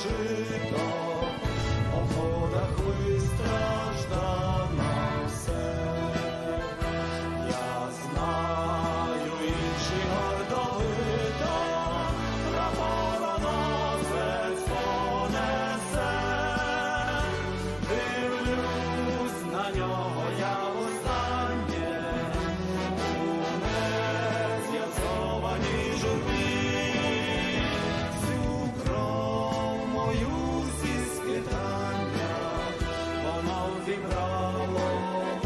жито, по ходах вистраждано все. Я знаю, інші гордовито прапороносець понесе. Дивлюсь на нього я востаннє у незв'язованій журбі. Всю кров мою зі скитання воно вібрало у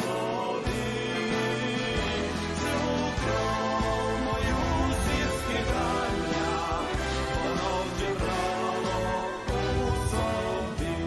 собі. Всю кров мою зі скитання воно вібрало у собі.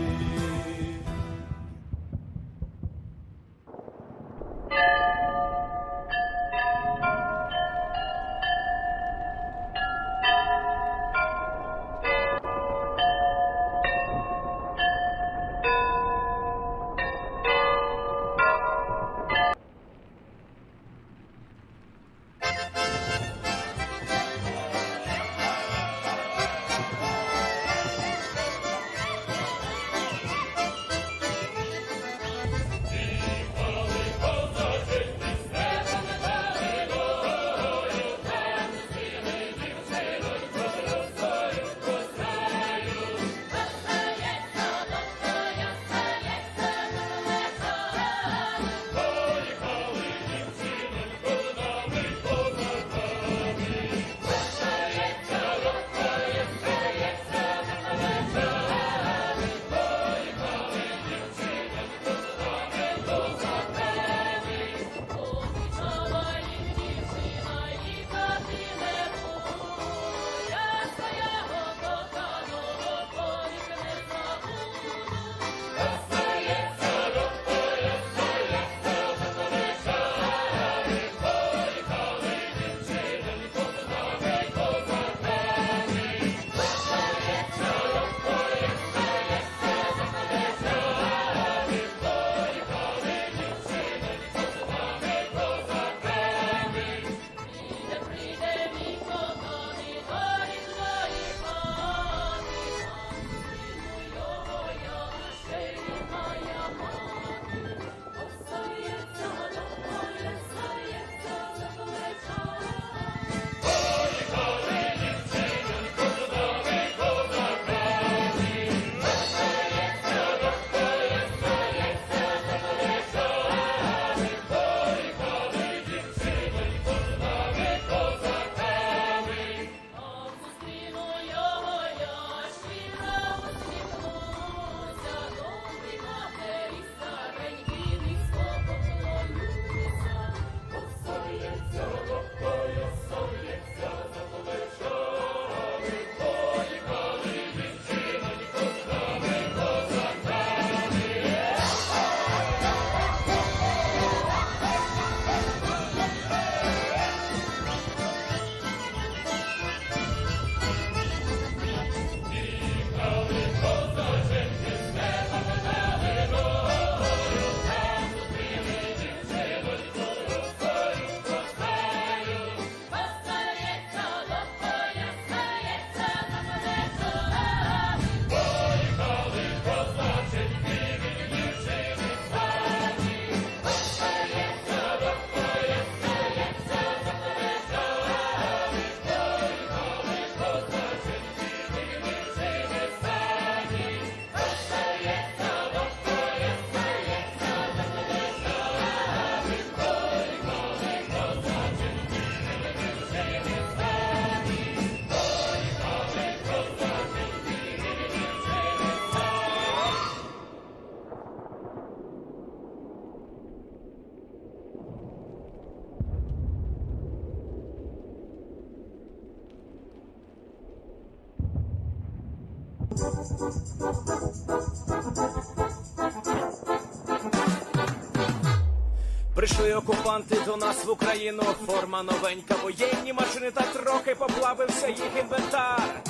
Прийшли окупанти до нас в Україну, форма новенька, воєнні машини та трохи поплавився їх інвентар.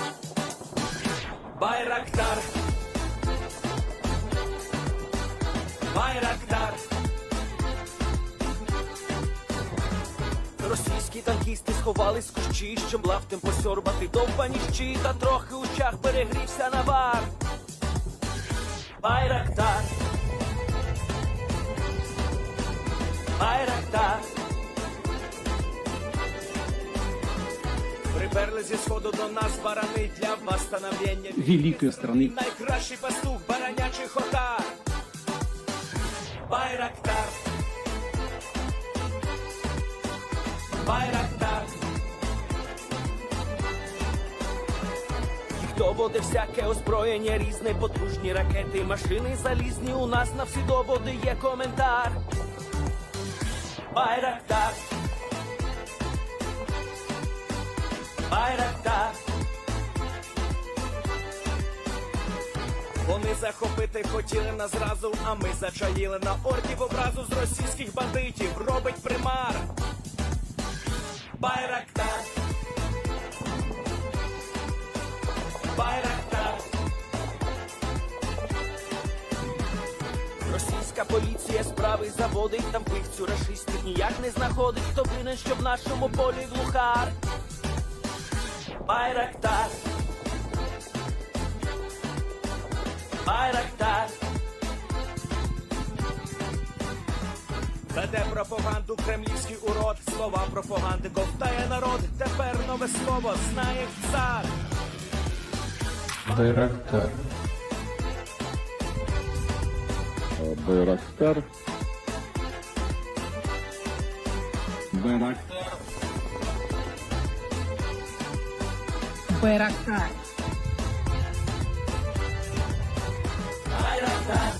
Байрактар, Байрактар. Російські Поки танкісти сховались з кущі, щоб лафтем посьорбати довбані щі, та трохи у чах перегрівся навар. Байрактар, Байрактар. Приперли зі сходу до нас барани для восстановлення великой страны. Найкращий пастух баранячих отар. Байрактар, Байрактар. Їх доводи всяке озброєння різне, потужні ракети, машини залізні. У нас на всі доводи є коментар. Байрактар, Байрактар. Вони захопити хотіли нас зразу, а ми зачаїли на ордів образу з російських бандитів. Робить примар. Байрактар, Байрактар. Російська поліція справи заводить, там пивцю рашистів ніяк не знаходить. Хто винен, що в нашому полі глухар? Байрактар, Байрактар. Веде пропаганду кремлівський урод, слова пропаганди ковтає народ. Тепер нове слово знає цар. Байрактар. Байрактар. Байрактар. Байрактар. Байрактар.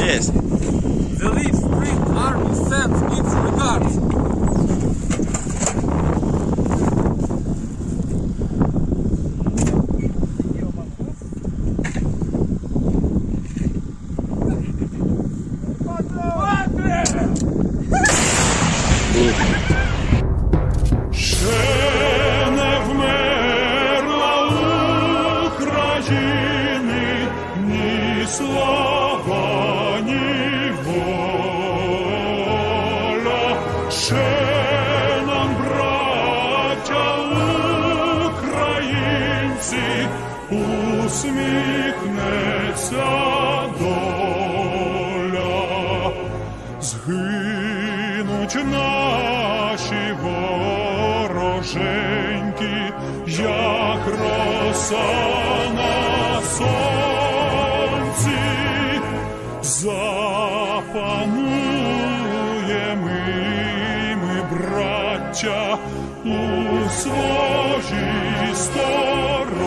Yes. The Leaf Spring Army sends its regards. Ще не вмерла України ні слава, ні воля. Ще нам, браття українці, усміхнеться доля. Згинуть наші вороженьки, як роса на сонці. Запануємо ми, браття, у своїй сторонці.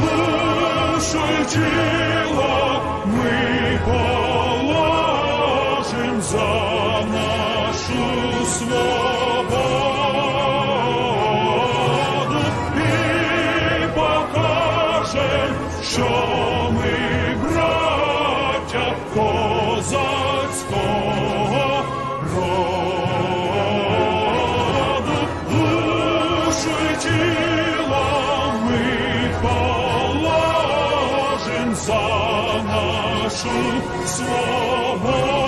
Душу й тіло ми положим за нашу свободу і покажем, що ми браття нашу свободу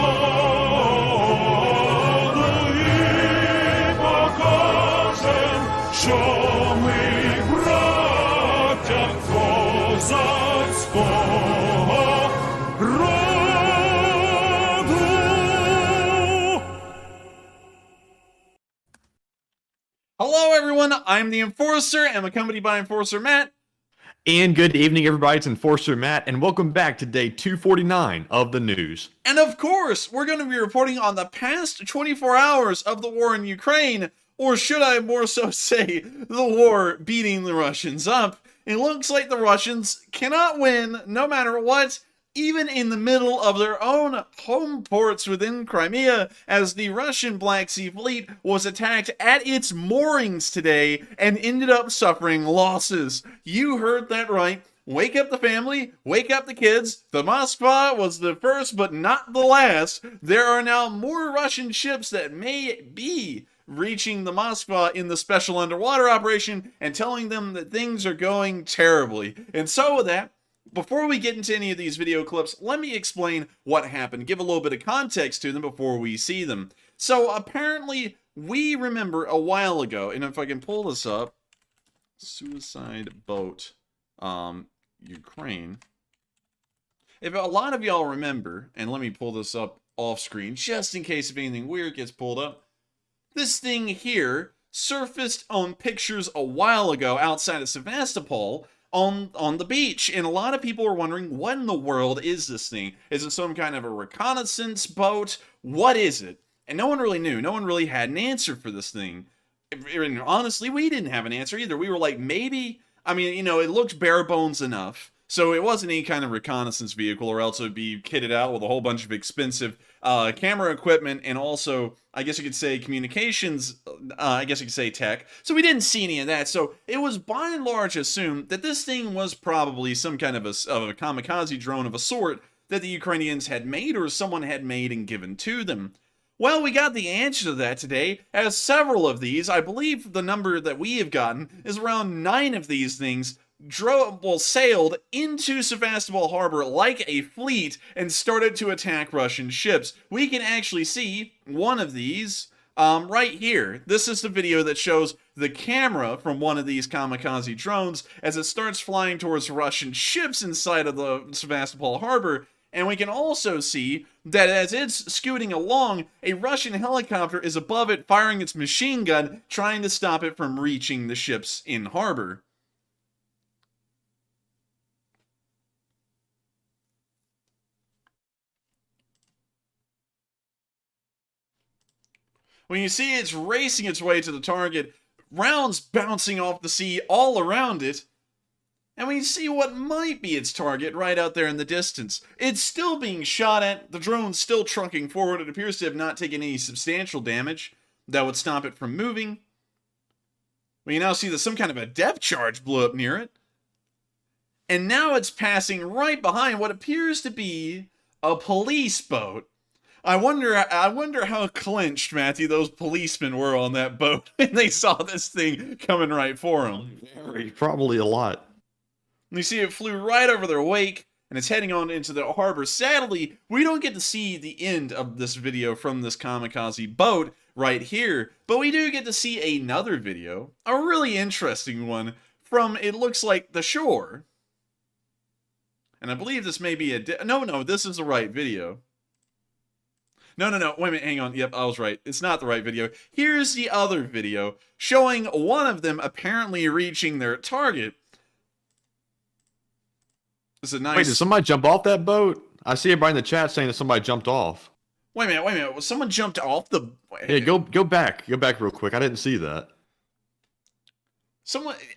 і покажем, що ми браття козацького роду. Hello, everyone. I'm the Enforcer. I'm accompanied by Enforcer Matt. And good evening, everybody. It's Enforcer Matt, and welcome back to day 249 of the news. And of course, we're going to be reporting on the past 24 hours of the war in Ukraine, or should I more so say, the war beating the Russians up. It looks like the Russians cannot win no matter what, even in the middle of their own home ports within Crimea, as the Russian Black Sea Fleet was attacked at its moorings today and ended up suffering losses. You heard that right. Wake up the family, wake up the kids. The Moskva was the first but not the last. There are now more Russian ships that may be reaching the Moskva in the special underwater operation and telling them that things are going terribly. And so with that, before we get into any of these video clips, let me explain what happened, give a little bit of context to them before we see them. So apparently, we remember a while ago, and if I can pull this up, suicide boat, Ukraine. If a lot of y'all remember, and let me pull this up off screen, just in case if anything weird gets pulled up, this thing here surfaced on pictures a while ago outside of Sevastapol, on the beach, and a lot of people are wondering, what in the world is this thing? Is it some kind of a reconnaissance boat? What is it? And no one really knew. No one really had an answer for this thing. And honestly, we didn't have an answer either. We were like, maybe, I mean, you know, it looked bare bones enough. So it wasn't any kind of reconnaissance vehicle, or else it would be kitted out with a whole bunch of expensive camera equipment, and also, I guess you could say, communications, I guess you could say tech. So we didn't see any of that. So it was by and large assumed that this thing was probably some kind of a kamikaze drone of a sort that the Ukrainians had made, or someone had made and given to them. Well, we got the answer to that today, as several of these, I believe the number that we have gotten is around 9 of these things, sailed into Sevastopol harbor like a fleet and started to attack Russian ships. We can actually see one of these right here. This is the video that shows the camera from one of these kamikaze drones as it starts flying towards Russian ships inside of the Sevastopol harbor. And we can also see that as it's scooting along, a Russian helicopter is above it firing its machine gun, trying to stop it from reaching the ships in harbor. When you see it's racing its way to the target, rounds bouncing off the sea all around it, and we see what might be its target right out there in the distance. It's still being shot at, the drone's still trucking forward, it appears to have not taken any substantial damage that would stop it from moving. We now see that some kind of a depth charge blew up near it, and now it's passing right behind what appears to be a police boat. I wonder how clenched, Matthew, those policemen were on that boat when they saw this thing coming right for them. Probably a lot. And you see it flew right over their wake, and it's heading on into the harbor. Sadly, we don't get to see the end of this video from this kamikaze boat right here, but we do get to see another video, a really interesting one, from, it looks like, the shore. And I believe this may be no, this is the right video. No, wait a minute, hang on. Yep, I was right. It's not the right video. Here's the other video, showing one of them apparently reaching their target. It's a nice... Wait, did somebody jump off that boat? I see everybody in the chat saying that somebody jumped off. Wait a minute. Was someone jumped off the... Yeah, go back. Go back real quick. I didn't see that.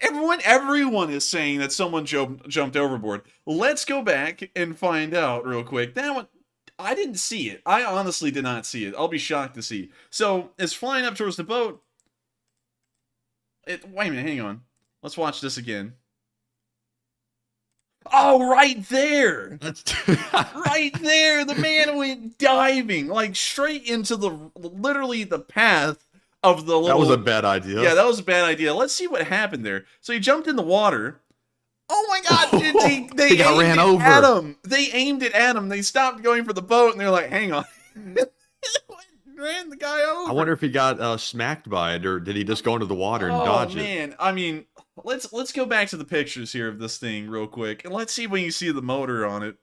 Everyone is saying that someone jumped overboard. Let's go back and find out real quick. That one... I didn't see it. I honestly did not see it. I'll be shocked to see. So, it's flying up towards the boat. Wait a minute, hang on. Let's watch this again. Oh, right there! Right there! The man went diving, like, straight into literally the path of the little... That was a bad idea. Yeah, that was a bad idea. Let's see what happened there. So he jumped in the water. Oh my god, dude, they He got aimed ran it over. at him. They aimed it at him. They stopped going for the boat, and they're like, hang on. Ran the guy over. I wonder if he got smacked by it, or did he just go into the water and Oh dodge it? man, I mean, let's go back to the pictures here of this thing real quick, and let's see when you see the motor on it.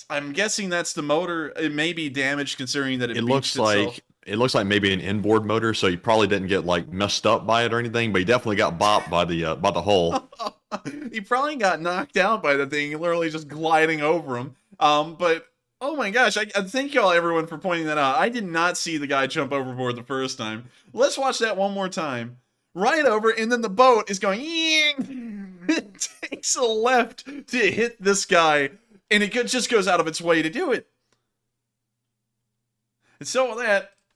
I'm guessing that's the motor. It may be damaged considering that it looks beached itself. like maybe an inboard motor, so he probably didn't get like messed up by it or anything, but he definitely got bopped by the hull. He probably got knocked out by the thing, literally just gliding over him. But oh my gosh, I thank y'all everyone for pointing that out. I did not see the guy jump overboard the first time. Let's watch that one more time. Right over, and then the boat is going. It takes a left to hit this guy, and it just goes out of its way to do it. And so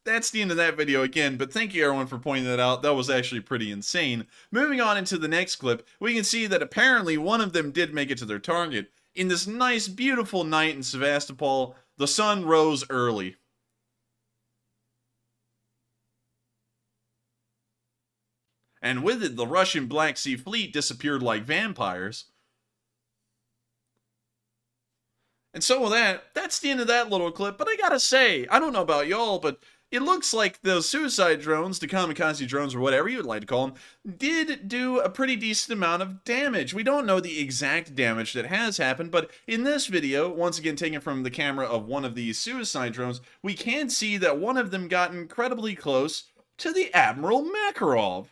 that's the end of that video again, but thank you everyone for pointing that out. That was actually pretty insane. Moving on into the next clip, we can see that apparently one of them did make it to their target. In this nice, beautiful night in Sevastapol, the sun rose early. And with it, the Russian Black Sea Fleet disappeared like vampires. And so with that's the end of that little clip. But I gotta say, I don't know about y'all, but it looks like the suicide drones, the kamikaze drones, or whatever you would like to call them, did do a pretty decent amount of damage. We don't know the exact damage that has happened, but in this video, once again taken from the camera of one of these suicide drones, we can see that one of them got incredibly close to the Admiral Makarov.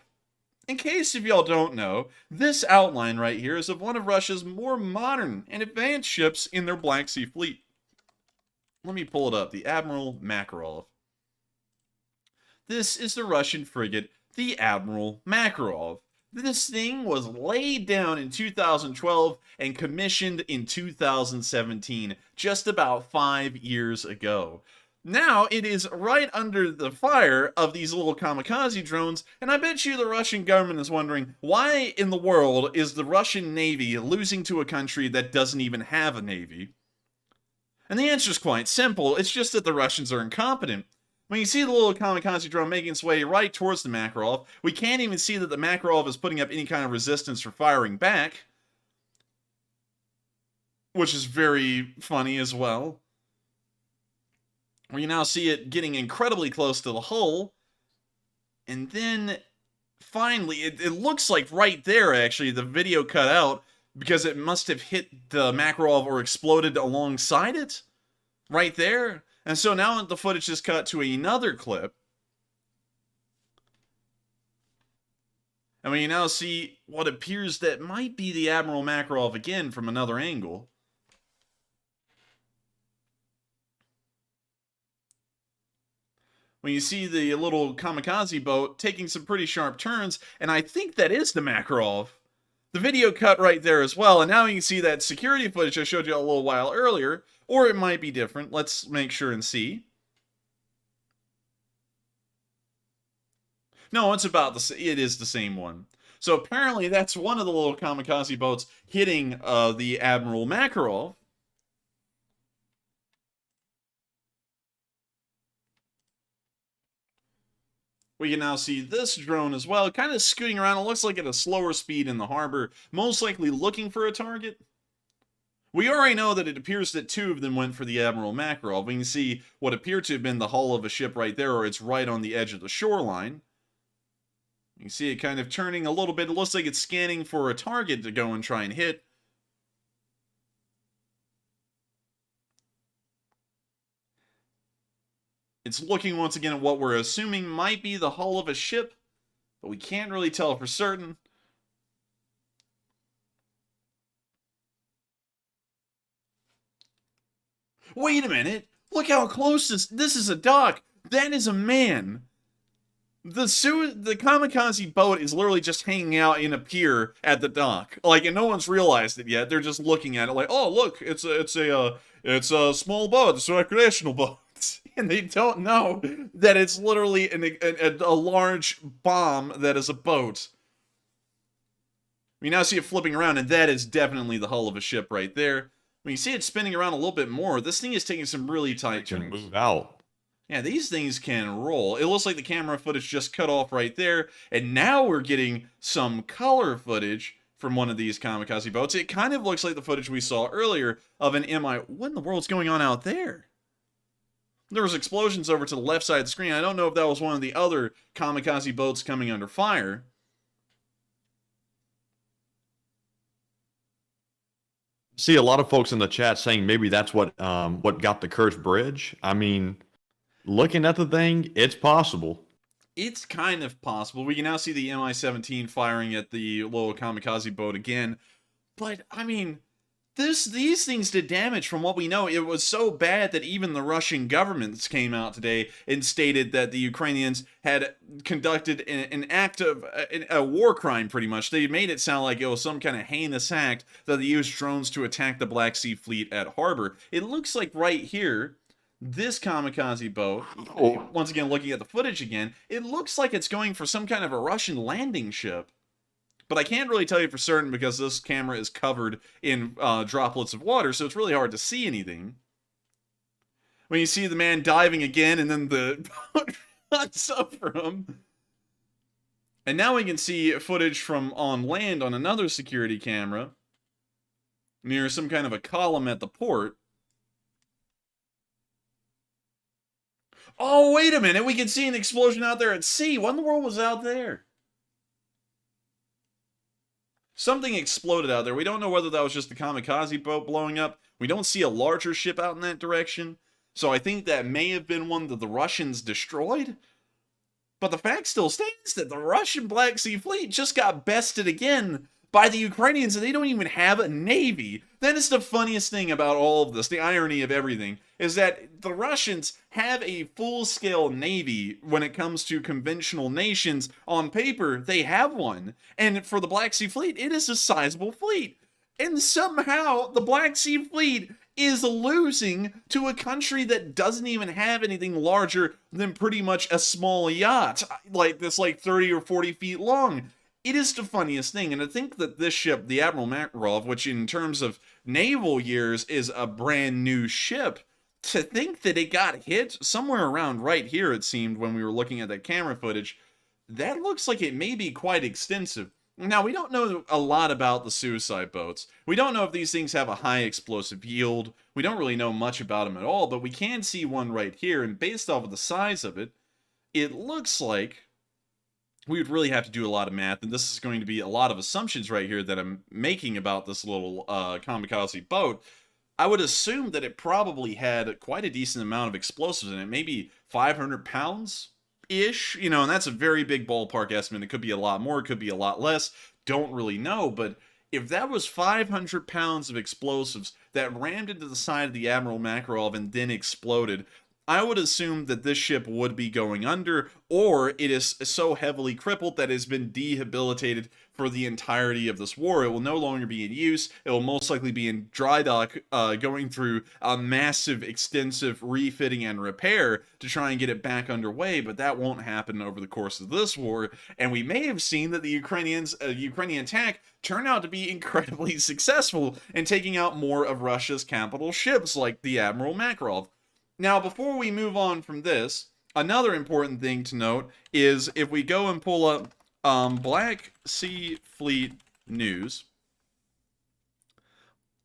In case if y'all don't know, this outline right here is of one of Russia's more modern and advanced ships in their Black Sea Fleet. Let me pull it up, the Admiral Makarov. This is the Russian frigate, the Admiral Makarov. This thing was laid down in 2012 and commissioned in 2017, just about 5 years ago. Now, it is right under the fire of these little kamikaze drones, and I bet you the Russian government is wondering, why in the world is the Russian Navy losing to a country that doesn't even have a navy? And the answer is quite simple, it's just that the Russians are incompetent. When you see the little kamikaze drone making its way right towards the Makarov, we can't even see that the Makarov is putting up any kind of resistance for firing back, which is very funny as well. We now see it getting incredibly close to the hull, and then finally, it looks like right there, actually, the video cut out because it must have hit the Makarov or exploded alongside it, right there. And so now the footage is cut to another clip, and we now see what appears that might be the Admiral Makarov again from another angle. When you see the little kamikaze boat taking some pretty sharp turns, and I think that is the Makarov. The video cut right there as well, and now you can see that security footage I showed you a little while earlier, or it might be different. Let's make sure and see. No, it's about it is the same one. So apparently that's one of the little kamikaze boats hitting the Admiral Makarov. We can now see this drone as well, kind of scooting around. It looks like at a slower speed in the harbor, most likely looking for a target. We already know that it appears that two of them went for the Admiral Makarov. We can see what appeared to have been the hull of a ship right there, or it's right on the edge of the shoreline. You can see it kind of turning a little bit. It looks like it's scanning for a target to go and try and hit. It's looking once again at what we're assuming might be the hull of a ship, but we can't really tell for certain. Wait a minute! Look how close this is a dock! That is a man! The kamikaze boat is literally just hanging out in a pier at the dock. Like, and no one's realized it yet. They're just looking at it like, oh, look, it's a small boat, it's a recreational boat. And they don't know that it's literally a large bomb that is a boat. We now see it flipping around, and that is definitely the hull of a ship right there. When you see it spinning around a little bit more, this thing is taking some really tight turns. Move out. Yeah, these things can roll. It looks like the camera footage just cut off right there, and now we're getting some color footage from one of these kamikaze boats. It kind of looks like the footage we saw earlier of an MI. What in the world's going on out there? There was explosions over to the left side of the screen. I don't know if that was one of the other kamikaze boats coming under fire. See a lot of folks in the chat saying maybe that's what got the cursed bridge. I mean, looking at the thing, it's possible. It's kind of possible. We can now see the Mi-17 firing at the little kamikaze boat again. But, I mean, these things did damage from what we know. It was so bad that even the Russian governments came out today and stated that the Ukrainians had conducted an act of a war crime, pretty much. They made it sound like it was some kind of heinous act that they used drones to attack the Black Sea Fleet at harbor. It looks like right here, this kamikaze boat, once again looking at the footage again, it looks like it's going for some kind of a Russian landing ship. But I can't really tell you for certain because this camera is covered in droplets of water, so it's really hard to see anything. When you see the man diving again, and then the boat runs over him. And now we can see footage from on land on another security camera near some kind of a column at the port. Oh, wait a minute. We can see an explosion out there at sea. What in the world was out there? Something exploded out there. We don't know whether that was just the kamikaze boat blowing up. We don't see a larger ship out in that direction. So I think that may have been one that the Russians destroyed. But the fact still stands that the Russian Black Sea Fleet just got bested again by the Ukrainians, and they don't even have a navy. That is the funniest thing about all of this, the irony of everything, is that the Russians have a full-scale navy when it comes to conventional nations. On paper, they have one. And for the Black Sea Fleet, it is a sizable fleet. And somehow, the Black Sea Fleet is losing to a country that doesn't even have anything larger than pretty much a small yacht, like this, like 30 or 40 feet long. It is the funniest thing, and I think that this ship, the Admiral Makarov, which in terms of naval years is a brand new ship, to think that it got hit somewhere around right here, it seemed, when we were looking at that camera footage, that looks like it may be quite extensive. Now, we don't know a lot about the suicide boats. We don't know if these things have a high explosive yield. We don't really know much about them at all, but we can see one right here, and based off of the size of it, it looks like we would really have to do a lot of math, and this is going to be a lot of assumptions right here that I'm making about this little kamikaze boat. I would assume that it probably had quite a decent amount of explosives in it, maybe 500 pounds-ish, you know, and that's a very big ballpark estimate. It could be a lot more, it could be a lot less, don't really know, but if that was 500 pounds of explosives that rammed into the side of the Admiral Makarov and then exploded, I would assume that this ship would be going under, or it is so heavily crippled that it has been rehabilitated for the entirety of this war. It will no longer be in use. It will most likely be in dry dock, going through a massive, extensive refitting and repair to try and get it back underway, but that won't happen over the course of this war, and we may have seen that the Ukrainian attack turned out to be incredibly successful in taking out more of Russia's capital ships, like the Admiral Makarov. Now, before we move on from this, another important thing to note is if we go and pull up Black Sea Fleet News,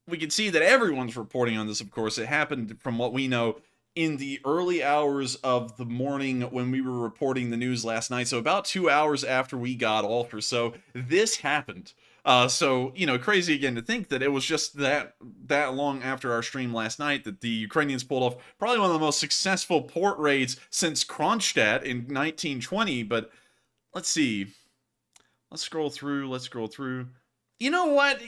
we can see that everyone's reporting on this, of course. It happened, from what we know, in the early hours of the morning when we were reporting the news last night. So about 2 hours after we got off or so, this happened. So, you know, crazy again to think that it was just that long after our stream last night that the Ukrainians pulled off probably one of the most successful port raids since Kronstadt in 1920. But let's see. Let's scroll through. You know what,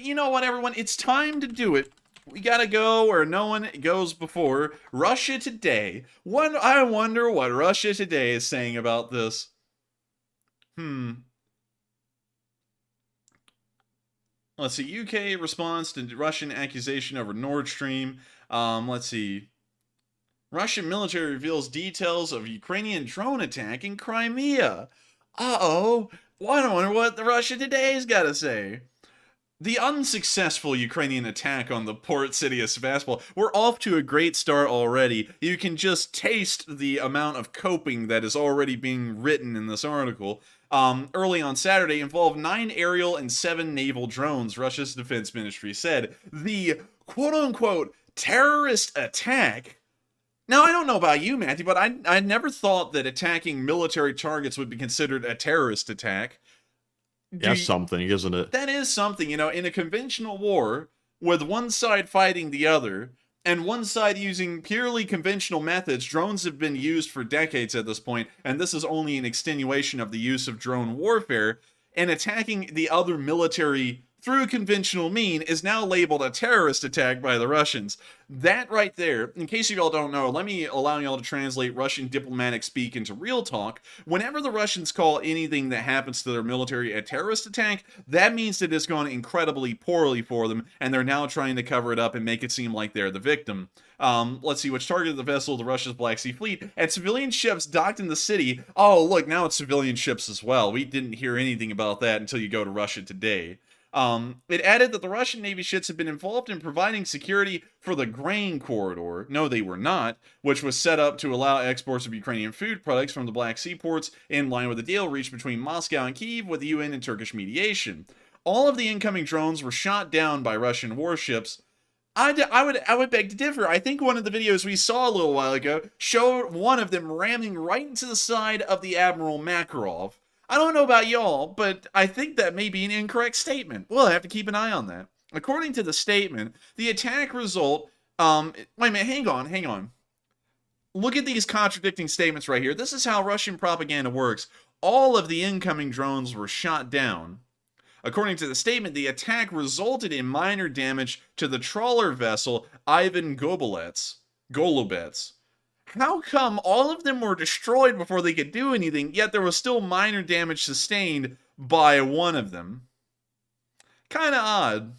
everyone? It's time to do it. We gotta go where no one goes before. Russia Today. I wonder what Russia Today is saying about this. Let's see. UK response to Russian accusation over Nord Stream. Let's see. Russian military reveals details of Ukrainian drone attack in Crimea. Uh-oh. I wonder what the Russia Today's got to say. The unsuccessful Ukrainian attack on the port city of Sevastapol. We're off to a great start already. You can just taste the amount of coping that is already being written in this article. Early on Saturday involved 9 aerial and 7 naval drones, Russia's defense ministry said. The quote-unquote terrorist attack. Now, I don't know about you, Matthew, but I never thought that attacking military targets would be considered a terrorist attack. That's something, isn't it? That is something, you know, in a conventional war, with one side fighting the other, and one side using purely conventional methods, drones have been used for decades at this point, and this is only an extenuation of the use of drone warfare, and attacking the other military through conventional mean is now labeled a terrorist attack by the Russians. That right there, in case y'all don't know, let me allow y'all to translate Russian diplomatic speak into real talk. Whenever the Russians call anything that happens to their military a terrorist attack, that means that it's gone incredibly poorly for them, and they're now trying to cover it up and make it seem like they're the victim. Let's see, which targeted the vessel of the Russia's Black Sea Fleet, and civilian ships docked in the city. Oh, look, now it's civilian ships as well. We didn't hear anything about that until you go to Russia Today. It added that the Russian Navy ships had been involved in providing security for the grain corridor. No, they were not, which was set up to allow exports of Ukrainian food products from the Black Sea ports in line with the deal reached between Moscow and Kyiv with UN and Turkish mediation. All of the incoming drones were shot down by Russian warships. I would beg to differ. I think one of the videos we saw a little while ago showed one of them ramming right into the side of the Admiral Makarov. I don't know about y'all, but I think that may be an incorrect statement. We'll have to keep an eye on that. According to the statement, the attack result... wait a minute, hang on. Look at these contradicting statements right here. This is how Russian propaganda works. All of the incoming drones were shot down. According to the statement, the attack resulted in minor damage to the trawler vessel Ivan Golubets. How come all of them were destroyed before they could do anything, yet there was still minor damage sustained by one of them? Kinda odd.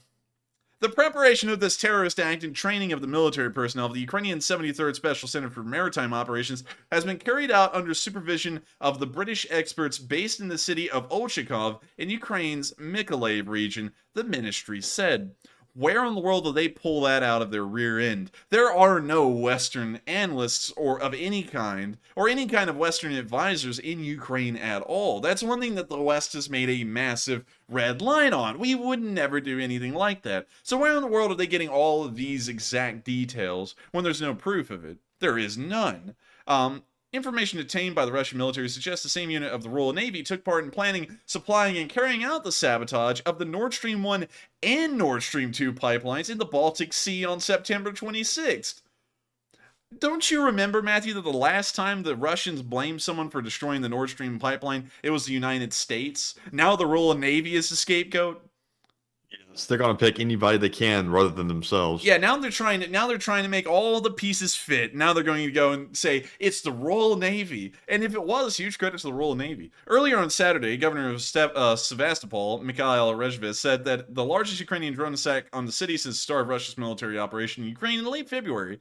The preparation of this terrorist act and training of the military personnel of the Ukrainian 73rd Special Center for Maritime Operations has been carried out under supervision of the British experts based in the city of Ochakov in Ukraine's Mykolaiv region, the ministry said. Where in the world do they pull that out of their rear end? There are no Western analysts or of any kind of Western advisors in Ukraine at all. That's one thing that the West has made a massive red line on. We would never do anything like that. So where in the world are they getting all of these exact details when there's no proof of it? There is none. Information obtained by the Russian military suggests the same unit of the Royal Navy took part in planning, supplying, and carrying out the sabotage of the Nord Stream 1 and Nord Stream 2 pipelines in the Baltic Sea on September 26th. Don't you remember, Matthew, that the last time the Russians blamed someone for destroying the Nord Stream pipeline, it was the United States? Now the Royal Navy is the scapegoat? Yes, they're gonna pick anybody they can rather than themselves. Yeah, now they're trying to make all the pieces fit. Now they're going to go and say it's the Royal Navy. And if it was, huge credit to the Royal Navy. Earlier on Saturday, Governor of Sevastopol, Mikhail Rezhvis, said that the largest Ukrainian drone attack on the city since the start of Russia's military operation in Ukraine in late February.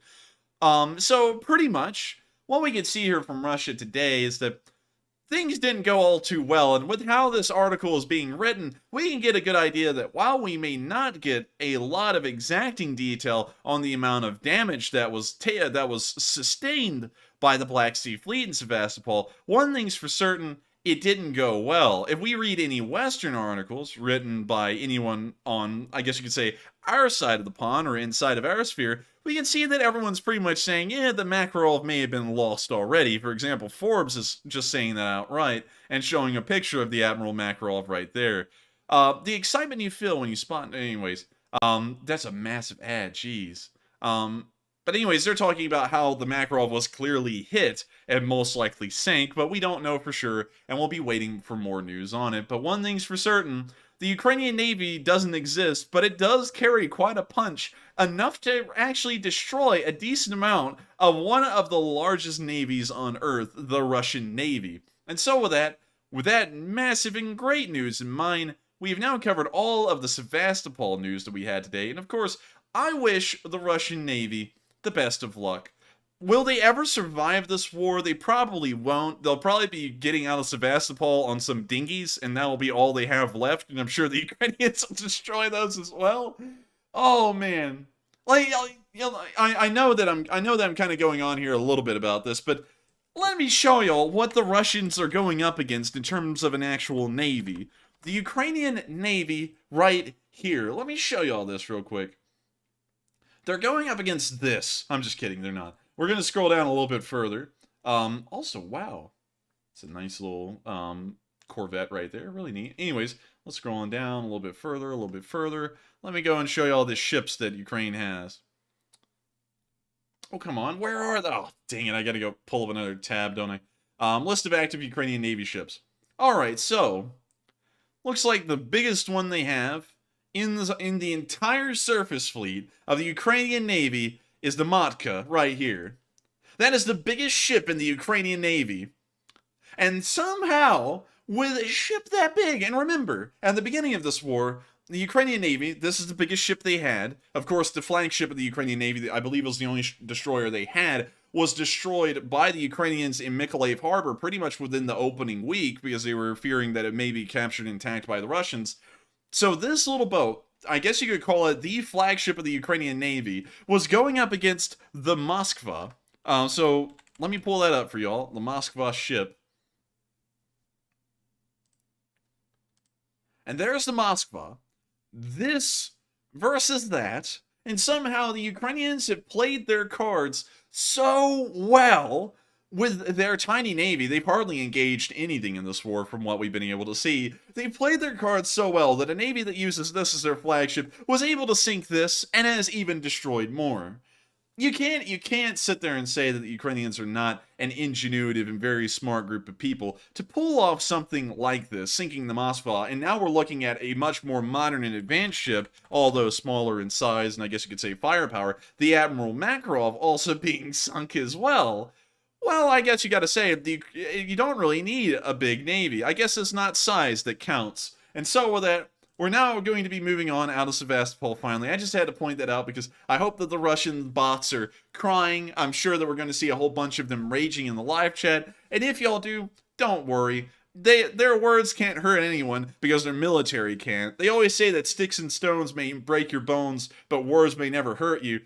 So pretty much what we can see here from Russia today is that things didn't go all too well, and with how this article is being written, we can get a good idea that while we may not get a lot of exacting detail on the amount of damage that was sustained by the Black Sea Fleet in Sevastopol, one thing's for certain, it didn't go well. If we read any Western articles written by anyone on, I guess you could say, our side of the pond or inside of our sphere, we can see that everyone's pretty much saying, yeah, the Makarov may have been lost already. For example, Forbes is just saying that outright and showing a picture of the Admiral Makarov right there. The excitement you feel when you spot... Anyways, that's a massive ad, jeez. But anyways, they're talking about how the Makarov was clearly hit and most likely sank, but we don't know for sure, and we'll be waiting for more news on it. But one thing's for certain, the Ukrainian Navy doesn't exist, but it does carry quite a punch, enough to actually destroy a decent amount of one of the largest navies on Earth, the Russian Navy. And so with that massive and great news in mind, we've now covered all of the Sevastopol news that we had today, and of course, I wish the Russian Navy the best of luck. Will they ever survive this war? They probably won't. They'll probably be getting out of Sevastopol on some dinghies, and that will be all they have left. And I'm sure the Ukrainians will destroy those as well. Oh man, like you know, I know that I'm kind of going on here a little bit about this, but let me show y'all what the Russians are going up against in terms of an actual navy. The Ukrainian navy right here. Let me show y'all this real quick. They're going up against this. I'm just kidding. They're not. We're going to scroll down a little bit further. Also, wow. It's a nice little Corvette right there. Really neat. Anyways, let's scroll on down a little bit further, a little bit further. Let me go and show you all the ships that Ukraine has. Oh, come on. Where are they? Oh, dang it. I got to go pull up another tab, don't I? List of active Ukrainian Navy ships. All right, so looks like the biggest one they have in the entire surface fleet of the Ukrainian Navy is the Matka right here. That is the biggest ship in the Ukrainian Navy. And somehow, with a ship that big, and remember, at the beginning of this war, the Ukrainian Navy, this is the biggest ship they had. Of course, the flagship of the Ukrainian Navy, I believe was the only destroyer they had, was destroyed by the Ukrainians in Mykolaiv Harbor pretty much within the opening week because they were fearing that it may be captured intact by the Russians. So this little boat, I guess you could call it the flagship of the Ukrainian Navy, was going up against the Moskva. So let me pull that up for y'all, the Moskva ship. And there's the Moskva. This versus that, and somehow the Ukrainians have played their cards so well with their tiny navy. They've hardly engaged anything in this war from what we've been able to see. They played their cards so well that a navy that uses this as their flagship was able to sink this and has even destroyed more. You can't sit there and say that the Ukrainians are not an ingenuitive and very smart group of people to pull off something like this, sinking the Moskva, and now we're looking at a much more modern and advanced ship, although smaller in size and I guess you could say firepower, the Admiral Makarov also being sunk as well. Well, I guess you gotta say, you don't really need a big navy. I guess it's not size that counts. And so with that, we're now going to be moving on out of Sevastopol finally. I just had to point that out because I hope that the Russian bots are crying. I'm sure that we're going to see a whole bunch of them raging in the live chat. And if y'all do, don't worry. Their words can't hurt anyone because their military can't. They always say that sticks and stones may break your bones, but words may never hurt you.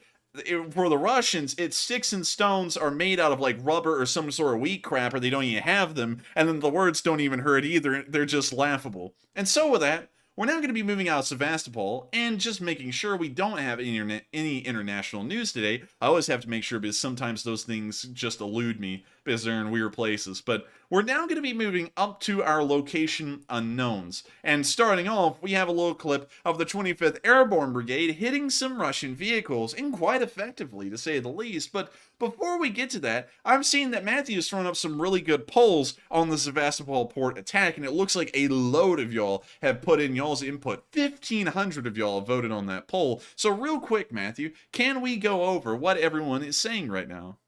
For the Russians, it's sticks and stones are made out of like rubber or some sort of wheat crap, or they don't even have them. And then the words don't even hurt either. They're just laughable. And so with that, we're now going to be moving out of Sevastopol and just making sure we don't have any international news today. I always have to make sure because sometimes those things just elude me because they're in weird places. But we're now going to be moving up to our location unknowns. And starting off, we have a little clip of the 25th Airborne Brigade hitting some Russian vehicles, and quite effectively, to say the least. But before we get to that, I'm seeing that Matthew's thrown up some really good polls on the Sevastopol port attack, and it looks like a load of y'all have put in y'all's input. 1,500 of y'all have voted on that poll. So real quick, Matthew, can we go over what everyone is saying right now?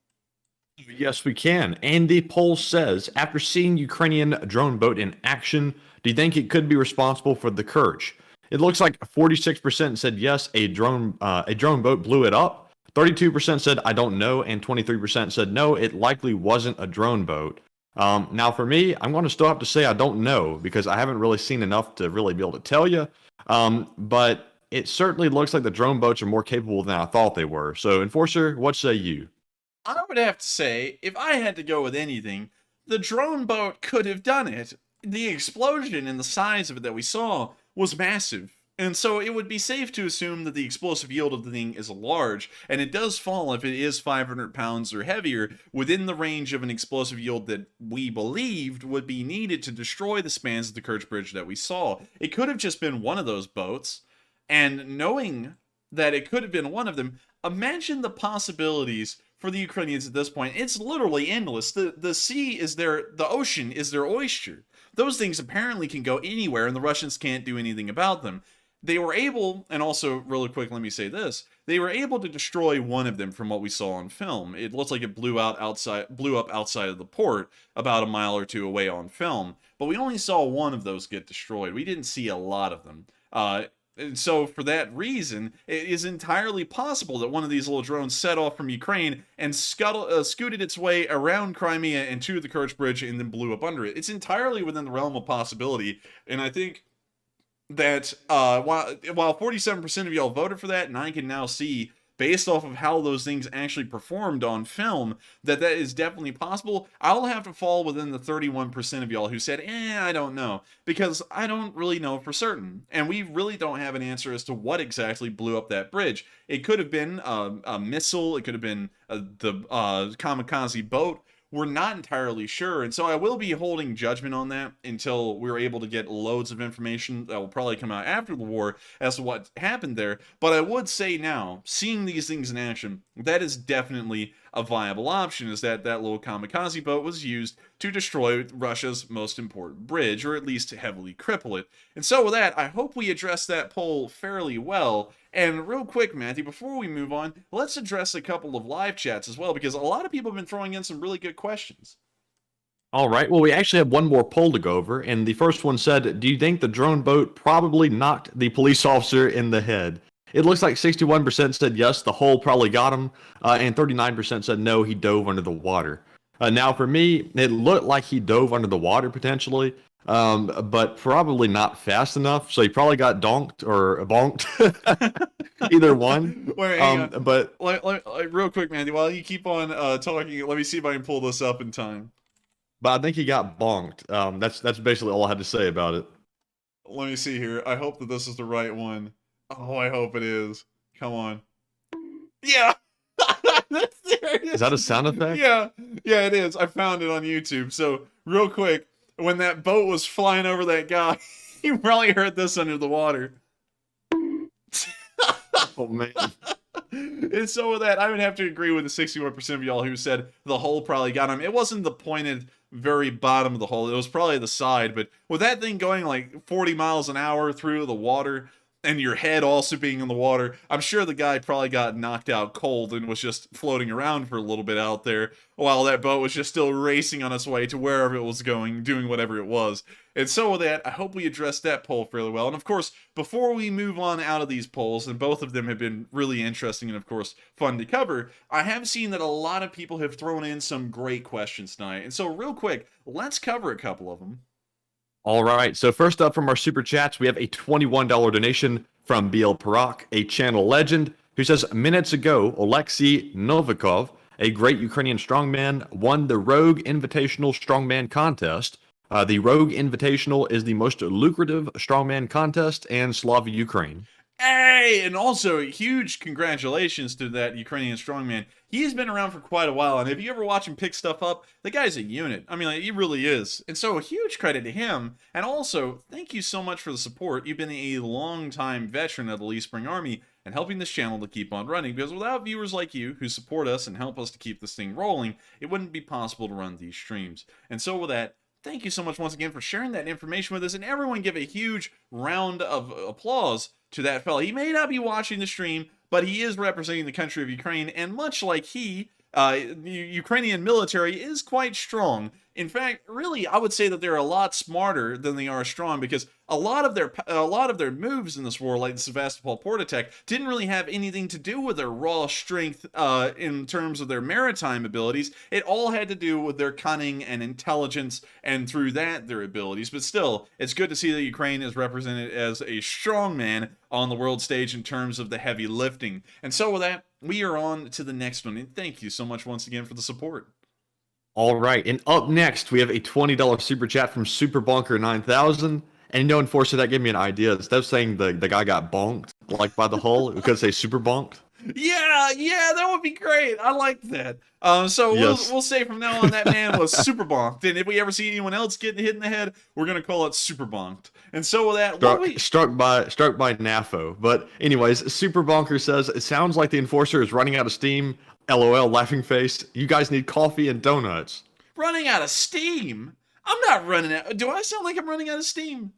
Yes, we can. And the poll says, after seeing Ukrainian drone boat in action, do you think it could be responsible for the Kerch? It looks like 46% said yes, a drone boat blew it up. 32% said I don't know, and 23% said no, it likely wasn't a drone boat. Now for me, I'm going to still have to say I don't know because I haven't really seen enough to really be able to tell you. But it certainly looks like the drone boats are more capable than I thought they were. So Enforcer, what say you? I would have to say, if I had to go with anything, the drone boat could have done it. The explosion and the size of it that we saw was massive. And so it would be safe to assume that the explosive yield of the thing is large, and it does fall if it is 500 pounds or heavier within the range of an explosive yield that we believed would be needed to destroy the spans of the Kerch Bridge that we saw. It could have just been one of those boats, and knowing that it could have been one of them, imagine the possibilities for the Ukrainians at this point. It's literally endless. The sea is the ocean is their oyster. Those things apparently can go anywhere, and the Russians can't do anything about them. They were able, and also really quick, let me say this, they were able to destroy one of them from what we saw on film. It looks like it blew up outside of the port about a mile or two away on film, but we only saw one of those get destroyed. We didn't see a lot of them. And so, for that reason, it is entirely possible that one of these little drones set off from Ukraine and scooted its way around Crimea and to the Kerch Bridge and then blew up under it. It's entirely within the realm of possibility, and I think that while 47% of y'all voted for that, and I can now see, based off of how those things actually performed on film, that is definitely possible. I'll have to fall within the 31% of y'all who said, I don't know, because I don't really know for certain. And we really don't have an answer as to what exactly blew up that bridge. It could have been a missile, it could have been the kamikaze boat. We're not entirely sure, and so I will be holding judgment on that until we're able to get loads of information that will probably come out after the war as to what happened there. But I would say now, seeing these things in action, that is definitely a viable option, is that little kamikaze boat was used to destroy Russia's most important bridge, or at least to heavily cripple it. And so with that, I hope we address that poll fairly well. And real quick, Matthew, before we move on, let's address a couple of live chats as well, because a lot of people have been throwing in some really good questions. All right. Well, we actually have one more poll to go over. And the first one said, do you think the drone boat probably knocked the police officer in the head? It looks like 61% said yes, the hole probably got him. And 39% said no, he dove under the water. Now, for me, it looked like he dove under the water potentially, but probably not fast enough. So he probably got donked or bonked. Either one. Wait, hang on. But real quick, Mandy, while you keep on talking, let me see if I can pull this up in time. But I think he got bonked. That's basically all I had to say about it. Let me see here. I hope that this is the right one. Oh, I hope it is. Come on. Yeah. There it is. Is that a sound effect? Yeah, it is. I found it on YouTube. So, real quick, when that boat was flying over that guy, you probably heard this under the water. Oh, man. And so with that, I would have to agree with the 61% of y'all who said the hole probably got him. It wasn't the pointed very bottom of the hole. It was probably the side. But with that thing going like 40 miles an hour through the water, and your head also being in the water, I'm sure the guy probably got knocked out cold and was just floating around for a little bit out there while that boat was just still racing on its way to wherever it was going, doing whatever it was. And so with that, I hope we addressed that poll fairly well. And of course, before we move on out of these polls, and both of them have been really interesting and of course fun to cover, I have seen that a lot of people have thrown in some great questions tonight. And so real quick, let's cover a couple of them. All right. So first up from our super chats, we have a $21 donation from BL Parak, a channel legend, who says, minutes ago, Alexei Novikov, a great Ukrainian strongman, won the Rogue Invitational Strongman Contest. The Rogue Invitational is the most lucrative strongman contest in Slavic Ukraine. Hey, and also huge congratulations to that Ukrainian strongman. He's been around for quite a while, and if you ever watch him pick stuff up, the guy's a unit. I mean, like, he really is. And so a huge credit to him. And also, thank you so much for the support. You've been a long-time veteran of the Lee Spring Army and helping this channel to keep on running, because without viewers like you who support us and help us to keep this thing rolling, it wouldn't be possible to run these streams. And so with that, thank you so much once again for sharing that information with us, and everyone give a huge round of applause to that fella. He may not be watching the stream, but he is representing the country of Ukraine, and much like the Ukrainian military is quite strong. In fact, really, I would say that they're a lot smarter than they are strong, because a lot of their moves in this war, like the Sevastapol port attack, didn't really have anything to do with their raw strength in terms of their maritime abilities. It all had to do with their cunning and intelligence, and through that, their abilities. But still, it's good to see that Ukraine is represented as a strong man on the world stage in terms of the heavy lifting. And so with that, we are on to the next one, and thank you so much once again for the support. All right, and up next, we have a $20 super chat from SuperBonker9000. And Enforcer, that gave me an idea. Instead of saying the guy got bonked, like by the hull, we could say super bonked. Yeah, that would be great. I like that. So Yes. we'll say from now on that man was super bonked, and if we ever see anyone else getting hit in the head, we're gonna call it super bonked. And so with that, Struck by NAFO. But anyways, Super Bonker says, it sounds like the Enforcer is running out of steam. LOL, laughing face. You guys need coffee and donuts. running out of steam? I'm not running out. Do I sound like I'm running out of steam?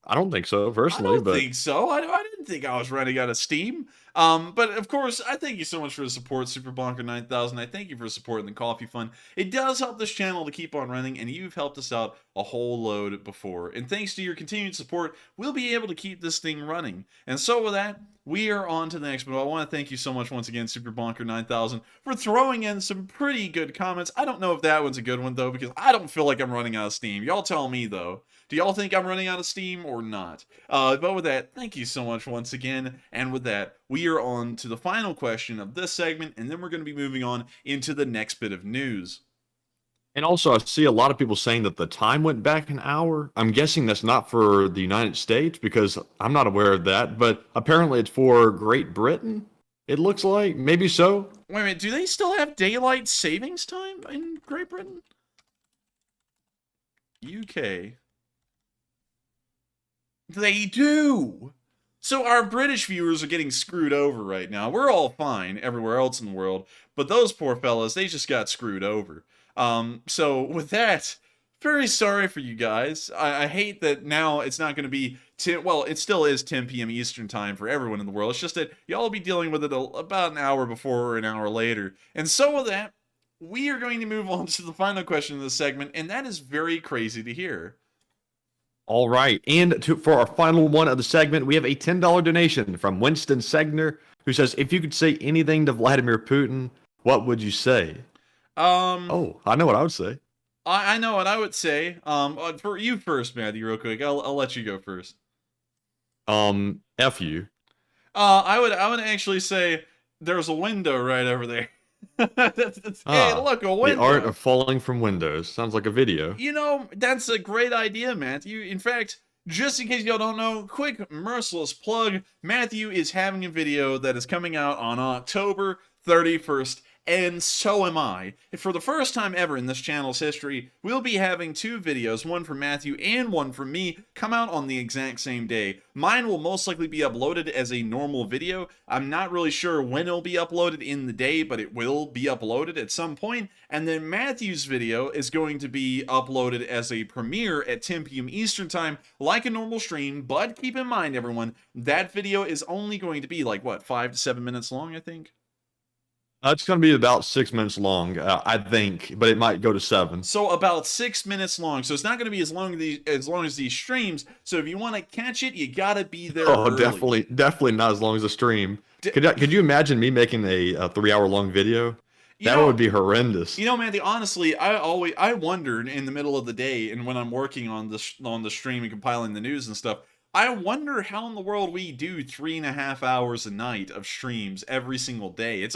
I don't think so, personally. I don't think so. I didn't think I was running out of steam. But of course, I thank you so much for the support, Super Bonker 9000. I thank you for supporting the Coffee Fund. It does help this channel to keep on running, and you've helped us out a whole load before. And thanks to your continued support, we'll be able to keep this thing running. And so with that, we are on to the next, but I want to thank you so much once again, Super Bonker 9000, for throwing in some pretty good comments. I don't know if that one's a good one, though, because I don't feel like I'm running out of steam. Y'all tell me, though. Do y'all think I'm running out of steam or not? But with that, thank you so much once again. And with that, we are on to the final question of this segment, and then we're going to be moving on into the next bit of news. And also, I see a lot of people saying that the time went back an hour. I'm guessing that's not for the United States because I'm not aware of that, but apparently it's for Great Britain. It looks like. Maybe so. Wait a minute, do they still have daylight savings time in Great Britain? UK. They do! So our British viewers are getting screwed over right now. We're all fine everywhere else in the world, but those poor fellas, they just got screwed over. So with that, very sorry for you guys. I hate that now it's not going to be 10, well, it still is 10 p.m. Eastern time for everyone in the world. It's just that y'all will be dealing with it about an hour before or an hour later. And so with that, we are going to move on to the final question of this segment, and that is very crazy to hear. All right. And for our final one of the segment, we have a $10 donation from Winston Segner, who says, if you could say anything to Vladimir Putin, what would you say? Oh, I know what I would say. I know what I would say. For you first, Matthew, real quick. I'll let you go first. F you. I would actually say there's a window right over there. Hey, look, a window. The art of falling from windows. Sounds like a video. You know, that's a great idea, Matthew. In fact, just in case y'all don't know, quick, merciless plug, Matthew is having a video that is coming out on October 31st, and so am I. For the first time ever in this channel's history, we'll be having two videos, one from Matthew and one from me, come out on the exact same day. Mine will most likely be uploaded as a normal video. I'm not really sure when it'll be uploaded in the day, but it will be uploaded at some point. And then Matthew's video is going to be uploaded as a premiere at 10 p.m. Eastern time, like a normal stream. But keep in mind, everyone, that video is only going to be like, what, 5 to 7 minutes long, I think? It's going to be about 6 minutes long, I think, but it might go to 7. So about 6 minutes long. So it's not going to be as long as these streams. So if you want to catch it, you got to be there early. Definitely not as long as a stream. Could you imagine me making a 3-hour long video? That would be horrendous. You know, Matthew, honestly, I wondered in the middle of the day and when I'm working on the stream and compiling the news and stuff, I wonder how in the world we do 3.5 hours a night of streams every single day. It's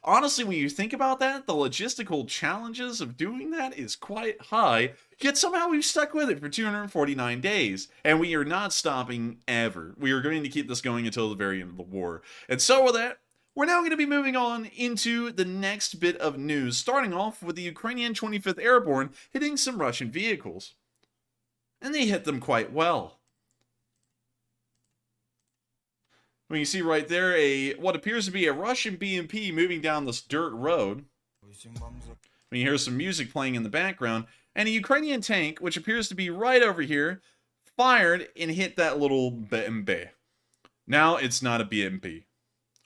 honestly, when you think about that, the logistical challenges of doing that is quite high, yet somehow we've stuck with it for 249 days, and we are not stopping ever. We are going to keep this going until the very end of the war. And so with that, we're now going to be moving on into the next bit of news, starting off with the Ukrainian 25th Airborne hitting some Russian vehicles. And they hit them quite well. When you see right there what appears to be a Russian BMP moving down this dirt road. When you hear some music playing in the background, and a Ukrainian tank, which appears to be right over here, fired and hit that little BMP. Now it's not a BMP.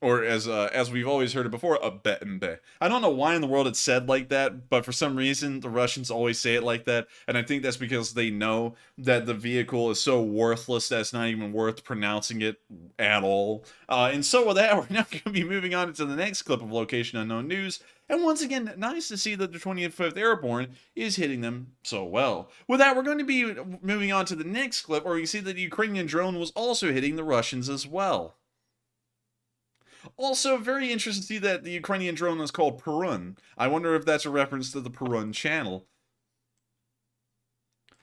Or as we've always heard it before, a BMP. I don't know why in the world it's said like that, but for some reason the Russians always say it like that, and I think that's because they know that the vehicle is so worthless that it's not even worth pronouncing it at all. And so with that, we're now going to be moving on to the next clip of Location Unknown News, and once again, nice to see that the 25th Airborne is hitting them so well. With that, we're going to be moving on to the next clip, where you see that the Ukrainian drone was also hitting the Russians as well. Also, very interesting to see that the Ukrainian drone is called Perun. I wonder if that's a reference to the Perun channel.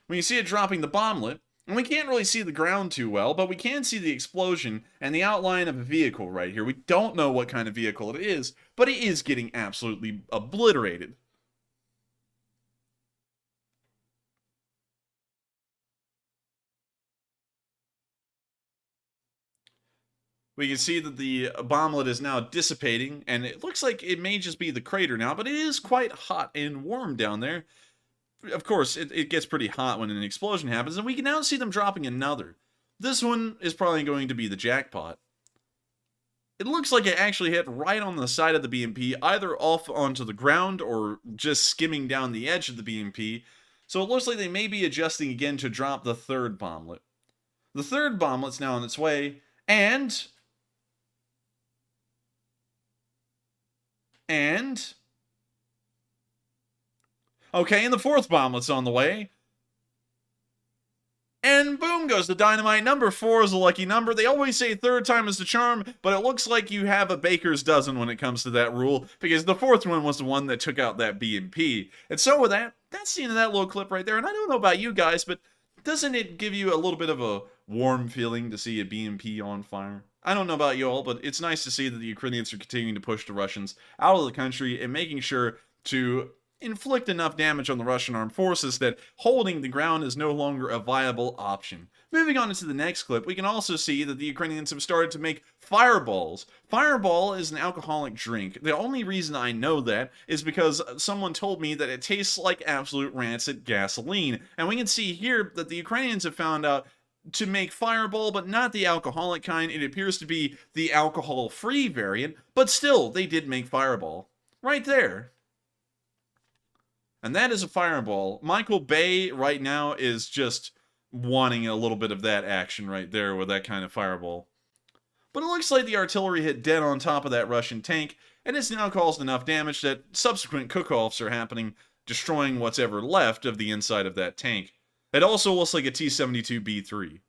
When you see it dropping the bomblet, and we can't really see the ground too well, but we can see the explosion and the outline of a vehicle right here. We don't know what kind of vehicle it is, but it is getting absolutely obliterated. We can see that the bomblet is now dissipating, and it looks like it may just be the crater now, but it is quite hot and warm down there. Of course, it gets pretty hot when an explosion happens, and we can now see them dropping another. This one is probably going to be the jackpot. it looks like it actually hit right on the side of the BMP, either off onto the ground or just skimming down the edge of the BMP. So it looks like they may be adjusting again to drop the third bomblet. The third bomblet's now on its way, and okay, and the fourth bomblet's on the way. And boom goes the dynamite. Number 4 is a lucky number. They always say third time is the charm, but it looks like you have a baker's dozen when it comes to that rule, because the fourth one was the one that took out that BMP. And so with that, that's the end of that little clip right there. And I don't know about you guys, but doesn't it give you a little bit of a warm feeling to see a BMP on fire? I don't know about you all, but it's nice to see that the Ukrainians are continuing to push the Russians out of the country and making sure to inflict enough damage on the Russian armed forces that holding the ground is no longer a viable option. Moving on into the next clip, we can also see that the Ukrainians have started to make fireballs. Fireball is an alcoholic drink. The only reason I know that is because someone told me that it tastes like absolute rancid gasoline. And we can see here that the Ukrainians have found out to make Fireball, but not the alcoholic kind. It appears to be the alcohol-free variant, but still, they did make Fireball. Right there. And that is a Fireball. Michael Bay right now is just wanting a little bit of that action right there with that kind of Fireball. But it looks like the artillery hit dead on top of that Russian tank, and it's now caused enough damage that subsequent cook-offs are happening, destroying what's ever left of the inside of that tank. It also looks like a T-72B3.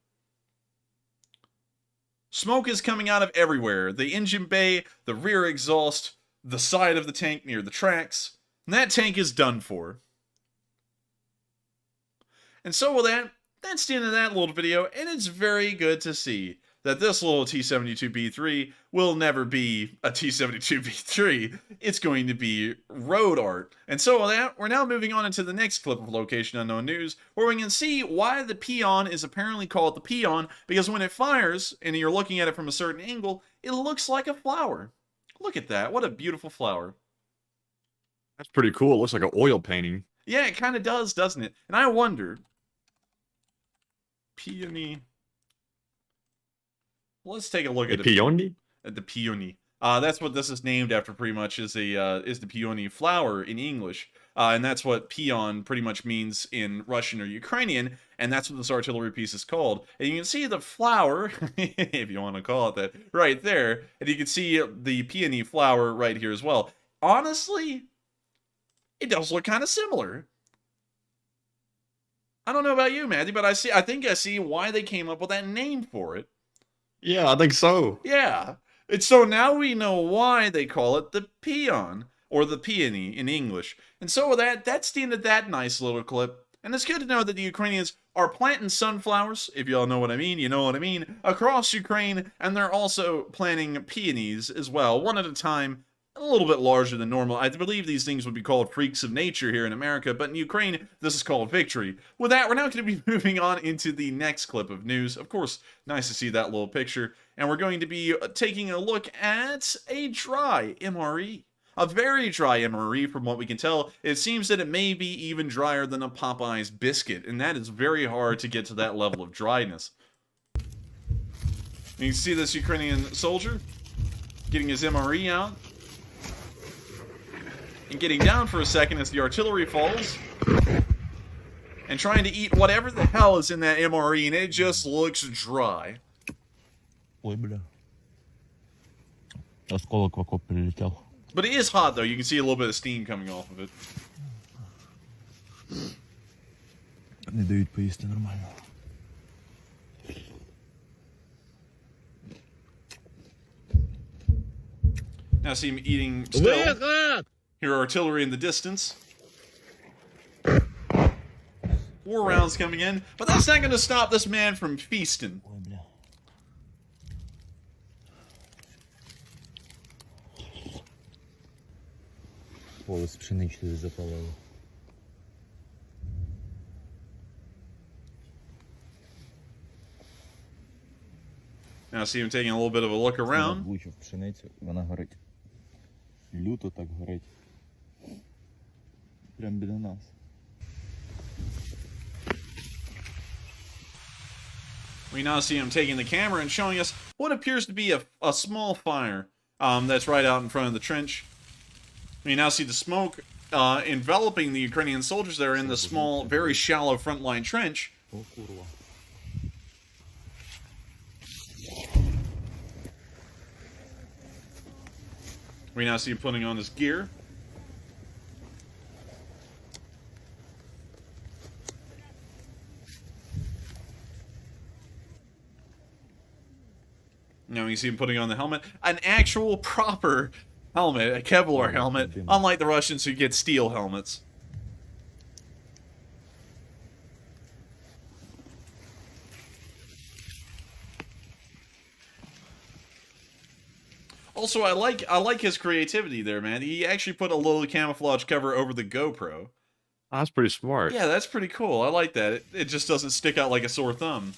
Smoke is coming out of everywhere. The engine bay, the rear exhaust, the side of the tank near the tracks. And that tank is done for. And so with that, that's the end of that little video, and it's very good to see that this little T-72B3 will never be a T-72B3. It's going to be road art. And so with that, we're now moving on into the next clip of Location Unknown News, where we can see why the peon is apparently called the peon, because when it fires, and you're looking at it from a certain angle, it looks like a flower. Look at that. What a beautiful flower. That's pretty cool. It looks like an oil painting. Yeah, it kind of does, doesn't it? And I wonder... Peony... Let's take a look at peony. At the peony. That's what this is named after, pretty much, is the peony flower in English, and that's what peon pretty much means in Russian or Ukrainian, and that's what this artillery piece is called. And you can see the flower, if you want to call it that, right there, and you can see the peony flower right here as well. Honestly, it does look kind of similar. I don't know about you, Matthew, but I think I see why they came up with that name for it. Yeah, I think so. Yeah. And so now we know why they call it the peon, or the peony in English. And so with that, that's the end of that nice little clip. And it's good to know that the Ukrainians are planting sunflowers, if y'all know what I mean, you know what I mean, across Ukraine, and they're also planting peonies as well, one at a time, a little bit larger than normal. I believe these things would be called freaks of nature here in America, but in Ukraine, this is called victory. With that, we're now going to be moving on into the next clip of news. Of course, nice to see that little picture. And we're going to be taking a look at a dry MRE. A very dry MRE, from what we can tell. It seems that it may be even drier than a Popeye's biscuit, and that is very hard to get to that level of dryness. You can see this Ukrainian soldier getting his MRE out. And getting down for a second as the artillery falls. And trying to eat whatever the hell is in that MRE, and it just looks dry. Ой, бля. Осколок в окоп прилетел. But it is hot, though. You can see a little bit of steam coming off of it. Не дают поесть нормально. Now see him eating still. Hear artillery in the distance. 4 rounds coming in, but that's not going to stop this man from feasting. Ой, бля. Полос пшеничный запалил. Now see him taking a little bit of a look around. Влучив пшеницю, вона горить. Люто так горить. Прям біля нас. We now see him taking the camera and showing us what appears to be a small fire that's right out in front of the trench. You now see the smoke enveloping the Ukrainian soldiers that are in the small, very shallow frontline trench. O kurwa. We now see him putting on his gear. Now you see him putting on the helmet. An actual proper helmet, a Kevlar helmet, unlike the Russians who get steel helmets. Also, I like his creativity there, man. He actually put a little camouflage cover over the GoPro. That's pretty smart. Yeah, that's pretty cool. I like that. It just doesn't stick out like a sore thumb.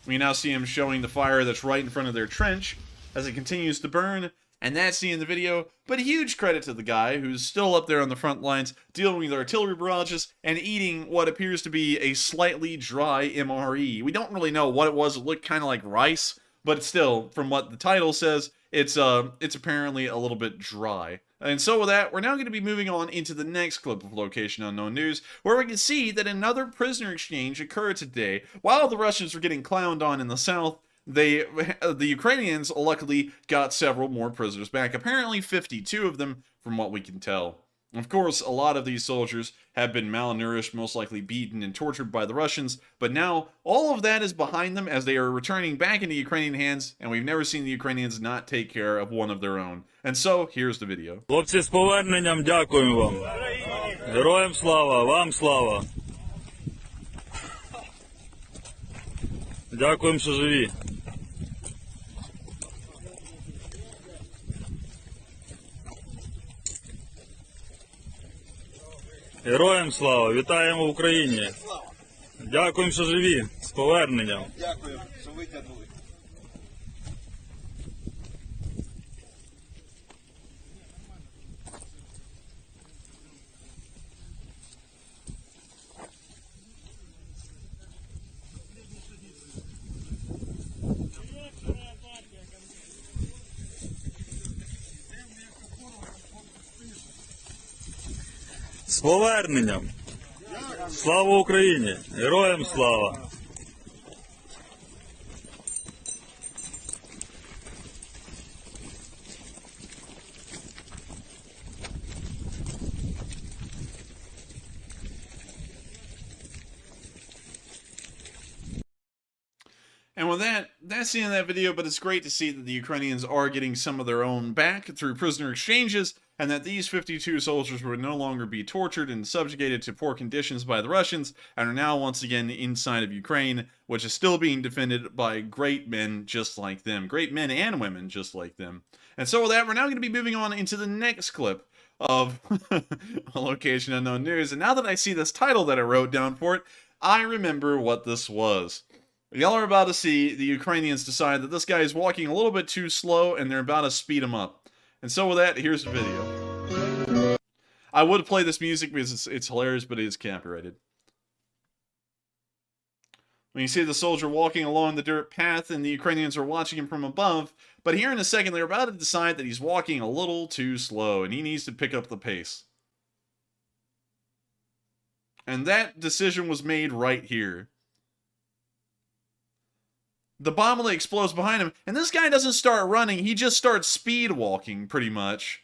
We now see him showing the fire that's right in front of their trench as it continues to burn, and that's the end of the video. But huge credit to the guy who's still up there on the front lines, dealing with artillery barrages and eating what appears to be a slightly dry MRE. We don't really know what it was. It looked kind of like rice, but still, from what the title says, it's apparently a little bit dry. And so with that, we're now going to be moving on into the next clip of Location Unknown News, where we can see that another prisoner exchange occurred today. While the Russians were getting clowned on in the south, the Ukrainians luckily got several more prisoners back. Apparently 52 of them, from what we can tell. Of course, a lot of these soldiers have been malnourished, most likely beaten and tortured by the Russians, but now all of that is behind them as they are returning back into Ukrainian hands, and we've never seen the Ukrainians not take care of one of their own. And so, here's the video. Хлопці, з поверненням дякуємо вам. Героям слава, вам слава. Дякуємо, що живі. Героям слава, вітаємо в Україні. Дякуємо, що живі. З поверненням. Дякую, що витягнули. З поверненням. Слава Україні! Героям слава! And with that, that's the end of that video, but it's great to see that the Ukrainians are getting some of their own back through prisoner exchanges, and that these 52 soldiers will no longer be tortured and subjugated to poor conditions by the Russians, and are now once again inside of Ukraine, which is still being defended by great men just like them. Great men and women just like them. And so with that, we're now going to be moving on into the next clip of Location Unknown News, and now that I see this title that I wrote down for it, I remember what this was. Y'all are about to see the Ukrainians decide that this guy is walking a little bit too slow and they're about to speed him up. And so with that, here's the video. I would play this music because it's hilarious, but it is copyrighted. When you see the soldier walking along the dirt path and the Ukrainians are watching him from above, but here in a second they're about to decide that he's walking a little too slow and he needs to pick up the pace. And that decision was made right here. The bomb explodes behind him, and this guy doesn't start running, he just starts speed walking, pretty much.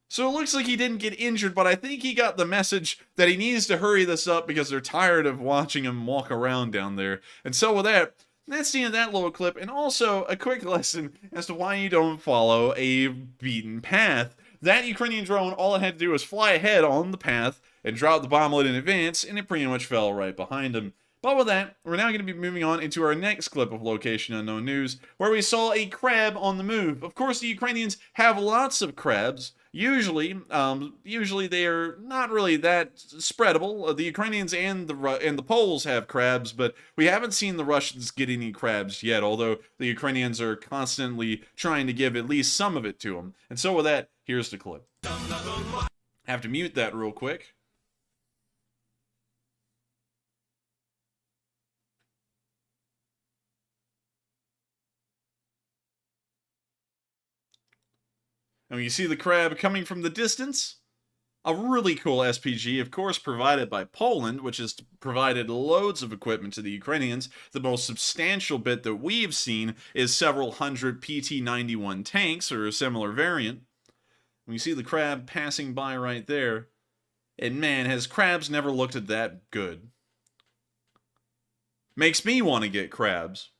So it looks like he didn't get injured, but I think he got the message that he needs to hurry this up because they're tired of watching him walk around down there. And so with that, that's the end of that little clip, and also a quick lesson as to why you don't follow a beaten path. That Ukrainian drone, all it had to do was fly ahead on the path and drop the bomblet in advance, and it pretty much fell right behind him. But with that, we're now going to be moving on into our next clip of Location Unknown News, where we saw a crab on the move. Of course, the Ukrainians have lots of crabs. Usually they are not really that spreadable. The Ukrainians and the Poles have crabs, but we haven't seen the Russians get any crabs yet, although the Ukrainians are constantly trying to give at least some of it to them. And so with that, here's the clip. I have to mute that real quick. And when you see the crab coming from the distance, a really cool SPG, of course, provided by Poland, which has provided loads of equipment to the Ukrainians. The most substantial bit that we've seen is several hundred PT-91 tanks, or a similar variant. When you see the crab passing by right there, and man, has crabs never looked at that good. Makes me want to get crabs.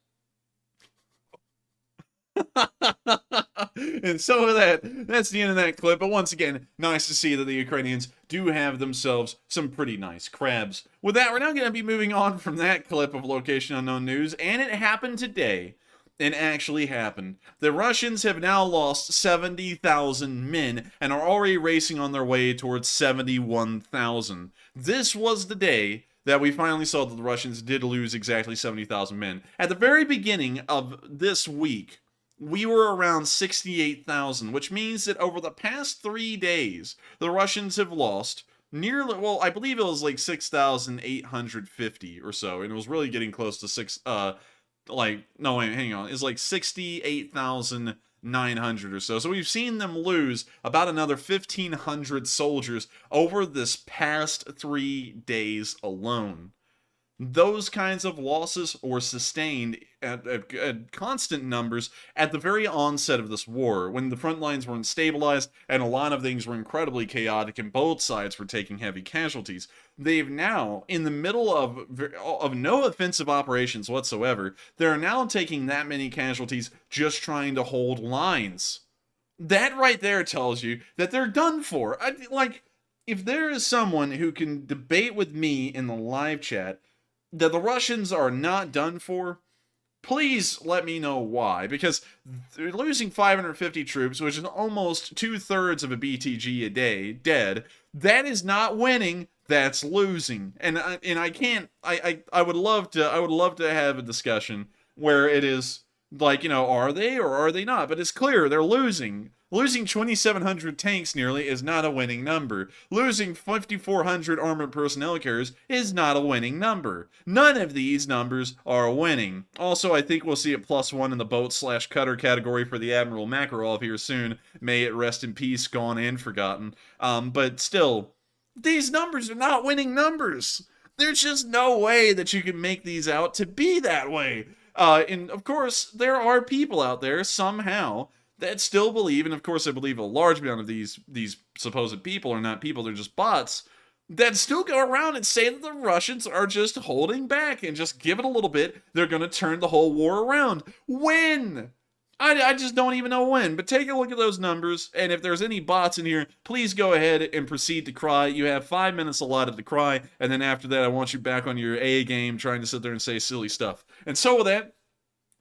And so that's the end of that clip. But once again, nice to see that the Ukrainians do have themselves some pretty nice crabs. With that, we're now going to be moving on from that clip of Location Unknown News, and it happened today. It actually happened. The Russians have now lost 70,000 men and are already racing on their way towards 71,000. This was the day that we finally saw that the Russians did lose exactly 70,000 men. At the very beginning of this week, we were around 68,000, which means that over the past 3 days, the Russians have lost nearly, well, I believe it was like 6,850 or so, and it was really getting close to no, wait, hang on, it's like 68,900 or so. So we've seen them lose about another 1,500 soldiers over this past 3 days alone. Those kinds of losses were sustained at constant numbers at the very onset of this war, when the front lines weren't stabilized and a lot of things were incredibly chaotic and both sides were taking heavy casualties. They've now, in the middle of no offensive operations whatsoever, they're now taking that many casualties just trying to hold lines. That right there tells you that they're done for. If there is someone who can debate with me in the live chat that the Russians are not done for, please let me know why. Because they're losing 550 troops, which is almost 2/3 of a BTG a day, dead. That is not winning. That's losing. And I can't. I would love to have a discussion where it is like, are they or are they not? But it's clear they're losing. Losing 2,700 tanks nearly is not a winning number. Losing 5,400 armored personnel carriers is not a winning number. None of these numbers are winning. Also, I think we'll see a +1 in the boat/cutter category for the Admiral Makarov here soon. May it rest in peace, gone and forgotten. But still, these numbers are not winning numbers. There's just no way that you can make these out to be that way. And of course, there are people out there somehow that still believe, and of course I believe a large amount of these supposed people are not people, they're just bots, that still go around and say that the Russians are just holding back and just give it a little bit, they're going to turn the whole war around. When? I just don't even know when, but take a look at those numbers, and if there's any bots in here, please go ahead and proceed to cry. You have 5 minutes allotted to cry, and then after that I want you back on your A game trying to sit there and say silly stuff. And so with that,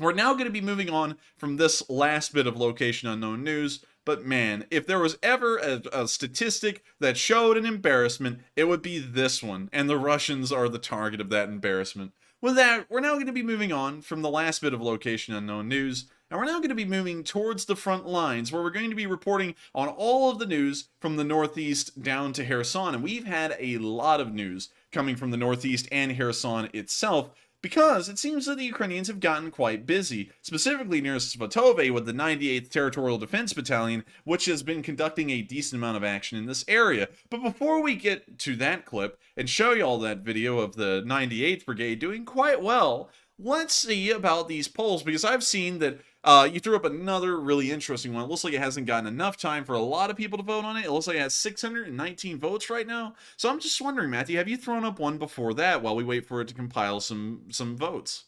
we're now going to be moving on from this last bit of Location Unknown News, but man, if there was ever a statistic that showed an embarrassment, it would be this one, and the Russians are the target of that embarrassment. With that, we're now going to be moving on from the last bit of Location Unknown News, and we're now going to be moving towards the front lines, where we're going to be reporting on all of the news from the Northeast down to Kherson, and we've had a lot of news coming from the Northeast and Kherson itself, because it seems that the Ukrainians have gotten quite busy, specifically near Sevastapol with the 98th Territorial Defense Battalion, which has been conducting a decent amount of action in this area. But before we get to that clip and show you all that video of the 98th Brigade doing quite well, let's see about these polls, because I've seen that you threw up another really interesting one. It looks like it hasn't gotten enough time for a lot of people to vote on it. It looks like it has 619 votes right now. So I'm just wondering, Matthew, have you thrown up one before that while we wait for it to compile some votes?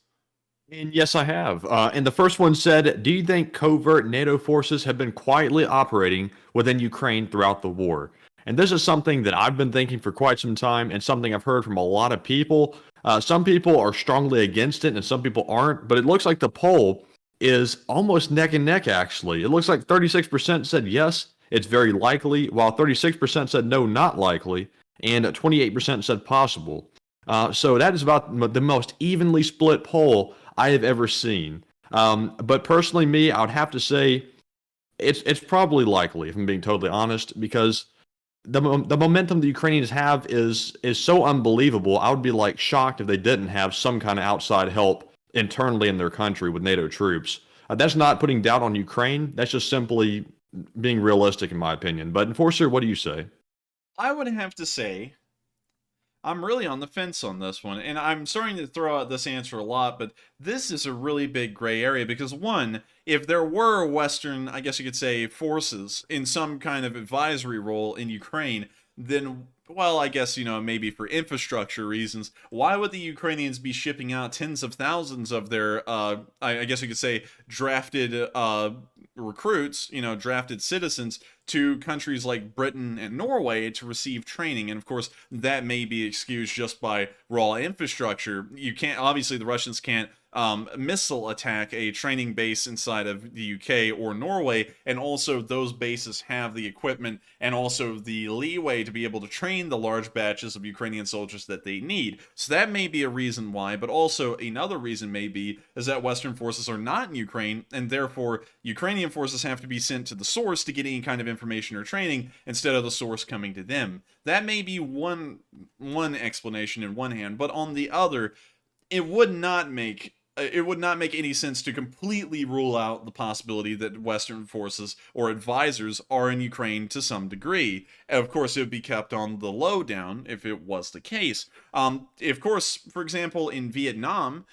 And yes, I have. And the first one said, do you think covert NATO forces have been quietly operating within Ukraine throughout the war? And this is something that I've been thinking for quite some time, and something I've heard from a lot of people. Some people are strongly against it and some people aren't, but it looks like the poll is almost neck and neck, actually. It looks like 36% said yes, it's very likely, while 36% said no, not likely, and 28% said possible. So that is about the most evenly split poll I have ever seen. But personally, me, I would have to say it's probably likely, if I'm being totally honest, because the momentum the Ukrainians have is so unbelievable. I would be like shocked if they didn't have some kind of outside help internally in their country with NATO troops. That's not putting doubt on Ukraine. That's just simply being realistic in my opinion. But Enforcer, what do you say? I would have to say I'm really on the fence on this one, and I'm starting to throw out this answer a lot, but this is a really big gray area because, one, if there were Western, I guess you could say, forces in some kind of advisory role in Ukraine, then, well, I guess, maybe for infrastructure reasons, why would the Ukrainians be shipping out tens of thousands of their, I guess you could say, drafted recruits, drafted citizens to countries like Britain and Norway to receive training? And of course, that may be excused just by raw infrastructure. You can't, obviously, the Russians can't missile attack a training base inside of the UK or Norway, and also those bases have the equipment and also the leeway to be able to train the large batches of Ukrainian soldiers that they need. So that may be a reason why, but also another reason may be is that Western forces are not in Ukraine, and therefore Ukrainian forces have to be sent to the source to get any kind of information or training instead of the source coming to them. That may be one explanation in one hand, but on the other, it would not make any sense to completely rule out the possibility that Western forces or advisors are in Ukraine to some degree. Of course, it would be kept on the lowdown if it was the case. Of course, for example, in Vietnam,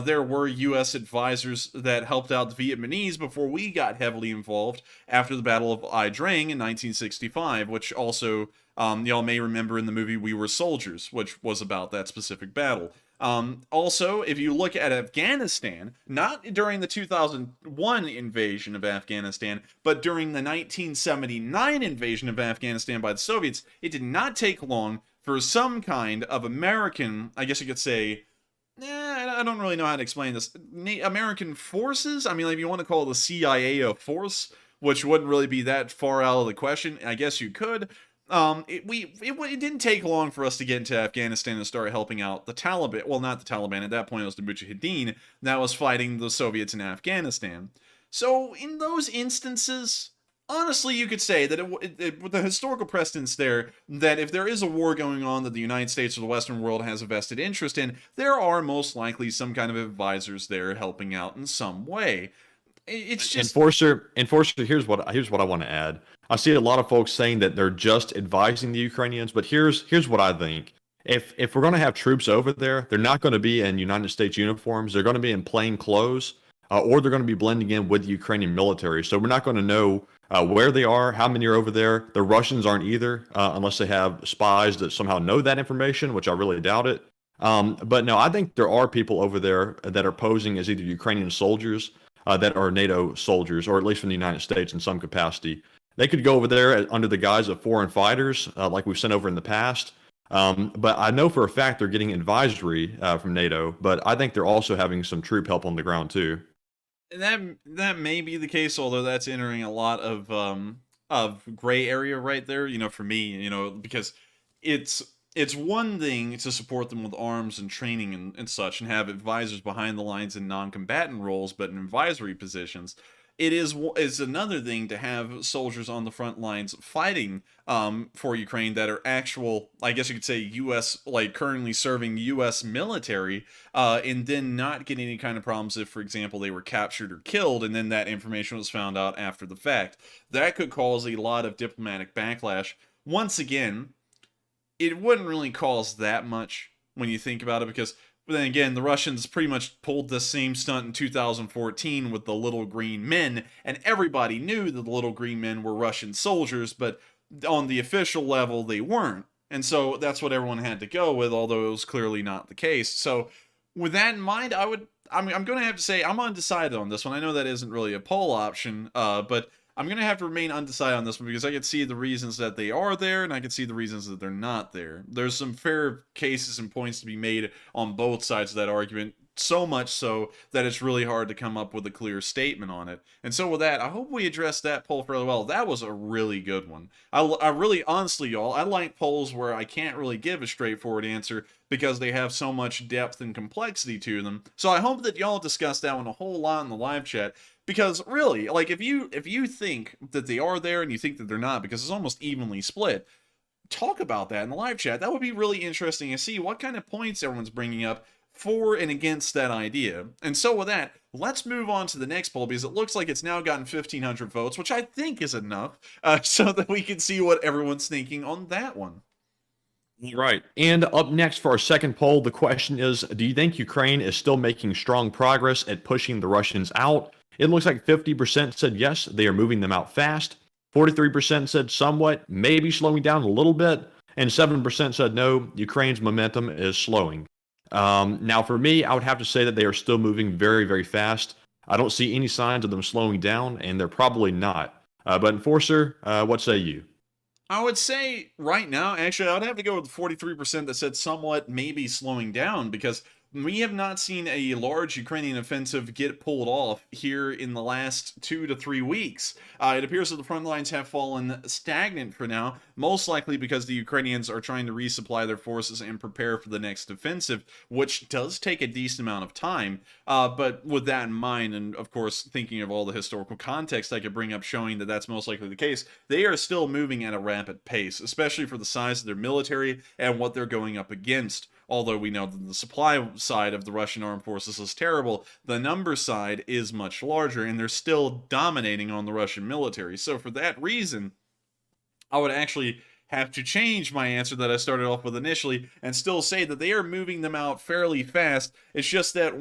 there were U.S. advisors that helped out the Vietnamese before we got heavily involved after the Battle of Ai Drang in 1965, which also y'all may remember in the movie We Were Soldiers, which was about that specific battle. Also, if you look at Afghanistan, not during the 2001 invasion of Afghanistan, but during the 1979 invasion of Afghanistan by the Soviets, it did not take long for some kind of American, I guess you could say, I don't really know how to explain this, American forces? I mean, if you want to call the CIA a force, which wouldn't really be that far out of the question, I guess you could. It didn't take long for us to get into Afghanistan and start helping out the Taliban. Well, not the Taliban. At that point, it was the Mujahideen that was fighting the Soviets in Afghanistan. So, in those instances, honestly, you could say that with the historical precedence there, that if there is a war going on that the United States or the Western world has a vested interest in, there are most likely some kind of advisors there helping out in some way. It's just Enforcer. Here's what I want to add. I see a lot of folks saying that they're just advising the Ukrainians, but here's what I think. If we're going to have troops over there, they're not going to be in United States uniforms. They're going to be in plain clothes, or they're going to be blending in with the Ukrainian military. So we're not going to know where they are, how many are over there. The Russians aren't either, unless they have spies that somehow know that information, which I really doubt it. But no, I think there are people over there that are posing as either Ukrainian soldiers that are NATO soldiers, or at least from the United States in some capacity. They could go over there under the guise of foreign fighters, like we've sent over in the past. But I know for a fact they're getting advisory from NATO, but I think they're also having some troop help on the ground too. that may be the case, although that's entering a lot of gray area right there, for me, because it's one thing to support them with arms and training and such and have advisors behind the lines in non-combatant roles, but in advisory positions. It's another thing to have soldiers on the front lines fighting for Ukraine that are actual, I guess you could say, U.S., like currently serving U.S. military, and then not get any kind of problems if, for example, they were captured or killed, and then that information was found out after the fact. That could cause a lot of diplomatic backlash. Once again, it wouldn't really cause that much when you think about it, because then again, the Russians pretty much pulled the same stunt in 2014 with the Little Green Men, and everybody knew that the Little Green Men were Russian soldiers, but on the official level, they weren't. And so that's what everyone had to go with, although it was clearly not the case. So with that in mind, I'm going to have to say I'm undecided on this one. I know that isn't really a poll option, but I'm going to have to remain undecided on this one because I can see the reasons that they are there and I can see the reasons that they're not there. There's some fair cases and points to be made on both sides of that argument, so much so that it's really hard to come up with a clear statement on it. And so with that, I hope we addressed that poll fairly well. That was a really good one. I really, honestly, y'all, I like polls where I can't really give a straightforward answer because they have so much depth and complexity to them. So I hope that y'all discussed that one a whole lot in the live chat. Because really, like, if you think that they are there and you think that they're not, because it's almost evenly split, talk about that in the live chat. That would be really interesting to see what kind of points everyone's bringing up for and against that idea. And so with that, let's move on to the next poll, because it looks like it's now gotten 1,500 votes, which I think is enough, so that we can see what everyone's thinking on that one. Right. And up next for our second poll, the question is, do you think Ukraine is still making strong progress at pushing the Russians out? It looks like 50% said yes, they are moving them out fast. 43% said somewhat, maybe slowing down a little bit. And 7% said no, Ukraine's momentum is slowing. Now, for me, I would have to say that they are still moving very, very fast. I don't see any signs of them slowing down, and they're probably not. But Enforcer, what say you? I would say right now, actually, I would have to go with 43% that said somewhat maybe slowing down, because we have not seen a large Ukrainian offensive get pulled off here in the last 2 to 3 weeks. It appears that the front lines have fallen stagnant for now, most likely because the Ukrainians are trying to resupply their forces and prepare for the next offensive, which does take a decent amount of time. But with that in mind, and of course thinking of all the historical context I could bring up showing that that's most likely the case, they are still moving at a rapid pace, especially for the size of their military and what they're going up against. Although we know that the supply side of the Russian armed forces is terrible, the number side is much larger, and they're still dominating on the Russian military. So for that reason, I would actually have to change my answer that I started off with initially and still say that they are moving them out fairly fast. It's just that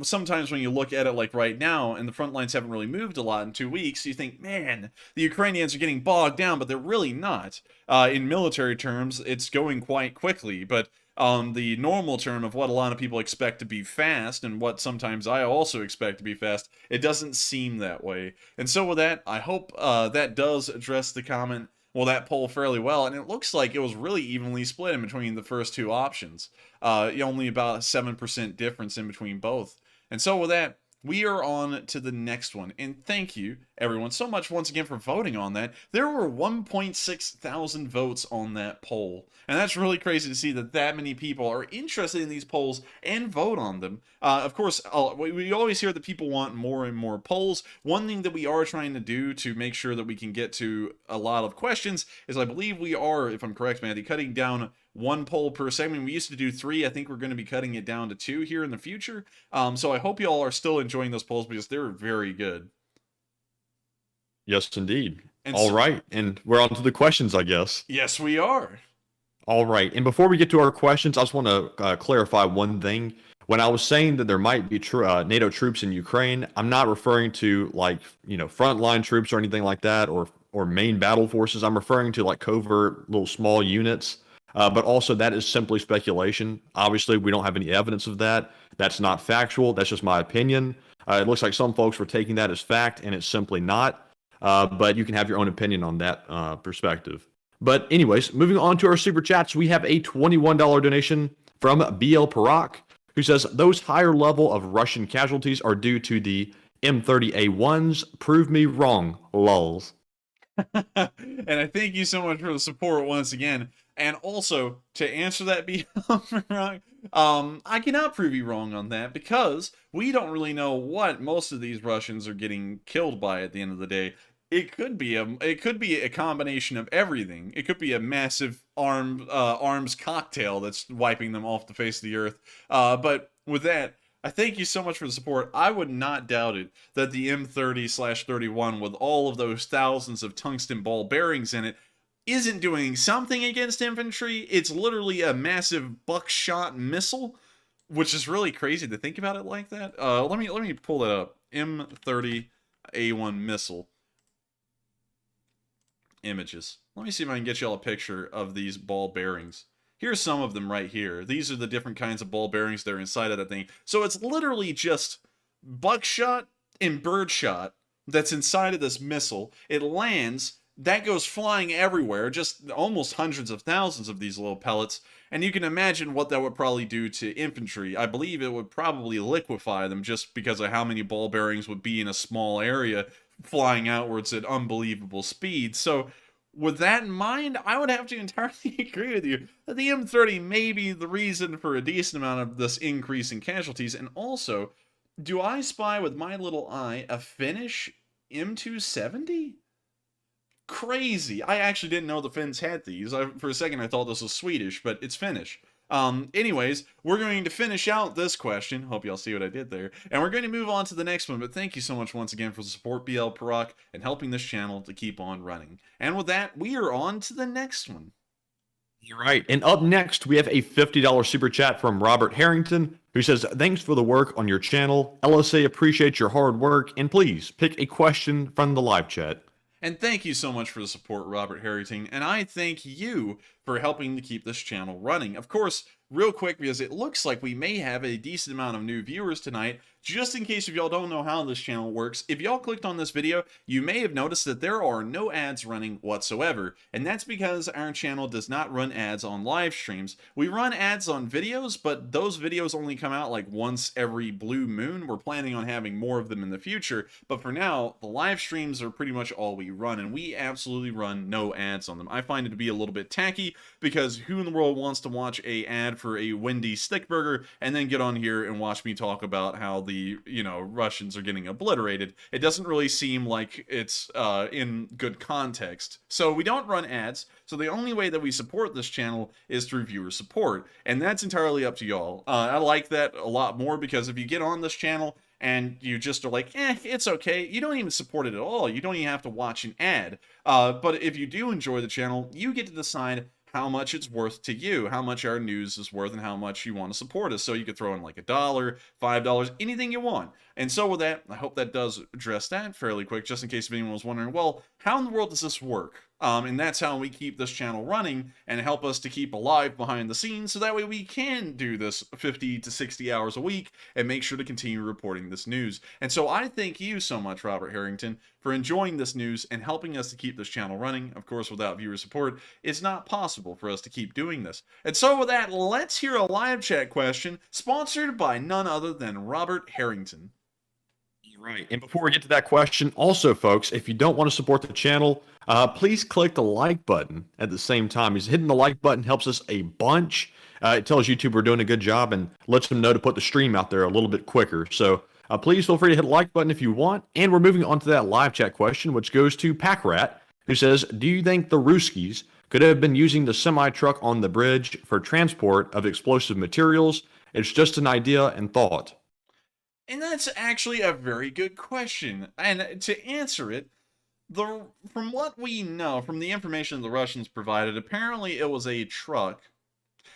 sometimes when you look at it like right now, and the front lines haven't really moved a lot in 2 weeks, you think, man, the Ukrainians are getting bogged down, but they're really not. In military terms, it's going quite quickly, but the normal term of what a lot of people expect to be fast, and what sometimes I also expect to be fast, it doesn't seem that way. And so with that, I hope that does address that poll fairly well, and it looks like it was really evenly split in between the first two options. Only about a 7% difference in between both. And so with that, we are on to the next one, and thank you everyone so much once again for voting on that. There were 1.6 thousand votes on that poll, and that's really crazy to see that many people are interested in these polls and vote on them. Of course, we always hear that people want more and more polls. One thing that we are trying to do to make sure that we can get to a lot of questions is, I believe we are, if I'm correct, Matty, cutting down one poll per segment. We used to do 3. I think we're going to be cutting it down to 2 here in the future. So I hope you all are still enjoying those polls, because they're very good. Yes, indeed. And All right. And we're on to the questions, I guess. Yes, we are. All right. And before we get to our questions, I just want to clarify one thing. When I was saying that there might be NATO troops in Ukraine, I'm not referring to frontline troops or anything like that, or main battle forces. I'm referring to covert little small units. But also that is simply speculation. Obviously, we don't have any evidence of that. That's not factual. That's just my opinion. It looks like some folks were taking that as fact, and it's simply not. But you can have your own opinion on that perspective. But anyways, moving on to our super chats, we have a $21 donation from BL Parak, who says, those higher level of Russian casualties are due to the M30A1s. Prove me wrong, lols. And I thank you so much for the support once again. And also, to answer that wrong, I cannot prove you wrong on that, because we don't really know what most of these Russians are getting killed by at the end of the day. It could be a combination of everything. It could be a massive arms cocktail that's wiping them off the face of the earth. But with that, I thank you so much for the support. I would not doubt it that the M30/31, with all of those thousands of tungsten ball bearings in it, isn't doing something against infantry. It's literally a massive buckshot missile, which is really crazy to think about it like that. Let me pull it up. M30A1 missile images. Let me see if I can get y'all a picture of these ball bearings. Here's some of them right here. These are the different kinds of ball bearings that are inside of that thing. So it's literally just buckshot and birdshot that's inside of this missile. It lands, that goes flying everywhere, just almost hundreds of thousands of these little pellets, and you can imagine what that would probably do to infantry. I believe it would probably liquefy them, just because of how many ball bearings would be in a small area flying outwards at unbelievable speed. So with that in mind, I would have to entirely agree with you that the M30 may be the reason for a decent amount of this increase in casualties. And also, do I spy with my little eye a Finnish M270? Crazy. I actually didn't know the Finns had these. For a second I thought this was Swedish, but it's Finnish. Anyways, we're going to finish out this question. Hope y'all see what I did there. And we're going to move on to the next one. But thank you so much once again for the support, BL Paroc, and helping this channel to keep on running. And with that, we are on to the next one. You're right. And up next, we have a $50 super chat from Robert Harrington, who says, thanks for the work on your channel. LSA appreciates your hard work. And please pick a question from the live chat. And thank you so much for the support, Robert Harrington, and I thank you for helping to keep this channel running. Of course, real quick, because it looks like we may have a decent amount of new viewers tonight, just in case if y'all don't know how this channel works, if y'all clicked on this video, you may have noticed that there are no ads running whatsoever, and that's because our channel does not run ads on live streams. We run ads on videos, but those videos only come out like once every blue moon. We're planning on having more of them in the future, but for now, the live streams are pretty much all we run, and we absolutely run no ads on them. I find it to be a little bit tacky, because who in the world wants to watch a ad for a Wendy's stick burger and then get on here and watch me talk about how the, Russians are getting obliterated? It doesn't really seem like it's in good context. So we don't run ads, so the only way that we support this channel is through viewer support, and that's entirely up to y'all. I like that a lot more, because if you get on this channel and you just are like, it's okay, you don't even support it at all, you don't even have to watch an ad. But if you do enjoy the channel, you get to decide how much it's worth to you, how much our news is worth, and how much you want to support us. So you could throw in like $1, $5, anything you want. And so with that, I hope that does address that fairly quick, just in case if anyone was wondering, well, how in the world does this work? And that's how we keep this channel running and help us to keep alive behind the scenes, so that way we can do this 50 to 60 hours a week and make sure to continue reporting this news. And so I thank you so much, Robert Harrington, for enjoying this news and helping us to keep this channel running. Of course, without viewer support, it's not possible for us to keep doing this. And so with that, let's hear a live chat question sponsored by none other than Robert Harrington. Right. And before we get to that question, also, folks, if you don't want to support the channel, please click the like button at the same time. Because hitting the like button helps us a bunch. It tells YouTube we're doing a good job and lets them know to put the stream out there a little bit quicker. So please feel free to hit the like button if you want. And we're moving on to that live chat question, which goes to Packrat, who says, do you think the Ruskies could have been using the semi-truck on the bridge for transport of explosive materials? It's just an idea and thought. And that's actually a very good question. And to answer it, from what we know, from the information the Russians provided, apparently it was a truck.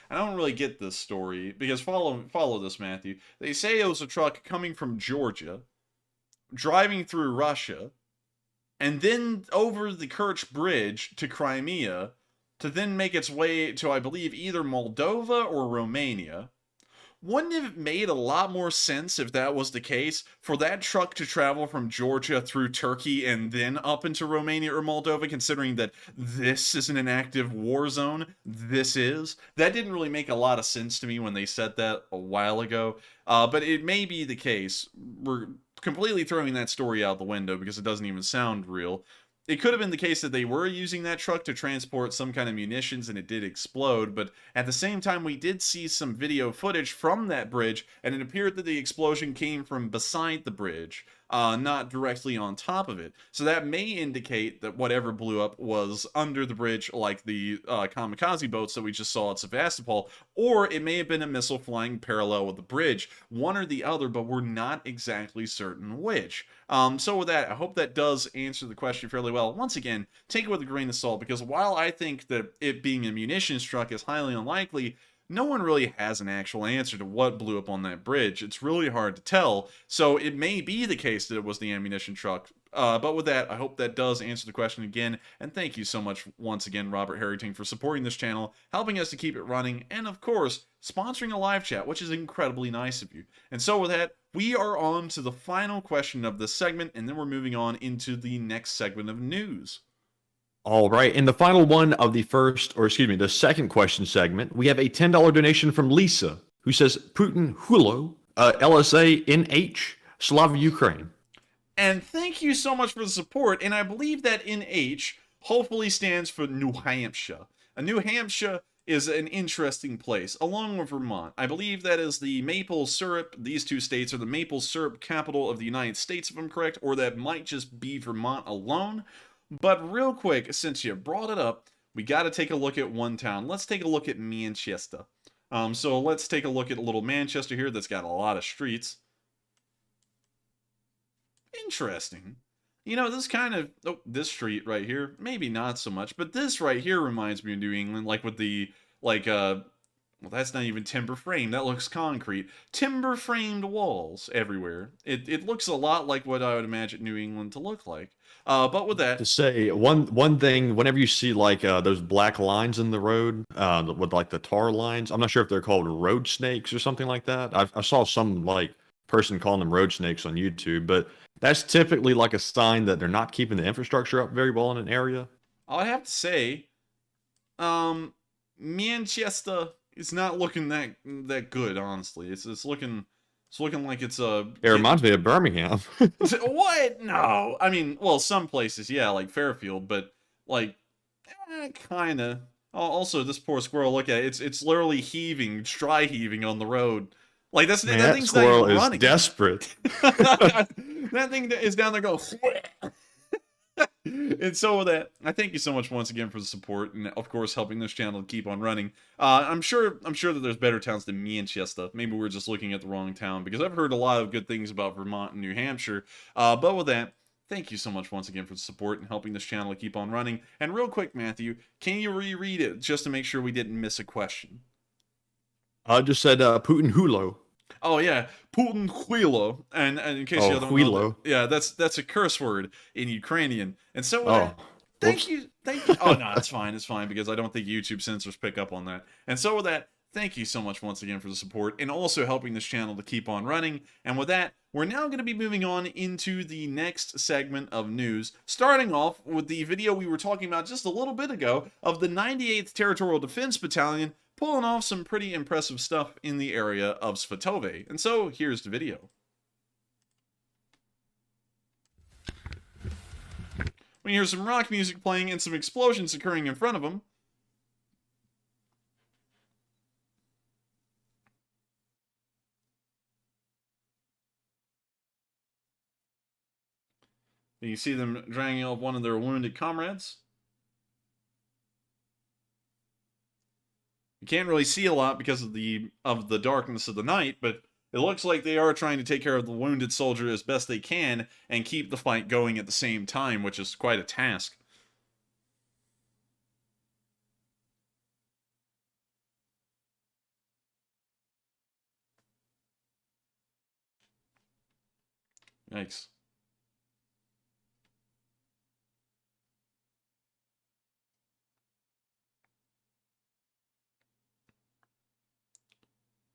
I don't really get this story, because follow this, Matthew. They say it was a truck coming from Georgia, driving through Russia, and then over the Kerch Bridge to Crimea, to then make its way to, I believe, either Moldova or Romania. Wouldn't it have made a lot more sense, if that was the case, for that truck to travel from Georgia through Turkey and then up into Romania or Moldova, considering that this isn't an active war zone? This is. That didn't really make a lot of sense to me when they said that a while ago, but it may be the case. We're completely throwing that story out the window because it doesn't even sound real. It could have been the case that they were using that truck to transport some kind of munitions and it did explode, but at the same time we did see some video footage from that bridge, and it appeared that the explosion came from beside the bridge, not directly on top of it. So that may indicate that whatever blew up was under the bridge, like the kamikaze boats that we just saw at Sevastapol, or it may have been a missile flying parallel with the bridge. One or the other, but we're not exactly certain which. So with that, I hope that does answer the question fairly well. Once again, take it with a grain of salt, because while I think that it being a munitions truck is highly unlikely, no one really has an actual answer to what blew up on that bridge. It's really hard to tell, so it may be the case that it was the ammunition truck. But with that, I hope that does answer the question again, and thank you so much once again, Robert Harrington, for supporting this channel, helping us to keep it running, and of course, sponsoring a live chat, which is incredibly nice of you. And so with that, we are on to the final question of this segment, and then we're moving on into the next segment of news. All right, and the final one of the second question segment, we have a $10 donation from Lisa, who says, Putin Hulo, LSA NH, Slava Ukraine. And thank you so much for the support, and I believe that NH hopefully stands for New Hampshire. New Hampshire is an interesting place, along with Vermont. I believe that is the maple syrup. These two states are the maple syrup capital of the United States, if I'm correct, or that might just be Vermont alone. But real quick, since you brought it up, we got to take a look at one town. Let's take a look at Manchester. So let's take a look at a little Manchester here that's got a lot of streets. Interesting. You know, this kind of, oh, this street right here, maybe not so much, but this right here reminds me of New England, like with the, like, well, that's not even timber frame, that looks concrete. Timber framed walls everywhere. It looks a lot like what I would imagine New England to look like. But with that, To say one thing, whenever you see like those black lines in the road with like the tar lines, I'm not sure if they're called road snakes or something like that. I saw some like person calling them road snakes on YouTube, but that's typically like a sign that they're not keeping the infrastructure up very well in an area. I'd have to say, Manchester is not looking that good, honestly. It's looking like it's a. It reminds me of Birmingham. What? No. I mean, well, some places, yeah, like Fairfield, but like, kind of. Also, this poor squirrel. Look at it. It's literally heaving, dry heaving on the road. Like that Man, that thing's not squirrel even is running. desperate. That thing is down there going. And so with that, I thank you so much once again for the support and of course helping this channel to keep on running. I'm sure that there's better towns than Manchester. Maybe we're just looking at the wrong town because I've heard a lot of good things about Vermont and New Hampshire. But with that, thank you so much once again for the support and helping this channel to keep on running. And real quick, Matthew, can you reread it just to make sure we didn't miss a question? I just said Putin Hulo. Oh yeah, Putin Huilo, and in case you don't know, Huilo. yeah, that's a curse word in Ukrainian. And so Whoops. thank you. Oh no, it's fine because I don't think YouTube censors pick up on that. And so with that, thank you so much once again for the support and also helping this channel to keep on running. And with that, we're now going to be moving on into the next segment of news, starting off with the video we were talking about just a little bit ago of the 98th Territorial Defense Battalion pulling off some pretty impressive stuff in the area of Svatove. And so, here's the video. We hear some rock music playing and some explosions occurring in front of them. And you see them dragging off one of their wounded comrades. You can't really see a lot because of the darkness of the night, but it looks like they are trying to take care of the wounded soldier as best they can and keep the fight going at the same time, which is quite a task. Yikes.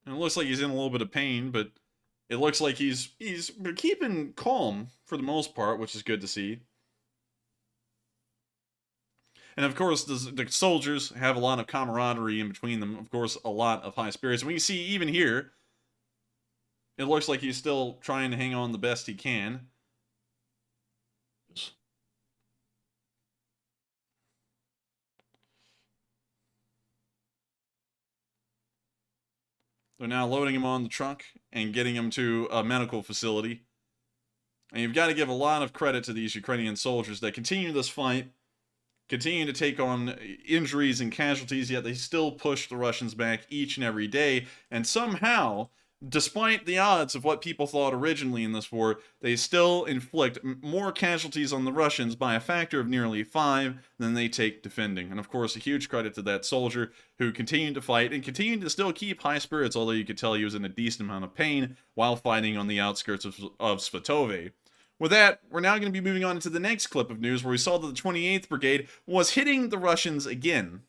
And it looks like he's in a little bit of pain, but it looks like he's keeping calm for the most part, which is good to see. And of course, the soldiers have a lot of camaraderie in between them. Of course, a lot of high spirits. And we can see even here, it looks like he's still trying to hang on the best he can. They're now loading him on the truck and getting him to a medical facility. And you've got to give a lot of credit to these Ukrainian soldiers that continue this fight, continue to take on injuries and casualties, yet they still push the Russians back each and every day. And somehow, despite the odds of what people thought originally in this war, they still inflict more casualties on the Russians by a factor of nearly 5 than they take defending. And of course, a huge credit to that soldier who continued to fight and continued to still keep high spirits, although you could tell he was in a decent amount of pain while fighting on the outskirts of Svatove. With that, we're now going to be moving on to the next clip of news where we saw that the 28th Brigade was hitting the Russians again.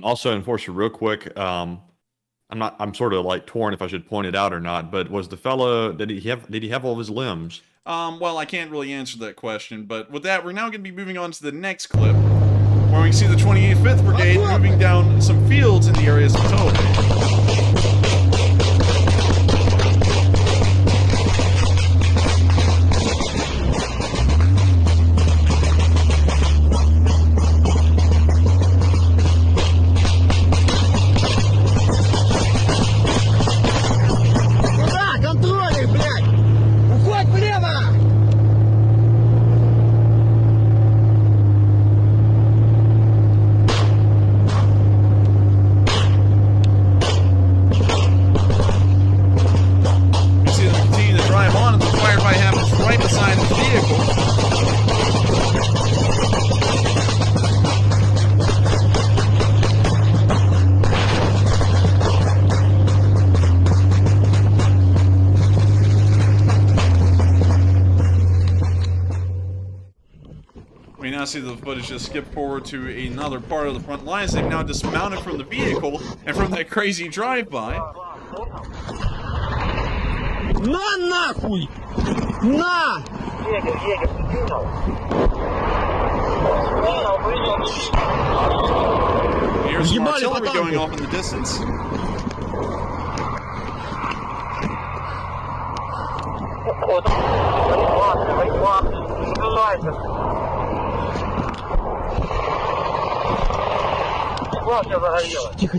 Also, Enforcer, real quick, I'm sort of like torn if I should point it out or not, but was the fella, did he have all of his limbs? Well, I can't really answer that question, but with that, we're now going to be moving on to the next clip, where we see the 28th 5th Brigade moving down some fields in the areas of Tove. now see the footage just skip forward to another part of the front lines. They've now dismounted from the vehicle and from that crazy drive-by. На нахуй! На! Here's some Ебали artillery по going танку. off in the distance.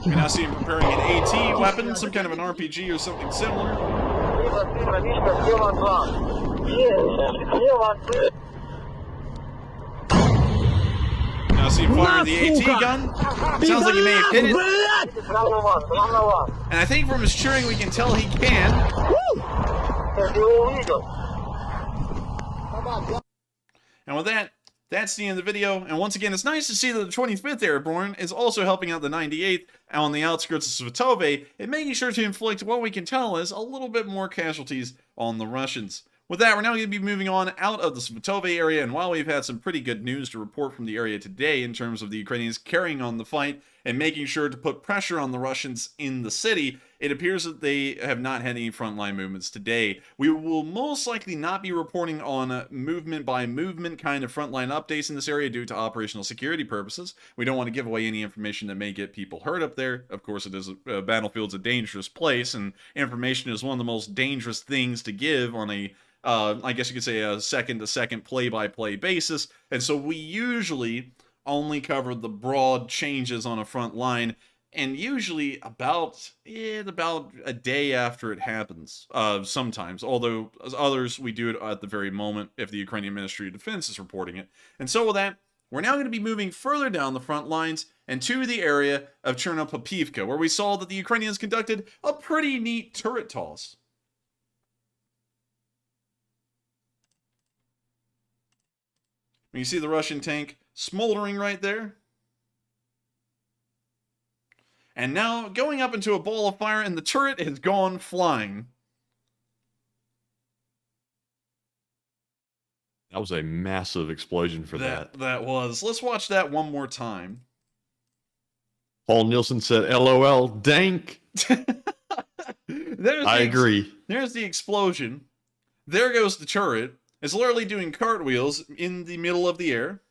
We now see him preparing an AT weapon, some kind of an RPG or something similar. Now see him firing the AT gun. Sounds like he may have hit it. And I think from his cheering we can tell he can. And with that, that's the end of the video. And once again, it's nice to see that the 25th Airborne is also helping out the 98th on the outskirts of Sevastapol and making sure to inflict what we can tell is a little bit more casualties on the Russians. With that, we're now going to be moving on out of the Sevastapol area, and while we've had some pretty good news to report from the area today in terms of the Ukrainians carrying on the fight and making sure to put pressure on the Russians in the city, it appears that they have not had any frontline movements today. We will most likely not be reporting on movement by movement kind of frontline updates in this area due to operational security purposes. We don't want to give away any information that may get people hurt up there. Of course, it is a battlefield's a dangerous place, and information is one of the most dangerous things to give on a I guess you could say a second-to-second play-by-play basis, and so we usually only cover the broad changes on a front line, and usually about a day after it happens, sometimes, although others we do it at the very moment if the Ukrainian Ministry of Defense is reporting it. And so with that, we're now going to be moving further down the front lines and to the area of Chernopopivka, where we saw that the Ukrainians conducted a pretty neat turret toss. You see the Russian tank smoldering right there. And now going up into a ball of fire, and the turret has gone flying. That was a massive explosion for that. That was. Let's watch that one more time. Paul Nielsen said, LOL, dank. I agree. There's the explosion. There goes the turret. It's literally doing cartwheels in the middle of the air.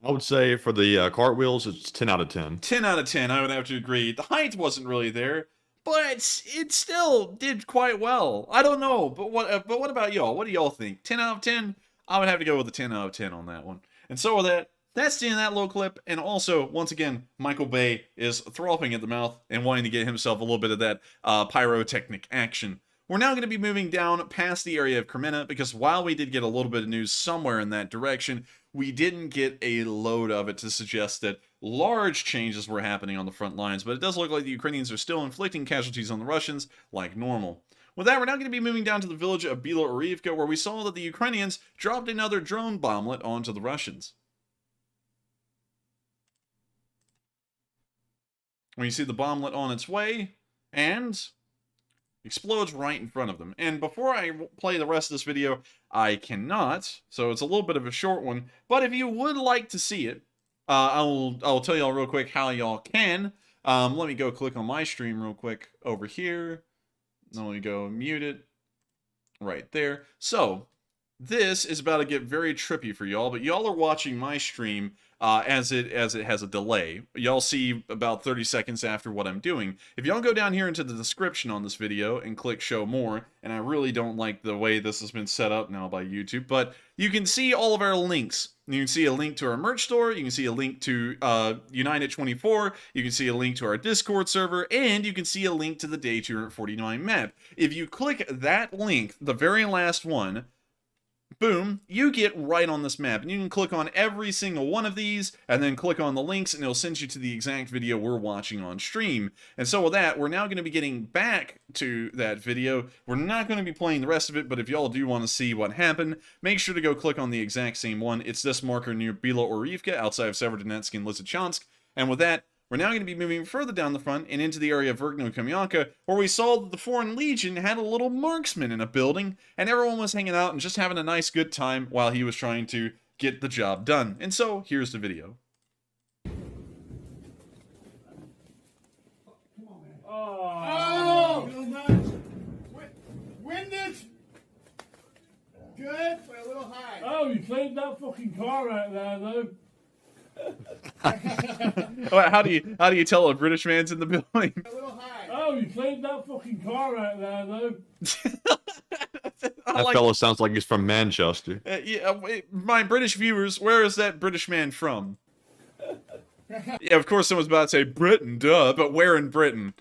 I would say for the cartwheels, it's 10 out of 10. 10 out of 10, I would have to agree. The height wasn't really there, but it still did quite well. I don't know, but what about y'all? What do y'all think? 10 out of 10? I would have to go with a 10 out of 10 on that one. And so with that, that's the end of that little clip. And also, once again, Michael Bay is throbbing at the mouth and wanting to get himself a little bit of that pyrotechnic action. We're now going to be moving down past the area of Kreminna, because while we did get a little bit of news somewhere in that direction, we didn't get a load of it to suggest that large changes were happening on the front lines, but it does look like the Ukrainians are still inflicting casualties on the Russians like normal. With that, we're now going to be moving down to the village of Bilo-Orivka, where we saw that the Ukrainians dropped another drone bomblet onto the Russians. When you see the bomblet on its way, and explodes right in front of them. And before I play the rest of this video, I cannot, so it's a little bit of a short one, but if you would like to see it, I'll tell y'all real quick how y'all can. Let me go click on my stream real quick over here. Then let me go mute it right there. So this is about to get very trippy for y'all, but y'all are watching my stream as it has a delay. Y'all see about 30 seconds after what I'm doing. If y'all go down here into the description on this video and click show more, and I really don't like the way this has been set up now by YouTube, but you can see all of our links. You can see a link to our merch store, you can see a link to United 24, you can see a link to our Discord server, and you can see a link to the Day 249 map. If you click that link, the very last one, boom, you get right on this map, and you can click on every single one of these, and then click on the links, and it'll send you to the exact video we're watching on stream. And so with that, we're now going to be getting back to that video. We're not going to be playing the rest of it, but if y'all do want to see what happened, make sure to go click on the exact same one. It's this marker near Bilo-Orivka, outside of Severodonetsk and Lysychansk. And with that, we're now going to be moving further down the front and into the area of Verkno-Kamyanka, where we saw that the Foreign Legion had a little marksman in a building, and everyone was hanging out and just having a nice good time while he was trying to get the job done. And so, here's the video. Oh! Wind it! Good, but a little high. Oh, you cleaned that fucking car out there, though. How do you tell a British man's in the building? A little high. Oh, you cleaned that fucking car out there, though. That fella sounds like he's from Manchester. My British viewers, where is that British man from? Yeah, of course someone's about to say Britain, duh, but where in Britain?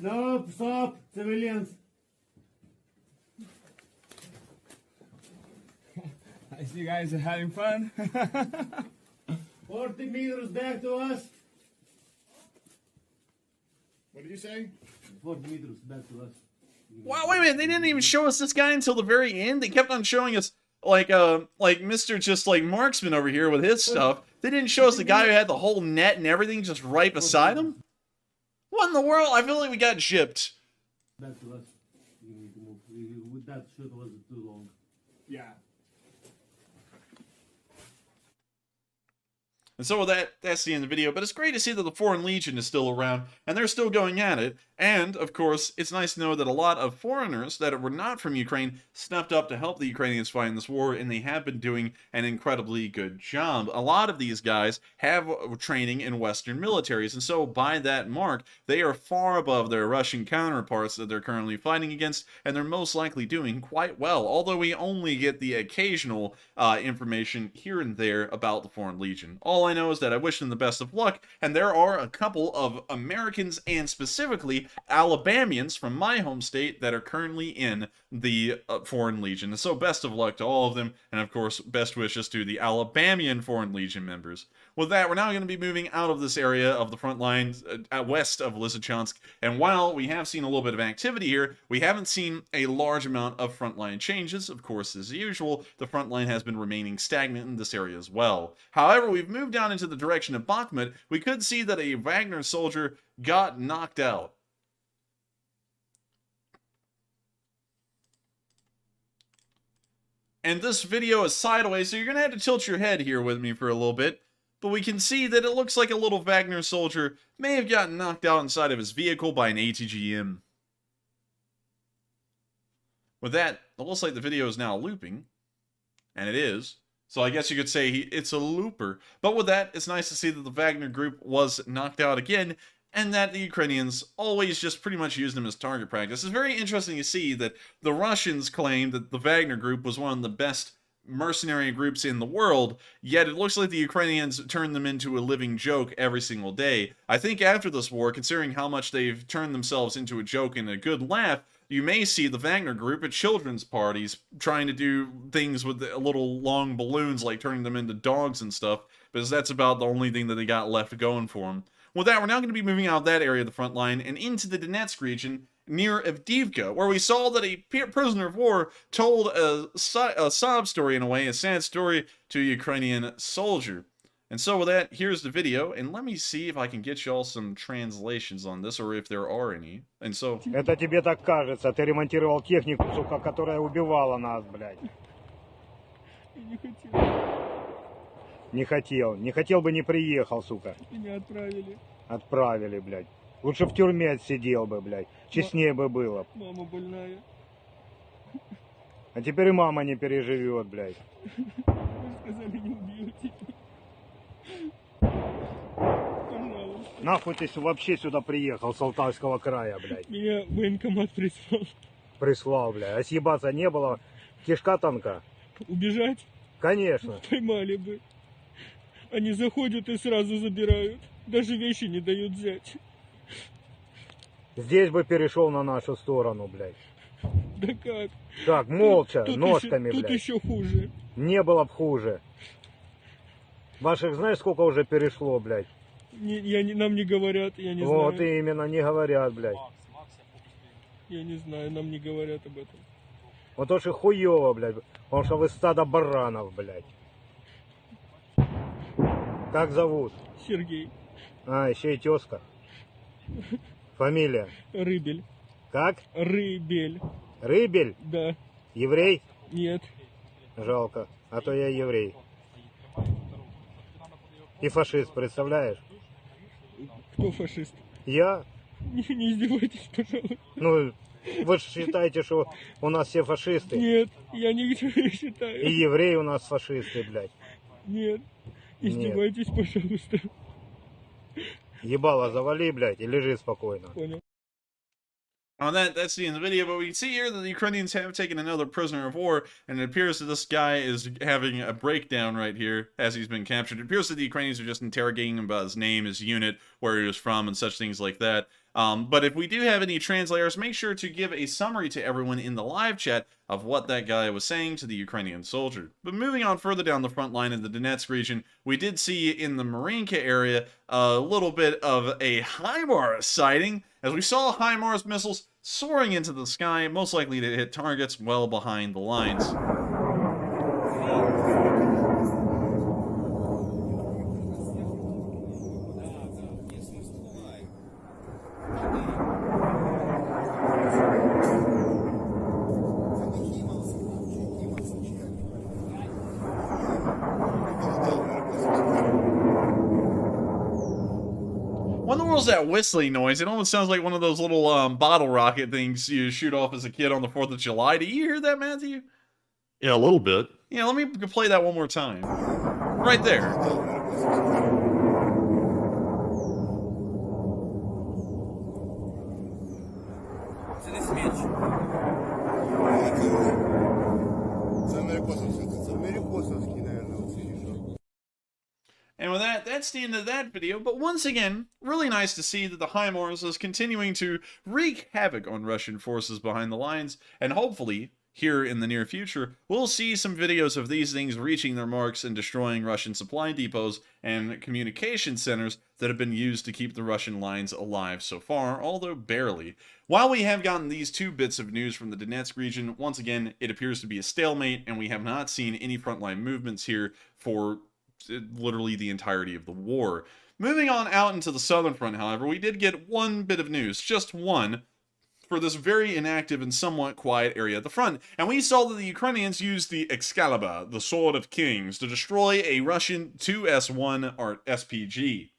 No, stop, civilians. I see you guys are having fun. 40 meters back to us. What did you say? 40 meters back to us. Wow, wait a minute, they didn't even show us this guy until the very end? They kept on showing us, like Mr. just, like, marksman over here with his stuff. They didn't show us the guy who had the whole net and everything just right beside him? What in the world? I feel like we got gypped. Back to us. You need to move. That shit was too long. Yeah. And so that's the end of the video, but it's great to see that the Foreign Legion is still around, and they're still going at it, and, of course, it's nice to know that a lot of foreigners that were not from Ukraine stepped up to help the Ukrainians fight in this war, and they have been doing an incredibly good job. A lot of these guys have training in Western militaries, and so by that mark, they are far above their Russian counterparts that they're currently fighting against, and they're most likely doing quite well, although we only get the occasional information here and there about the Foreign Legion. All I know is that I wish them the best of luck, and there are a couple of Americans and specifically Alabamians from my home state that are currently in the Foreign Legion. And so best of luck to all of them, and of course best wishes to the Alabamian Foreign Legion members. With that, we're now going to be moving out of this area of the front lines west of Lysychansk, and while we have seen a little bit of activity here, we haven't seen a large amount of frontline changes. Of course, as usual, the front line has been remaining stagnant in this area as well. However, we've moved down into the direction of Bakhmut. We could see that a Wagner soldier got knocked out. And this video is sideways, so you're going to have to tilt your head here with me for a little bit. But we can see that it looks like a little Wagner soldier may have gotten knocked out inside of his vehicle by an ATGM. With that, it looks like the video is now looping. And it is. So I guess you could say it's a looper. But with that, it's nice to see that the Wagner group was knocked out again, and that the Ukrainians always just pretty much used them as target practice. It's very interesting to see that the Russians claim that the Wagner group was one of the best mercenary groups in the world, yet it looks like the Ukrainians turn them into a living joke every single day. I think after this war, considering how much they've turned themselves into a joke and a good laugh, you may see the Wagner group at children's parties trying to do things with little long balloons, like turning them into dogs and stuff, because that's about the only thing that they got left going for them. With that, we're now going to be moving out of that area of the front line and into the Donetsk region near Avdiivka, where we saw that a prisoner of war told a sob story, in a way, a sad story to a Ukrainian soldier. And so with that, here's the video, and let me see if I can get y'all some translations on this, or if there are any. And so... Это тебе так кажется. Ты ремонтировал технику, сука, которая убивала нас, блядь. Не хотел. Не хотел. Не хотел бы, не приехал, сука. Меня отправили. Отправили, блядь. Лучше в тюрьме отсидел бы, блядь. Честнее бы было. Мама больная. А теперь и мама не переживет, блядь. Вы сказали, не убьете. Пожалуйста. Нахуй ты вообще сюда приехал, с Алтайского края, блядь. Меня военкомат прислал. Прислал, блядь. А съебаться не было. Кишка тонка. Убежать? Конечно. Поймали бы. Они заходят и сразу забирают. Даже вещи не дают взять. Здесь бы перешел на нашу сторону, блядь. Да как? Так, молча, Тут ножками, еще, блядь. Тут еще хуже. Не было б хуже. Ваших знаешь, сколько уже перешло, блядь? Нам не говорят, я не Вот знаю. именно, не говорят, блядь. Я не знаю, нам не говорят об этом. Вот то, что хуёво, блядь. Потому что вы стадо баранов, блядь. Как зовут? Сергей. А, еще и тезка. Фамилия? Рыбель. Как? Рыбель. Рыбель? Да. Еврей? Нет. Жалко. А то я еврей. И фашист, представляешь? Кто фашист? Я? Не издевайтесь, пожалуйста. Ну, вы же считаете, что у нас все фашисты. Нет, я не считаю. И евреи у нас фашисты, блядь. Нет. Нет. Издевайтесь, пожалуйста. Ебало завали, блядь, и лежи спокойно. Понял. That's the end of the video, but we can see here that the Ukrainians have taken another prisoner of war, and it appears that this guy is having a breakdown right here as he's been captured. It appears that the Ukrainians are just interrogating him about his name, his unit, where he was from, and such things like that. But if we do have any translators, make sure to give a summary to everyone in the live chat of what that guy was saying to the Ukrainian soldier. But moving on further down the front line in the Donetsk region, we did see in the Marinka area a little bit of a HIMARS sighting, as we saw HIMARS missiles soaring into the sky, most likely to hit targets well behind the lines. When the world's that whistling noise, it almost sounds like one of those little bottle rocket things you shoot off as a kid on the 4th of July. Do you hear that, Matthew? Yeah, a little bit. Yeah, let me play that one more time. Right there. And with that, that's the end of that video. But once again, really nice to see that the HIMARS is continuing to wreak havoc on Russian forces behind the lines. And hopefully, here in the near future, we'll see some videos of these things reaching their marks and destroying Russian supply depots and communication centers that have been used to keep the Russian lines alive so far, although barely. While we have gotten these two bits of news from the Donetsk region, once again, it appears to be a stalemate, and we have not seen any frontline movements here for literally the entirety of the war. Moving on out into the southern front, however, we did get one bit of news, just one, for this very inactive and somewhat quiet area at the front. And we saw that the Ukrainians used the Excalibur, the Sword of Kings, to destroy a Russian 2S1 or SPG.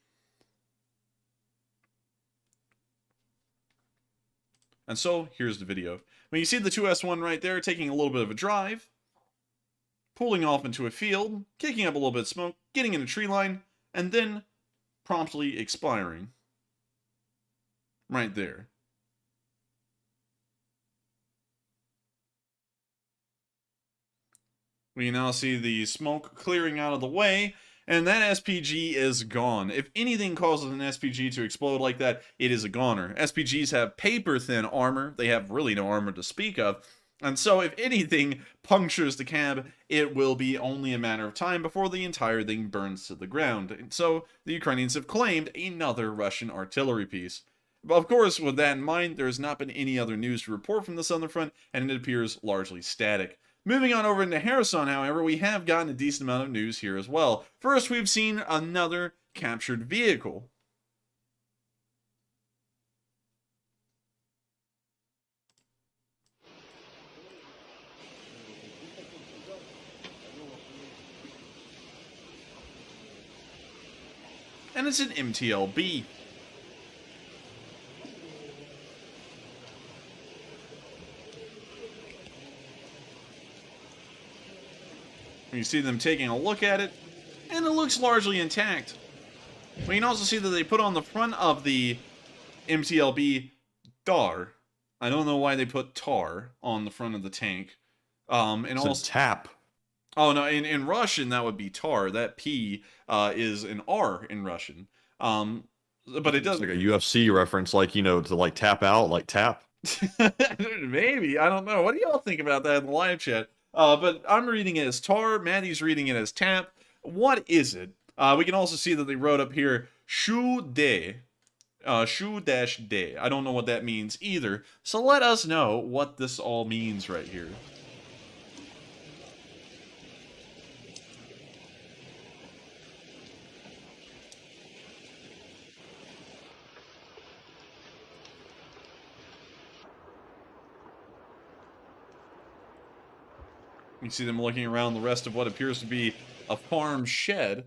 And so, here's the video. When you see the 2S1 right there taking a little bit of a drive, pulling off into a field, kicking up a little bit of smoke, getting in a tree line, and then promptly expiring. Right there. We now see the smoke clearing out of the way, and that SPG is gone. If anything causes an SPG to explode like that, it is a goner. SPGs have paper-thin armor. They have really no armor to speak of. And so if anything punctures the cab, it will be only a matter of time before the entire thing burns to the ground. And so the Ukrainians have claimed another Russian artillery piece. But of course, with that in mind, there has not been any other news to report from the southern front, and it appears largely static. Moving on over into Kherson, however, we have gotten a decent amount of news here as well. First, we've seen another captured vehicle. And it's an MTLB. You see them taking a look at it, and it looks largely intact. We can also see that they put on the front of the MTLB DAR. I don't know why they put TAR on the front of the tank. And it's also tap. Oh no, in Russian that would be tar. That P is an R in Russian. But it does like a UFC reference, like, you know, to like tap out, like tap. Maybe, I don't know. What do y'all think about that in the live chat? But I'm reading it as tar. Maddie's reading it as tap. What is it? We can also see that they wrote up here shu de. Shu-D. I don't know what that means either. So let us know what this all means right here. You see them looking around the rest of what appears to be a farm shed.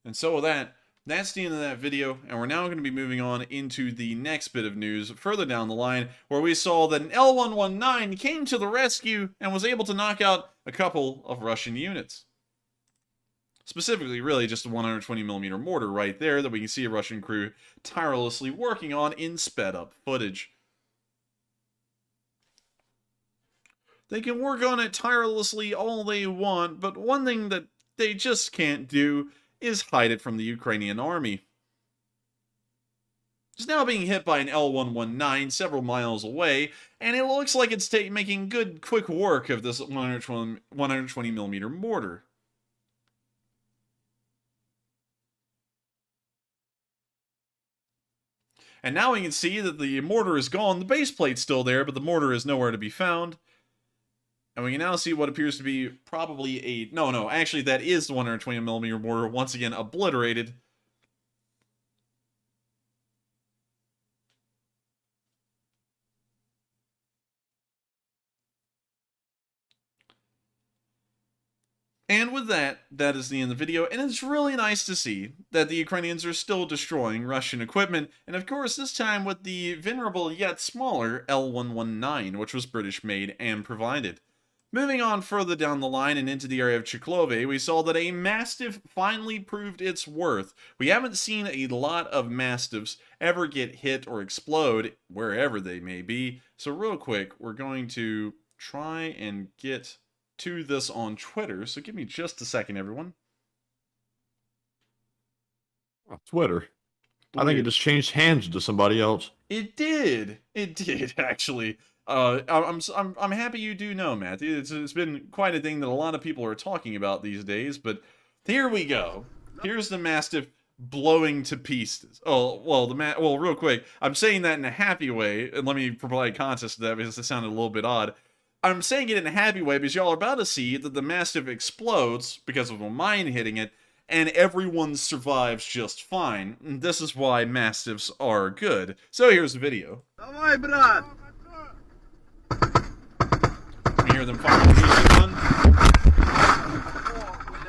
And so with that, that's the end of that video, and we're now going to be moving on into the next bit of news further down the line, where we saw that an L119 came to the rescue and was able to knock out a couple of Russian units. Specifically, really, just a 120mm mortar right there that we can see a Russian crew tirelessly working on in sped-up footage. They can work on it tirelessly all they want, but one thing that they just can't do is hide it from the Ukrainian army. It's now being hit by an L119 several miles away, and it looks like it's making good, quick work of this 120mm mortar. And now we can see that the mortar is gone. The base plate's still there, but the mortar is nowhere to be found. And we can now see what appears to be probably a... No, actually that is the 120mm mortar, once again obliterated. And with that, that is the end of the video, and it's really nice to see that the Ukrainians are still destroying Russian equipment, and of course this time with the venerable yet smaller L119, which was British made and provided. Moving on further down the line and into the area of Chiklovy, we saw that a Mastiff finally proved its worth. We haven't seen a lot of Mastiffs ever get hit or explode, wherever they may be, so real quick, we're going to try and get to this on Twitter, so give me just a second, everyone. Twitter. I think it just changed hands to somebody else. It did, actually. I'm happy you do know, Matthew. It's been quite a thing that a lot of people are talking about these days, but here we go. Here's the Mastiff blowing to pieces. Oh, well, well, real quick, I'm saying that in a happy way, and let me provide context to that because it sounded a little bit odd. I'm saying it in a happy way because y'all are about to see that the Mastiff explodes because of a mine hitting it, and everyone survives just fine. And this is why Mastiffs are good. So here's the video. Давай, брат! We hear them firing the music gun.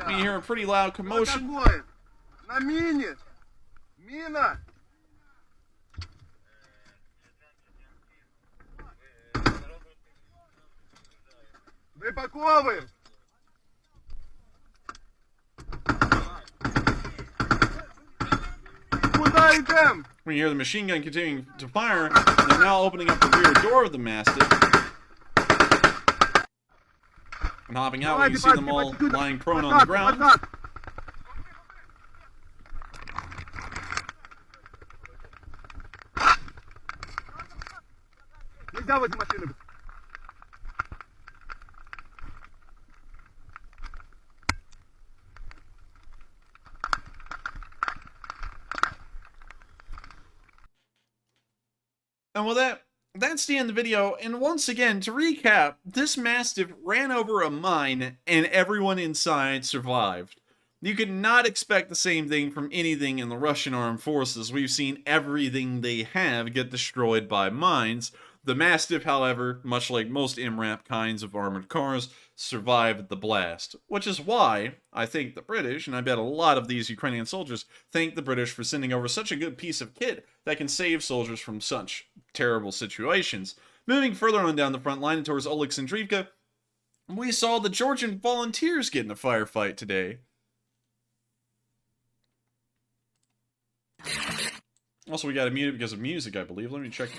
We hear a pretty loud commotion. На мине! Мина! Выпаковываем! Куда идем? We hear the machine gun continuing to fire. They're now opening up the rear door of the Mastiff. And hopping out, we can see them all lying prone on the ground. Нельзя в эти машины. And with that, that's the end of the video, and once again, to recap, this Mastiff ran over a mine, and everyone inside survived. You could not expect the same thing from anything in the Russian armed forces. We've seen everything they have get destroyed by mines. The Mastiff, however, much like most MRAP kinds of armored cars, survived the blast. Which is why I thank the British, and I bet a lot of these Ukrainian soldiers thank the British for sending over such a good piece of kit that can save soldiers from such terrible situations. Moving further on down the front line towards Oleksandrivka, we saw the Georgian volunteers get in a firefight today. Also, we got a mute because of music, I believe. Let me check.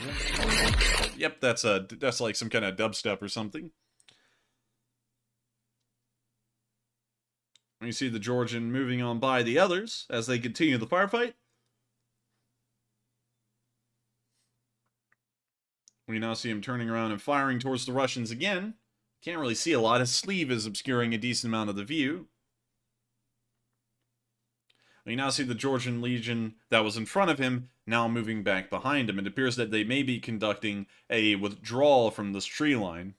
Yep, that's like some kind of dubstep or something. You see the Georgian moving on by the others as they continue the firefight. We now see him turning around and firing towards the Russians again. Can't really see a lot. His sleeve is obscuring a decent amount of the view. We now see the Georgian Legion that was in front of him now moving back behind him. It appears that they may be conducting a withdrawal from this tree line.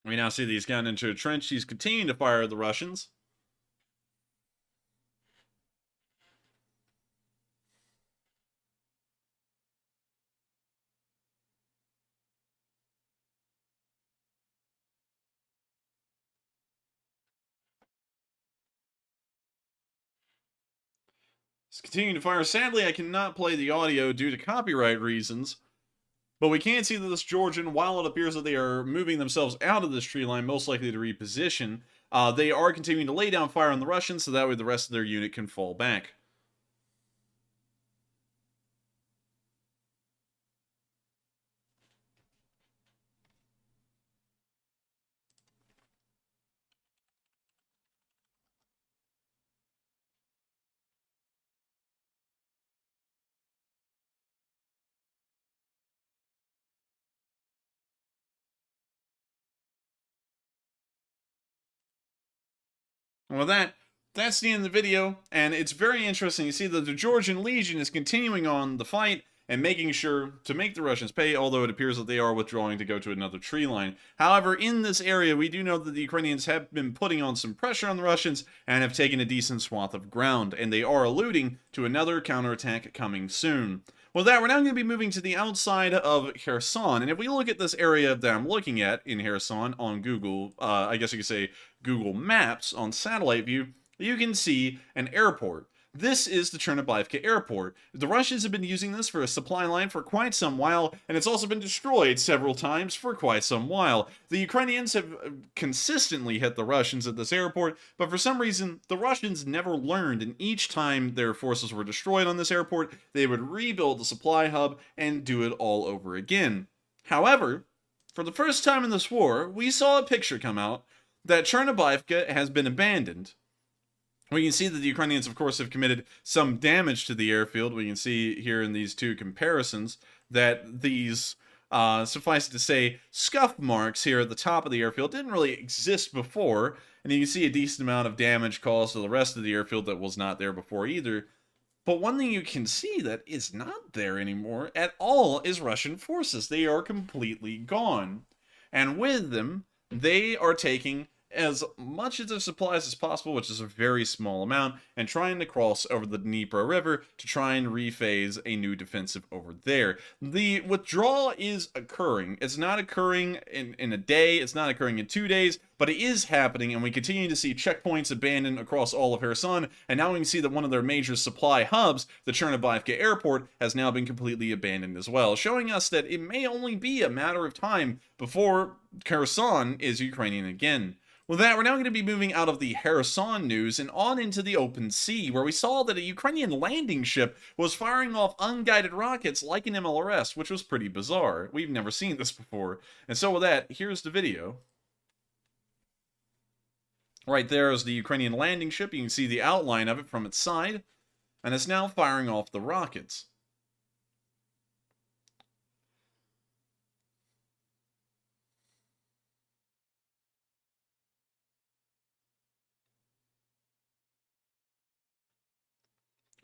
We now see that he's gotten into a trench. He's continuing to fire at the Russians. He's continuing to fire. Sadly, I cannot play the audio due to copyright reasons. But we can see that this Georgian, while it appears that they are moving themselves out of this tree line, most likely to reposition, they are continuing to lay down fire on the Russians, so that way the rest of their unit can fall back. And with that, that's the end of the video, and it's very interesting. You see that the Georgian Legion is continuing on the fight and making sure to make the Russians pay, although it appears that they are withdrawing to go to another tree line. However, in this area, we do know that the Ukrainians have been putting on some pressure on the Russians and have taken a decent swath of ground, and they are alluding to another counterattack coming soon. With that, we're now going to be moving to the outside of Kherson, and if we look at this area that I'm looking at in Kherson on Google, I guess you could say Google Maps on satellite view, you can see an airport. This is the Chernobivka airport. The Russians have been using this for a supply line for quite some while, and it's also been destroyed several times for quite some while. The Ukrainians have consistently hit the Russians at this airport, but for some reason, the Russians never learned, and each time their forces were destroyed on this airport, they would rebuild the supply hub and do it all over again. However, for the first time in this war, we saw a picture come out that Chernobivka has been abandoned. We can see that the Ukrainians, of course, have committed some damage to the airfield. We can see here in these two comparisons that these, suffice it to say, scuff marks here at the top of the airfield didn't really exist before. And you can see a decent amount of damage caused to the rest of the airfield that was not there before either. But one thing you can see that is not there anymore at all is Russian forces. They are completely gone. And with them, they are taking as much of the supplies as possible, which is a very small amount, and trying to cross over the Dnieper River to try and rephase a new defensive over there. The withdrawal is occurring. It's not occurring in a day, it's not occurring in 2 days, but it is happening, and we continue to see checkpoints abandoned across all of Kherson, and now we can see that one of their major supply hubs, the Chernobivka airport, has now been completely abandoned as well, showing us that it may only be a matter of time before Kherson is Ukrainian again. With that, we're now going to be moving out of the Kherson news and on into the open sea, where we saw that a Ukrainian landing ship was firing off unguided rockets like an MLRS, which was pretty bizarre. We've never seen this before. And so with that, here's the video. Right there is the Ukrainian landing ship. You can see the outline of it from its side, and it's now firing off the rockets.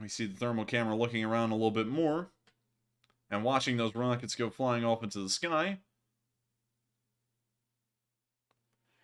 We see the thermal camera looking around a little bit more and watching those rockets go flying off into the sky.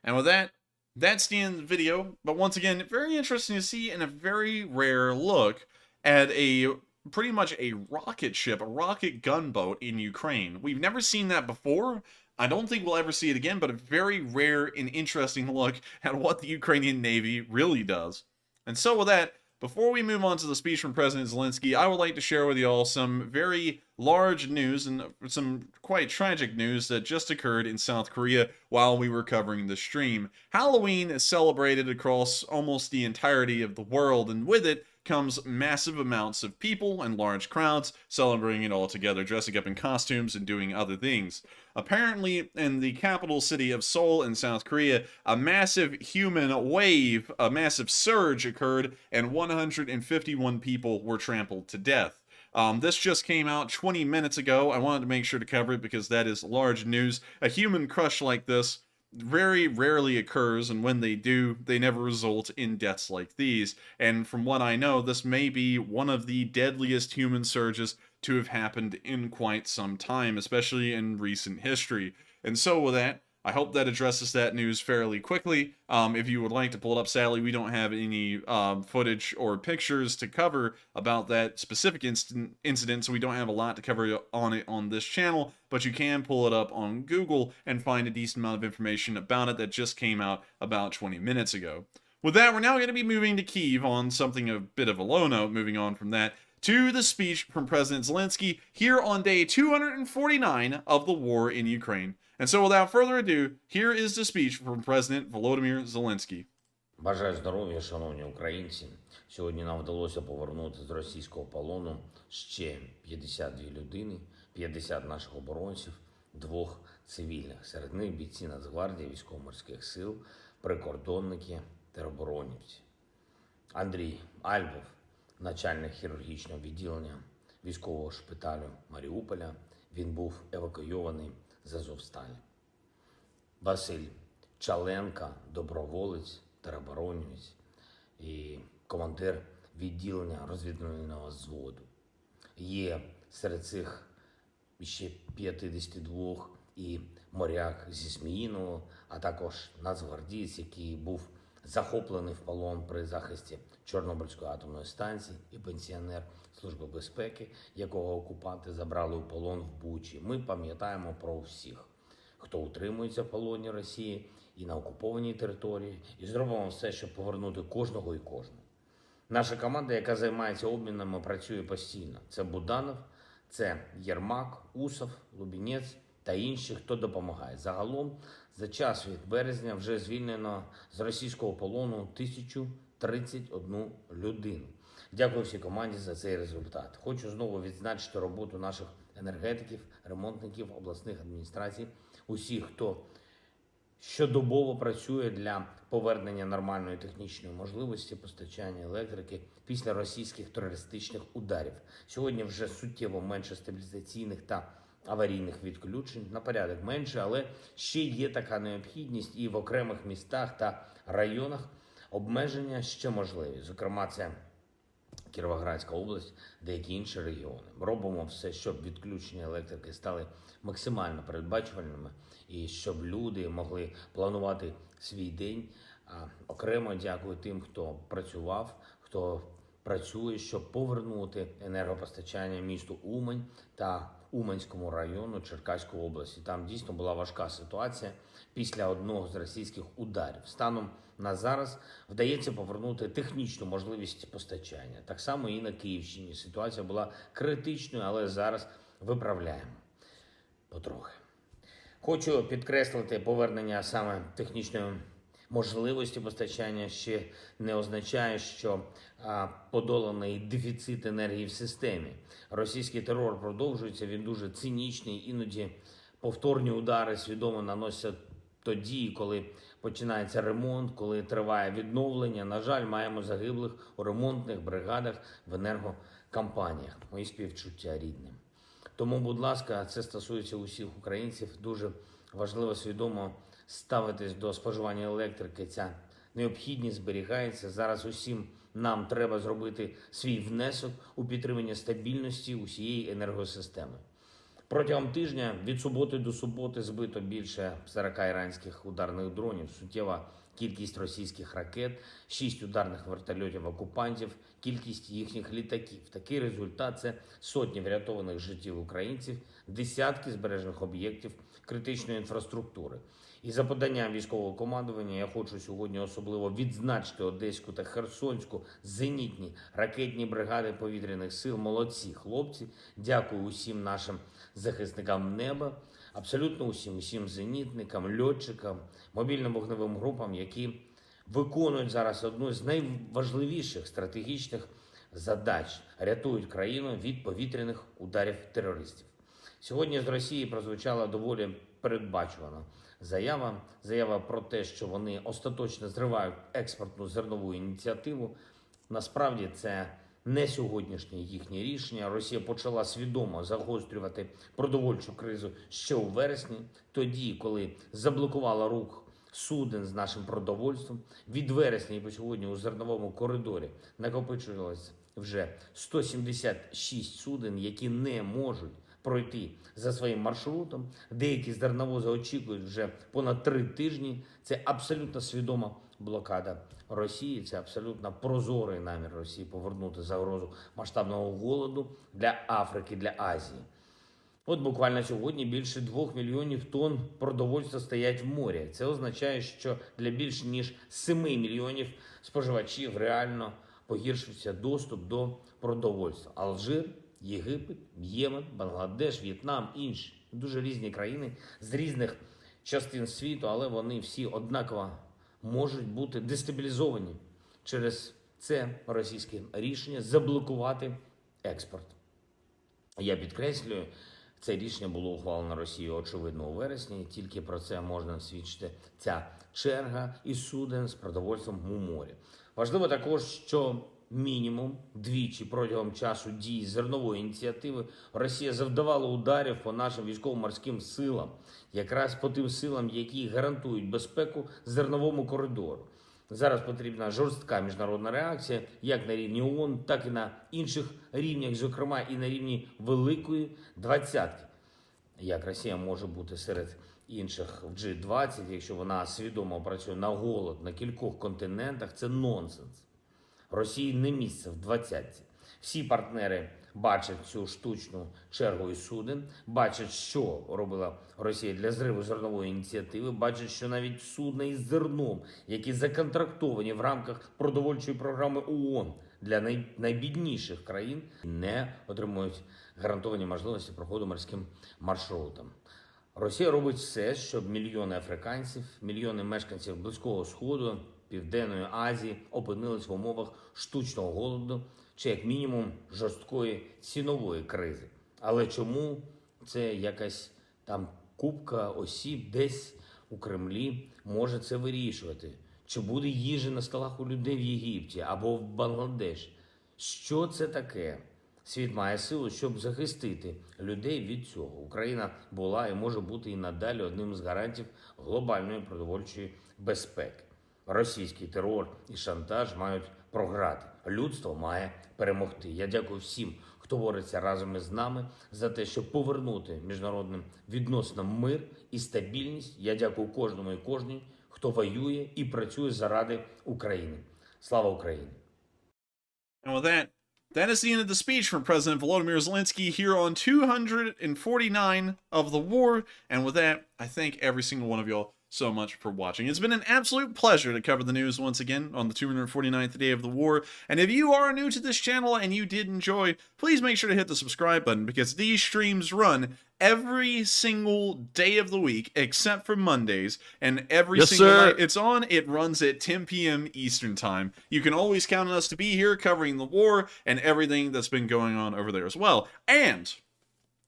And with that, that's the end of the video. But once again, very interesting to see and a very rare look at pretty much a rocket ship, a rocket gunboat in Ukraine. We've never seen that before. I don't think we'll ever see it again, but a very rare and interesting look at what the Ukrainian Navy really does. And so with that, before we move on to the speech from President Zelensky, I would like to share with you all some very large news and some quite tragic news that just occurred in South Korea while we were covering the stream. Halloween is celebrated across almost the entirety of the world, and with it comes massive amounts of people and large crowds celebrating it all together, dressing up in costumes and doing other things. Apparently, in the capital city of Seoul in South Korea, a massive human wave, a massive surge occurred, and 151 people were trampled to death. This just came out 20 minutes ago. I wanted to make sure to cover it because that is large news. A human crush like this very rarely occurs, and when they do, they never result in deaths like these. And from what I know, this may be one of the deadliest human surges to have happened in quite some time, especially in recent history. And so with that, I hope that addresses that news fairly quickly. If you would like to pull it up, sadly, we don't have any footage or pictures to cover about that specific incident, so we don't have a lot to cover on it on this channel, but you can pull it up on Google and find a decent amount of information about it that just came out about 20 minutes ago. With that, we're now going to be moving to Kyiv on something a bit of a low note, moving on from that to the speech from President Zelensky here on day 249 of the war in Ukraine. And so without further ado, here is the speech from President Volodymyr Zelensky. Бажаю здоров'я, шановні українці. Сьогодні нам вдалося повернути з російського полону ще 52 людини, 50 наших оборонців, 2 цивільних. Серед них бійці Нацгвардії, військово-морських сил, прикордонники, тероборонівці. Андрій Альбов, начальник хірургічного відділення військового шпиталю Маріуполя, він був евакуйований з Азовсталі. Василь Чаленка, доброволець, тероборонівець і командир відділення розвідувального взводу. Є серед цих ще 52 і моряк зі Зміїного, а також нацгвардієць, який був захоплений в полон при захисті Чорнобильської атомної станції, і пенсіонер Служби безпеки, якого окупанти забрали у полон в Бучі. Ми пам'ятаємо про всіх, хто утримується в полоні Росії і на окупованій території, і зробимо все, щоб повернути кожного і кожну. Наша команда, яка займається обмінами, працює постійно. Це Буданов, це Єрмак, Усов, Лубінець та інші, хто допомагає. Загалом, за час від березня вже звільнено з російського полону 1031 людину. Дякую всій команді за цей результат. Хочу знову відзначити роботу наших енергетиків, ремонтників, обласних адміністрацій, усіх, хто щодобово працює для повернення нормальної технічної можливості постачання електрики після російських терористичних ударів. Сьогодні вже суттєво менше стабілізаційних та аварійних відключень, на порядок менше, але ще є така необхідність, і в окремих містах та районах обмеження ще можливі. Зокрема, це Кіровоградська область, деякі інші регіони. Робимо все, щоб відключення електрики стали максимально передбачувальними і щоб люди могли планувати свій день. Окремо дякую тим, хто працював, хто працює, щоб повернути енергопостачання місту Умань та Уманському району Черкаської області. Там дійсно була важка ситуація після одного з російських ударів. Станом на зараз вдається повернути технічну можливість постачання. Так само і на Київщині. Ситуація була критичною, але зараз виправляємо потрохи. Хочу підкреслити, повернення саме технічної можливості постачання ще не означає, що подоланий дефіцит енергії в системі. Російський терор продовжується, він дуже цинічний, іноді повторні удари свідомо наносяться тоді, коли починається ремонт, коли триває відновлення. На жаль, маємо загиблих у ремонтних бригадах, в енергокомпаніях. Мої співчуття рідним. Тому, будь ласка, це стосується усіх українців. Дуже важливо свідомо ставитись до споживання електрики. Ця необхідність зберігається. Зараз усім нам треба зробити свій внесок у підтримання стабільності усієї енергосистеми. Протягом тижня від суботи до суботи збито більше 40 іранських ударних дронів, суттєва кількість російських ракет, 6 ударних вертольотів окупантів, кількість їхніх літаків. Такий результат – це сотні врятованих життів українців, десятки збережених об'єктів критичної інфраструктури. І за поданням військового командування я хочу сьогодні особливо відзначити Одеську та Херсонську зенітні ракетні бригади повітряних сил. Молодці хлопці. Дякую усім нашим захисникам неба, абсолютно усім зенітникам, льотчикам, мобільним вогневим групам, які виконують зараз одну з найважливіших стратегічних задач – рятують країну від повітряних ударів терористів. Сьогодні з Росії прозвучала доволі передбачувана заява про те, що вони остаточно зривають експортну зернову ініціативу. Насправді це не сьогоднішнє їхнє рішення. Росія почала свідомо загострювати продовольчу кризу ще у вересні, тоді, коли заблокувала рух суден з нашим продовольством. Від вересня і по сьогодні у зерновому коридорі накопичувалося вже 176 суден, які не можуть пройти за своїм маршрутом. Деякі зерновози очікують вже понад 3 тижні. Це абсолютно свідома блокада Росії, це абсолютно прозорий намір Росії повернути загрозу масштабного голоду для Африки, для Азії. От буквально сьогодні більше 2 мільйонів тонн продовольства стоять в морі. Це означає, що для більш ніж 7 мільйонів споживачів реально погіршився доступ до продовольства. Алжир, Єгипет, Ємен, Бангладеш, В'єтнам, інші. Дуже різні країни з різних частин світу, але вони всі однаково можуть бути дестабілізовані через це російське рішення заблокувати експорт. Я підкреслюю, це рішення було ухвалено Росією, очевидно, у вересні. Тільки про це можна свідчити ця черга із суден з продовольством у морі. Важливо також, що мінімум двічі протягом часу дії зернової ініціативи Росія завдавала ударів по нашим військово-морським силам, якраз по тим силам, які гарантують безпеку зерновому коридору. Зараз потрібна жорстка міжнародна реакція як на рівні ООН, так і на інших рівнях, зокрема і на рівні Великої Двадцятки. Як Росія може бути серед інших в G20, якщо вона свідомо працює на голод на кількох континентах, це нонсенс. Росії не місце в двадцятці. Всі партнери бачать цю штучну чергу із суден, бачать, що робила Росія для зриву зернової ініціативи, бачать, що навіть судна із зерном, які законтрактовані в рамках продовольчої програми ООН для найбідніших країн, не отримують гарантовані можливості проходу морським маршрутом. Росія робить все, щоб мільйони африканців, мільйони мешканців Близького Сходу, Південної Азії опинились в умовах штучного голоду чи, як мінімум, жорсткої цінової кризи. Але чому це якась там купка осіб десь у Кремлі може це вирішувати? Чи буде їжа на столах у людей в Єгипті або в Бангладеші? Що це таке? Світ має силу, щоб захистити людей від цього. Україна була і може бути і надалі одним з гарантів глобальної продовольчої безпеки. Російський терор і шантаж мають програти. Людство має перемогти. Я дякую всім, хто бореться разом із нами за те, щоб повернути міжнародним відносинам мир і стабільність. Я дякую кожному і кожній, хто воює і працює заради України. Слава Україні! And with that is the end of the speech from President Volodymyr Zelensky here on 249 of the war. And with that, I thank every single one of y'all so much for watching. It's been an absolute pleasure to cover the news once again on the 249th day of the war. And if you are new to this channel and you did enjoy, please make sure to hit the subscribe button, because these streams run every single day of the week except for Mondays, and every single night it's on, it runs at 10 p.m. Eastern time. You can always count on us to be here covering the war and everything that's been going on over there as well. And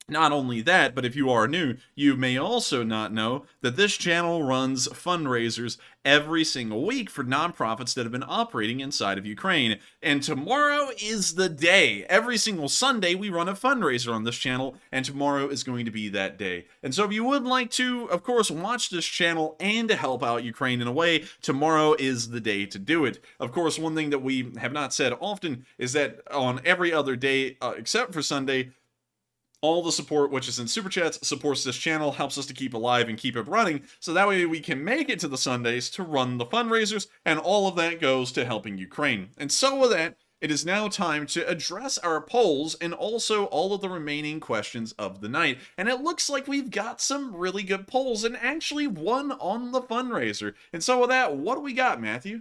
not only that, but if you are new, you may also not know that this channel runs fundraisers every single week for nonprofits that have been operating inside of Ukraine. And tomorrow is the day. Every single Sunday, we run a fundraiser on this channel, and tomorrow is going to be that day. And so if you would like to, of course, watch this channel and to help out Ukraine in a way, tomorrow is the day to do it. Of course, one thing that we have not said often is that on every other day, except for Sunday, all the support, which is in Super Chats, supports this channel, helps us to keep alive and keep it running, so that way we can make it to the Sundays to run the fundraisers, and all of that goes to helping Ukraine. And so with that, it is now time to address our polls and also all of the remaining questions of the night. And it looks like we've got some really good polls, and actually one on the fundraiser. And so with that, what do we got, Matthew?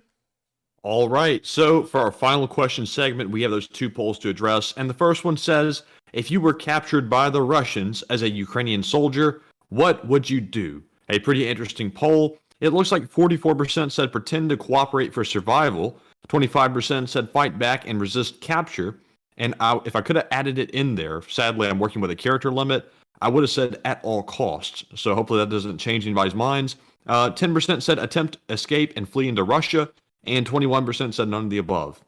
All right, so for our final question segment, we have those 2 polls to address. And the first one says, if you were captured by the Russians as a Ukrainian soldier, what would you do? A pretty interesting poll. It looks like 44% said pretend to cooperate for survival, 25% said fight back and resist capture, and if I could have added it in there, sadly I'm working with a character limit, I would have said at all costs. So hopefully that doesn't change anybody's minds. 10% said attempt escape and flee into Russia, and 21% said none of the above.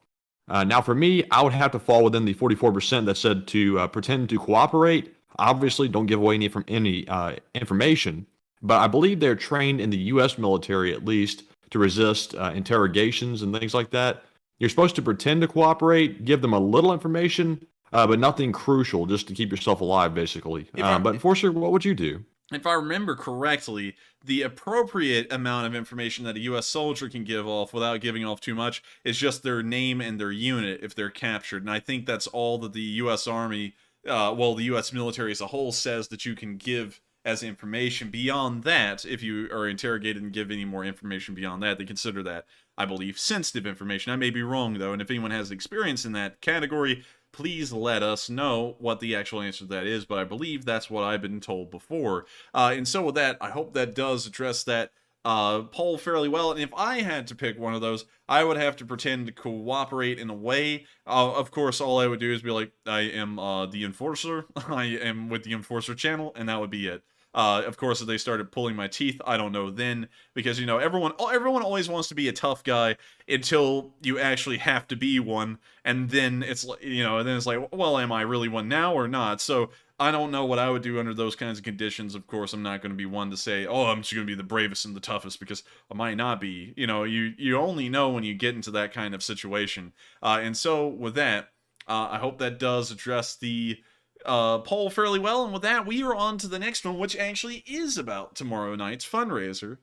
Now, for me, I would have to fall within the 44% that said to pretend to cooperate. Obviously, don't give away any information, but I believe they're trained in the U.S. military, at least, to resist interrogations and things like that. You're supposed to pretend to cooperate, give them a little information. but nothing crucial, just to keep yourself alive, basically. But Enforcer, what would you do? If I remember correctly, the appropriate amount of information that a U.S. soldier can give off without giving off too much is just their name and their unit if they're captured. And I think that's all that the U.S. Army, the U.S. military as a whole says that you can give as information. Beyond that, if you are interrogated and give any more information beyond that, they consider that, I believe, sensitive information. I may be wrong, though, and if anyone has experience in that category, please let us know what the actual answer to that is, but I believe that's what I've been told before. And so with that, I hope that does address that poll fairly well. And if I had to pick one of those, I would have to pretend to cooperate in a way. Of course, all I would do is be like, I am the Enforcer. I am with the Enforcer channel, and that would be it. Of course, if they started pulling my teeth, I don't know then, because, you know, everyone always wants to be a tough guy until you actually have to be one, and then it's, you know, and then it's like, well, am I really one now or not? So I don't know what I would do under those kinds of conditions. Of course, I'm not going to be one to say, oh, I'm just going to be the bravest and the toughest, because I might not be. You know, you only know when you get into that kind of situation. And so with that, I hope that does address the poll fairly well, and with that, we are on to the next one, which actually is about tomorrow night's fundraiser.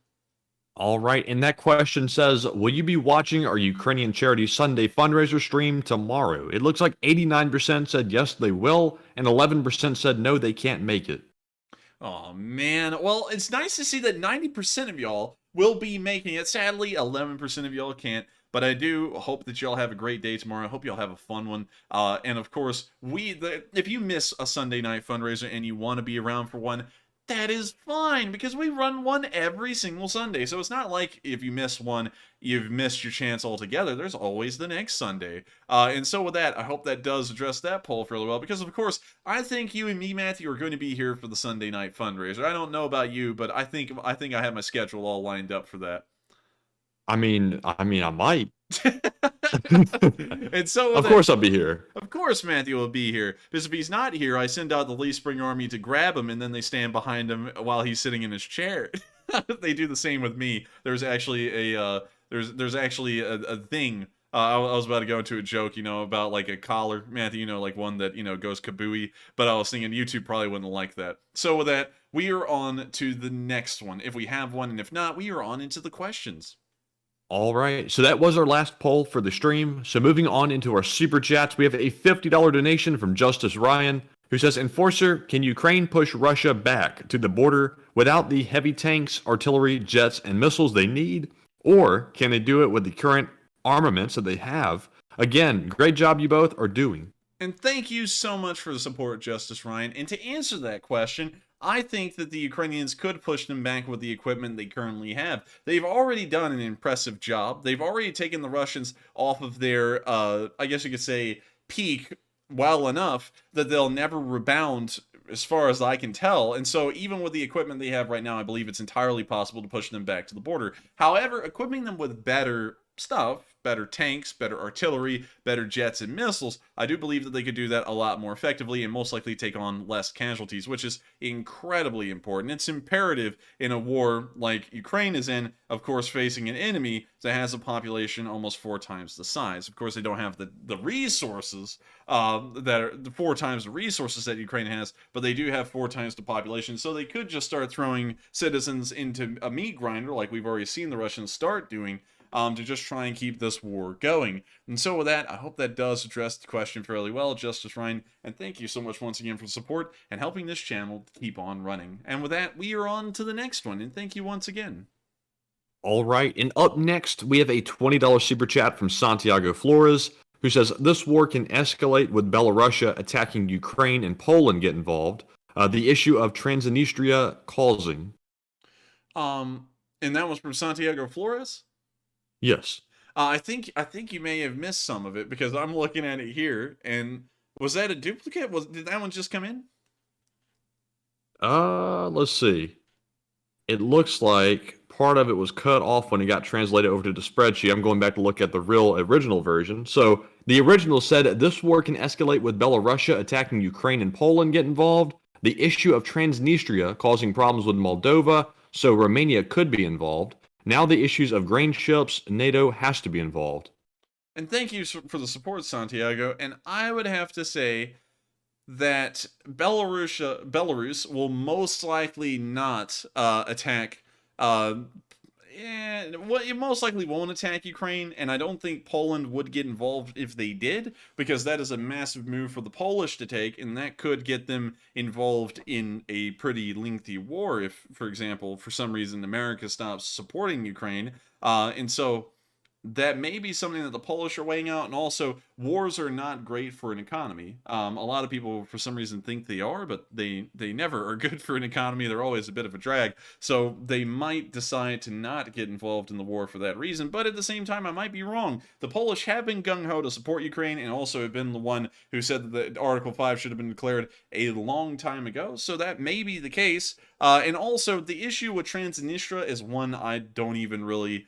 All right, and that question says, will you be watching our Ukrainian charity Sunday fundraiser stream tomorrow? It looks like 89% said yes, they will, and 11% said no, they can't make it. Oh man, well, it's nice to see that 90% of y'all will be making it. Sadly, 11% of y'all can't. But I do hope that y'all have a great day tomorrow. I hope y'all have a fun one. And of course, if you miss a Sunday night fundraiser and you want to be around for one, that is fine, because we run one every single Sunday. So it's not like if you miss one, you've missed your chance altogether. There's always the next Sunday. And so with that, I hope that does address that poll fairly well, because of course, I think you and me, Matthew, are going to be here for the Sunday night fundraiser. I don't know about you, but I think I have my schedule all lined up for that. I mean, I might. And so of course I'll be here. Of course Matthew will be here, because if he's not here, I send out the Lee Spring Army to grab him, and then they stand behind him while he's sitting in his chair. They do the same with me. There's actually a there's actually a thing. I was about to go into a joke, you know, about like a collar, Matthew, you know, like one that, you know, goes kabooey, but I was thinking YouTube probably wouldn't like that. So with that, we are on to the next one, if we have one, and if not, we are on into the questions. All right, so that was our last poll for the stream. So moving on into our super chats, we have a $50 donation from Justice Ryan, who says, Enforcer, can Ukraine push Russia back to the border without the heavy tanks, artillery, jets, and missiles they need? Or can they do it with the current armaments that they have? Again, great job you both are doing. And thank you so much for the support, Justice Ryan. And to answer that question, I think that the Ukrainians could push them back with the equipment they currently have. They've already done an impressive job. They've already taken the Russians off of their, I guess you could say, peak well enough that they'll never rebound, as far as I can tell. And so even with the equipment they have right now, I believe it's entirely possible to push them back to the border. However, equipping them with better stuff, better tanks, better artillery, better jets and missiles, I do believe that they could do that a lot more effectively and most likely take on less casualties, which is incredibly important. It's imperative in a war like Ukraine is in, of course, facing an enemy that has a population almost 4 times the size. Of course, they don't have the resources that are 4 times the resources that Ukraine has, but they do have 4 times the population, so they could just start throwing citizens into a meat grinder like we've already seen the Russians start doing, to just try and keep this war going. And so with that, I hope that does address the question fairly well, Justice Ryan, and thank you so much once again for the support and helping this channel keep on running. And with that, we are on to the next one, and thank you once again. All right, and up next, we have a $20 super chat from Santiago Flores, who says, this war can escalate with Belarus attacking Ukraine and Poland get involved. The issue of Transnistria causing. And that was from Santiago Flores? Yes. I think you may have missed some of it, because I'm looking at it here, and was that a duplicate? Did that one just come in? Let's see. It looks like part of it was cut off when it got translated over to the spreadsheet. I'm going back to look at the real original version. So the original said, this war can escalate with Belarus attacking Ukraine and Poland get involved. The issue of Transnistria causing problems with Moldova, so Romania could be involved. Now the issues of grain ships, NATO has to be involved. And thank you for the support, Santiago. And I would have to say that Belarus will most likely not attack. Well, it most likely won't attack Ukraine, and I don't think Poland would get involved if they did, because that is a massive move for the Polish to take, and that could get them involved in a pretty lengthy war if, for example, for some reason America stops supporting Ukraine. And so that may be something that the Polish are weighing out, and also wars are not great for an economy. A lot of people, for some reason, think they are, but they never are good for an economy. They're always a bit of a drag, so they might decide to not get involved in the war for that reason. But at the same time, I might be wrong. The Polish have been gung-ho to support Ukraine, and also have been the one who said that the Article 5 should have been declared a long time ago, so that may be the case. And also, the issue with Transnistria is one I don't even really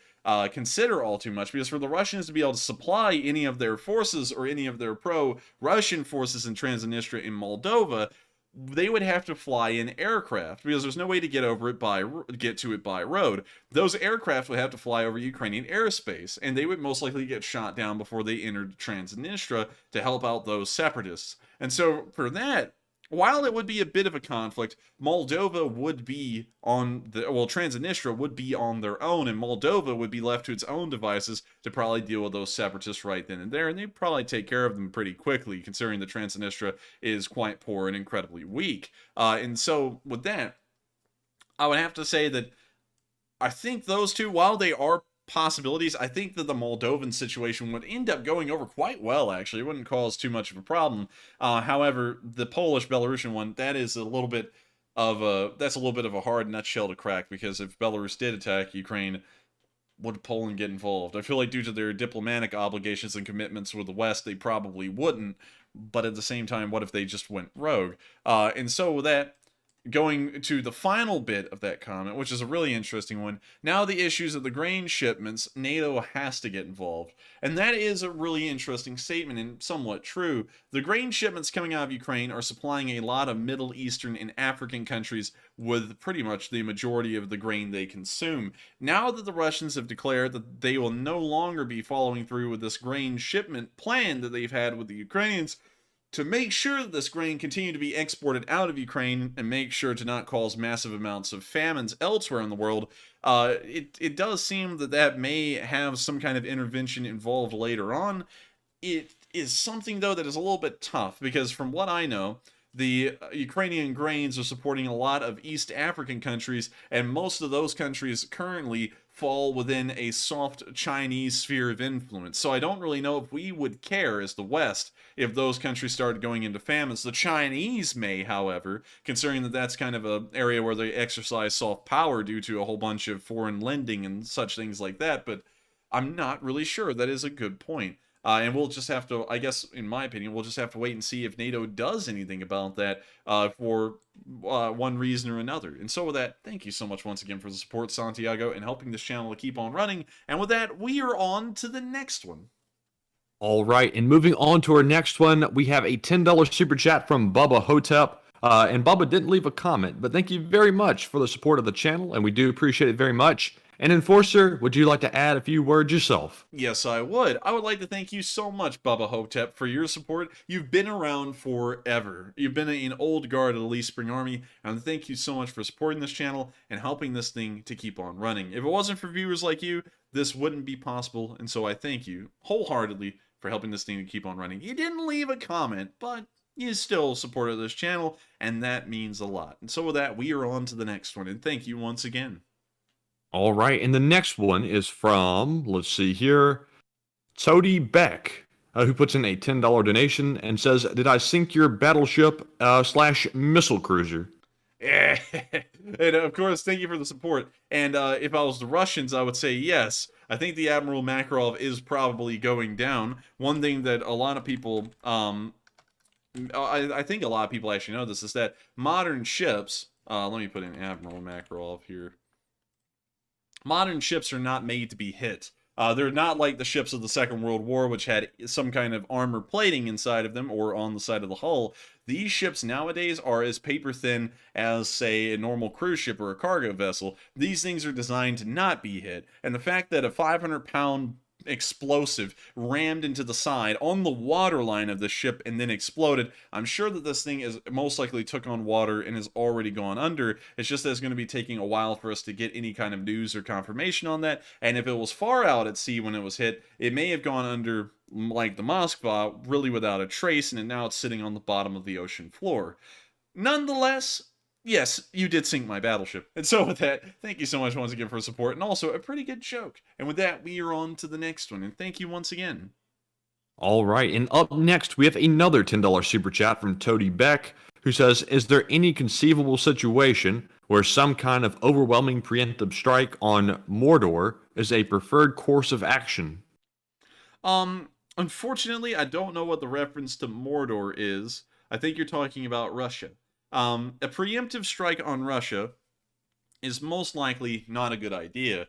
consider all too much, because for the Russians to be able to supply any of their forces or any of their pro-Russian forces in Transnistria in Moldova, they would have to fly in aircraft, because there's no way to get to it by road. Those aircraft would have to fly over Ukrainian airspace, and they would most likely get shot down before they entered Transnistria to help out those separatists. And so for that, while it would be a bit of a conflict, Moldova would be Transnistria would be on their own, and Moldova would be left to its own devices to probably deal with those separatists right then and there, and they'd probably take care of them pretty quickly, considering that Transnistria is quite poor and incredibly weak. And so, with that, I would have to say that I think those two, while they are possibilities, I think that the Moldovan situation would end up going over quite well, actually. It wouldn't cause too much of a problem. However, the Polish-Belarusian one, that's a little bit of a hard nutshell to crack, because if Belarus did attack Ukraine, would Poland get involved? I feel like due to their diplomatic obligations and commitments with the West, they probably wouldn't, but at the same time, what if they just went rogue? And so with that, going to the final bit of that comment, which is a really interesting one. Now the issues of the grain shipments, NATO has to get involved. And that is a really interesting statement and somewhat true. The grain shipments coming out of Ukraine are supplying a lot of Middle Eastern and African countries with pretty much the majority of the grain they consume. Now that the Russians have declared that they will no longer be following through with this grain shipment plan that they've had with the Ukrainians, to make sure that this grain continue to be exported out of Ukraine and make sure to not cause massive amounts of famines elsewhere in the world, it does seem that may have some kind of intervention involved later on. It is something, though, that is a little bit tough, because from what I know, the Ukrainian grains are supporting a lot of East African countries, and most of those countries currently fall within a soft Chinese sphere of influence. So I don't really know if we would care as the West if those countries started going into famines. The Chinese may, however, considering that that's kind of an area where they exercise soft power due to a whole bunch of foreign lending and such things like that, but I'm not really sure. That is a good point. And we'll just have to, I guess, in my opinion, we'll just have to wait and see if NATO does anything about that for one reason or another. And so with that, thank you so much once again for the support, Santiago, and helping this channel to keep on running. And with that, we are on to the next one. All right, and moving on to our next one, we have a $10 super chat from Bubba Hotep. And Bubba didn't leave a comment, but thank you very much for the support of the channel, and we do appreciate it very much. And Enforcer, would you like to add a few words yourself? Yes, I would. I would like to thank you so much, Bubba Hotep, for your support. You've been around forever. You've been an old guard of the Lee Spring Army, and thank you so much for supporting this channel and helping this thing to keep on running. If it wasn't for viewers like you, this wouldn't be possible, and so I thank you wholeheartedly for helping this thing to keep on running. You didn't leave a comment, but you still supported this channel, and that means a lot. And so with that, we are on to the next one, and thank you once again. All right, and the next one is from, let's see here, Tody Beck, who puts in a $10 donation and says, "Did I sink your battleship / missile cruiser?" Yeah. And of course, thank you for the support. And if I was the Russians, I would say yes. I think the Admiral Makarov is probably going down. One thing that a lot of people, I think a lot of people actually know this, is that modern ships, let me put in Admiral Makarov here. Modern ships are not made to be hit. They're not like the ships of the Second World War, which had some kind of armor plating inside of them or on the side of the hull. These ships nowadays are as paper thin as, say, a normal cruise ship or a cargo vessel. These things are designed to not be hit. And the fact that a 500-pound explosive rammed into the side on the waterline of the ship and then exploded. I'm sure that this thing is most likely took on water and has already gone under. It's just that it's going to be taking a while for us to get any kind of news or confirmation on that. And if it was far out at sea when it was hit, it may have gone under like the Moskva, really without a trace, and now it's sitting on the bottom of the ocean floor. Nonetheless, yes, you did sink my battleship. And so with that, thank you so much once again for support, and also a pretty good joke. And with that, we are on to the next one, and thank you once again. All right, and up next, we have another $10 super chat from Toady Beck, who says, is there any conceivable situation where some kind of overwhelming preemptive strike on Mordor is a preferred course of action? Unfortunately, I don't know what the reference to Mordor is. I think you're talking about Russia. A preemptive strike on Russia is most likely not a good idea.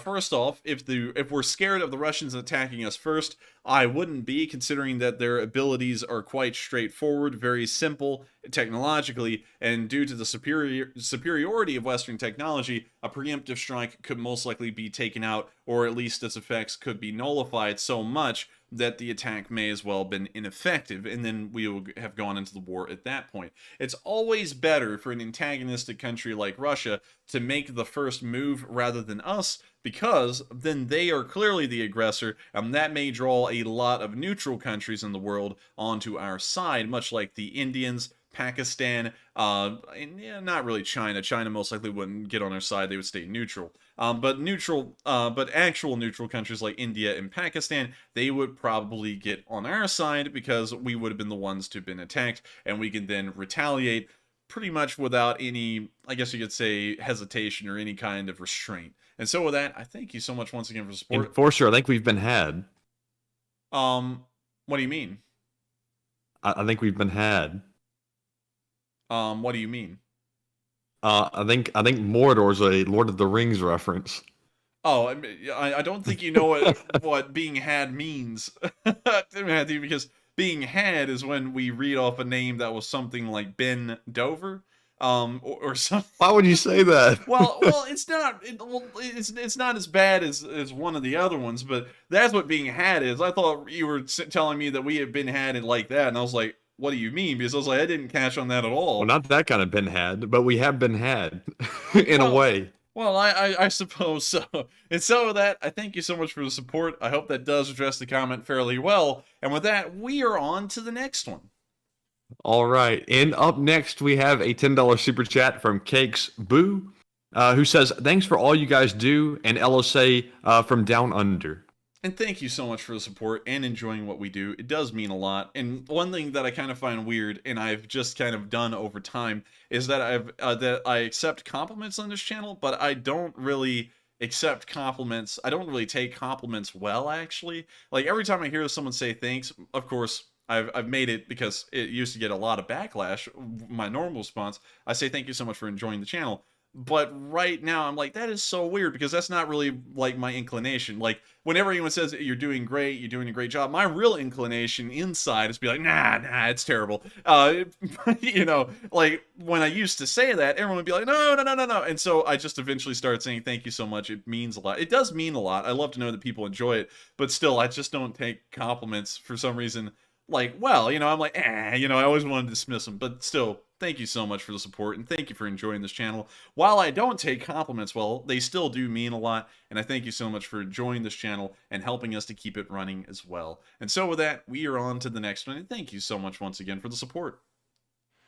First off, if we're scared of the Russians attacking us first, I wouldn't be, considering that their abilities are quite straightforward, very simple technologically, and due to the superiority of Western technology, a preemptive strike could most likely be taken out, or at least its effects could be nullified so much that the attack may as well have been ineffective, and then we would have gone into the war at that point. It's always better for an antagonistic country like Russia to make the first move rather than us, because then they are clearly the aggressor, and that may draw a lot of neutral countries in the world onto our side, much like the Indians, Pakistan, and yeah, not really China. China most likely wouldn't get on our side; they would stay neutral. But actual neutral countries like India and Pakistan, they would probably get on our side because we would have been the ones to have been attacked, and we can then retaliate pretty much without any, I guess you could say, hesitation or any kind of restraint. And so with that, I thank you so much once again for support. Enforcer, I think we've been had. What do you mean? I think we've been had. What do you mean? I think Mordor's a Lord of the Rings reference. Oh, I don't think you know what being had means. Because being had is when we read off a name that was something like Ben Dover, or something. Why would you say that? well, it's not. It's not as bad as one of the other ones, but that's what being had is. I thought you were telling me that we had been had and like that, and I was like, what do you mean? Because I was like, I didn't catch on that at all. Well, not that kind of been had, but we have been had in a way. Well, I suppose so. And so with that, I thank you so much for the support. I hope that does address the comment fairly well. And with that, we are on to the next one. All right. And up next, we have a $10 super chat from Cakes Boo, who says, thanks for all you guys do, and LSA from Down Under. And thank you so much for the support and enjoying what we do. It does mean a lot. And one thing that I kind of find weird, and I've just kind of done over time, is that I accept compliments on this channel, but I don't really accept compliments. I don't really take compliments well, actually. Like, every time I hear someone say thanks, of course, I've made it because it used to get a lot of backlash. My normal response, I say thank you so much for enjoying the channel. But right now, I'm like, that is so weird, because that's not really, like, my inclination. Like, whenever anyone says you're doing great, you're doing a great job, my real inclination inside is to be like, nah, it's terrible. You know, like, when I used to say that, everyone would be like, no. And so I just eventually started saying, thank you so much. It means a lot. It does mean a lot. I love to know that people enjoy it. But still, I just don't take compliments for some reason. Like, well, you know, I'm like, you know, I always want to dismiss them. But still, thank you so much for the support, and thank you for enjoying this channel. While I don't take compliments well, they still do mean a lot, and I thank you so much for enjoying this channel and helping us to keep it running as well. And so with that, we are on to the next one, and thank you so much once again for the support.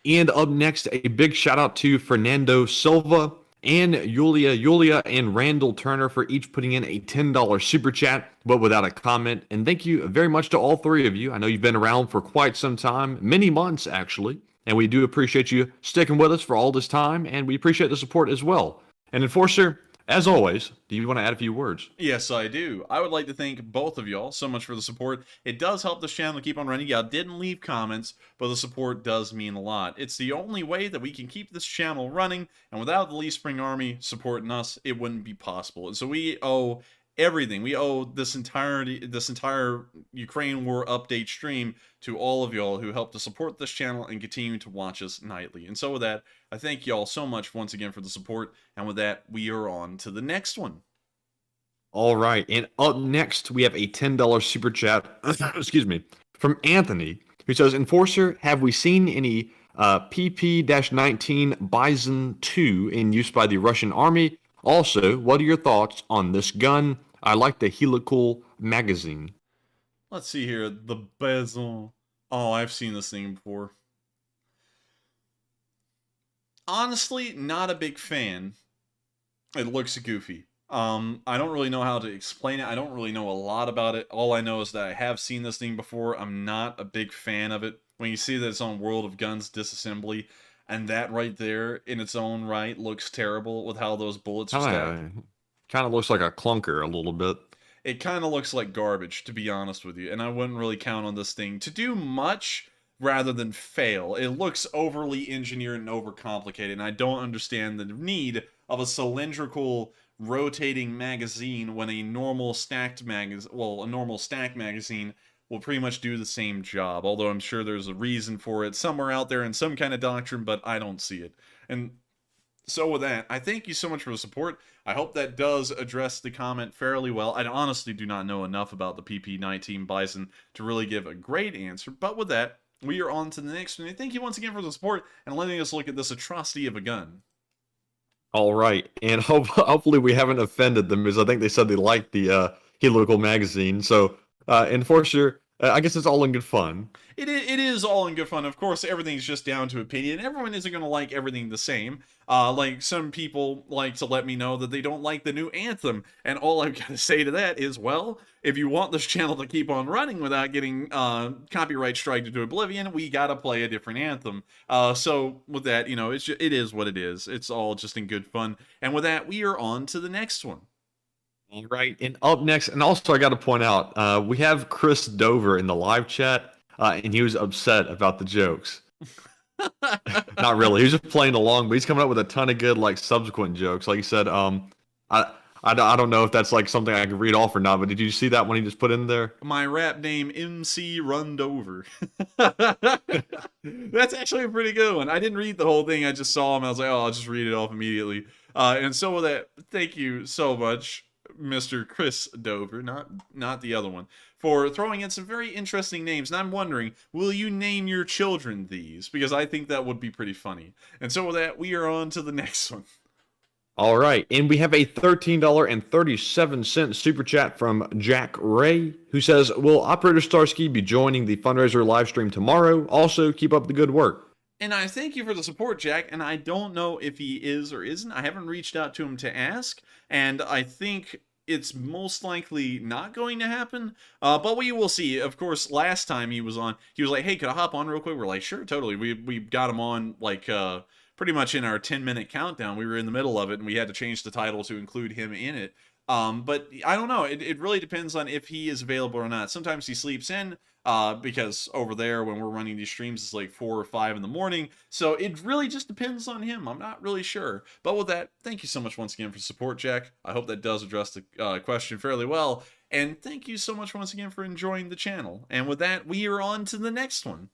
And up next, a big shout out to Fernando Silva and Yulia and Randall Turner for each putting in a $10 super chat, but without a comment. And thank you very much to all three of you. I know you've been around for quite some time, many months actually. And we do appreciate you sticking with us for all this time, and we appreciate the support as well. And Enforcer, as always, do you want to add a few words? Yes, I do. I would like to thank both of y'all so much for the support. It does help this channel to keep on running. Y'all didn't leave comments, but the support does mean a lot. It's the only way that we can keep this channel running, and without the Lee Spring Army supporting us, it wouldn't be possible. And so we owe everything. We owe this entire Ukraine war update stream to all of y'all who helped to support this channel and continue to watch us nightly. And so with that, I thank y'all so much once again for the support. And with that, we are on to the next one. All right. And up next, we have a $10 super chat, excuse me, from Anthony, who says, Enforcer, have we seen any PP-19 Bison 2 in use by the Russian army? Also, what are your thoughts on this gun? I like the helical magazine. Let's see here. The bezel. Oh, I've seen this thing before. Honestly, not a big fan. It looks goofy. I don't really know how to explain it. I don't really know a lot about it. All I know is that I have seen this thing before. I'm not a big fan of it. When you see that it's on World of Guns Disassembly, and that right there, in its own right, looks terrible with how those bullets are stacked. Kind of looks like a clunker a little bit. It kind of looks like garbage, to be honest with you, and I wouldn't really count on this thing to do much rather than fail. It looks overly engineered and overcomplicated, and I don't understand the need of a cylindrical rotating magazine when a normal stacked magazine will pretty much do the same job, although I'm sure there's a reason for it somewhere out there in some kind of doctrine, but I don't see it. And so with that, I thank you so much for the support. I hope that does address the comment fairly well. I honestly do not know enough about the PP-19 Bison to really give a great answer, but with that, we are on to the next one. And thank you once again for the support and letting us look at this atrocity of a gun. All right, and hopefully we haven't offended them, because I think they said they liked the helical magazine. So, Enforcer, I guess it's all in good fun. It is all in good fun. Of course, everything's just down to opinion. Everyone isn't going to like everything the same. Like, some people like to let me know that they don't like the new anthem. And all I've got to say to that is, well, if you want this channel to keep on running without getting copyright striked into oblivion, we got to play a different anthem. So with that, you know, it is what it is. It's all just in good fun. And with that, we are on to the next one. All right, and up next, and also I got to point out, we have Chris Dover in the live chat, and he was upset about the jokes. Not really. He was just playing along, but he's coming up with a ton of good, like, subsequent jokes. Like he said, I don't know if that's, like, something I can read off or not, but did you see that one he just put in there? My rap name, MC Rundover. That's actually a pretty good one. I didn't read the whole thing. I just saw him. I was like, oh, I'll just read it off immediately. And so with that, thank you so much, Mr. Chris Dover, not the other one, for throwing in some very interesting names. And I'm wondering, will you name your children these? Because I think that would be pretty funny. And so with that, we are on to the next one. All right, and we have a $13.37 super chat from Jack Ray, who says, will Operator Starsky be joining the fundraiser live stream tomorrow? Also, keep up the good work. And I thank you for the support, Jack, and I don't know if he is or isn't. I haven't reached out to him to ask, and I think it's most likely not going to happen, but we will see. Of course, last time he was on, he was like, hey, could I hop on real quick? We're like, sure, totally. We got him on, like, pretty much in our 10-minute countdown. We were in the middle of it, and we had to change the title to include him in it. But I don't know. It really depends on if he is available or not. Sometimes he sleeps in, because over there when we're running these streams, it's like 4 or 5 in the morning. So it really just depends on him. I'm not really sure. But with that, thank you so much once again for support, Jack. I hope that does address the question fairly well. And thank you so much once again for enjoying the channel. And with that, we are on to the next one.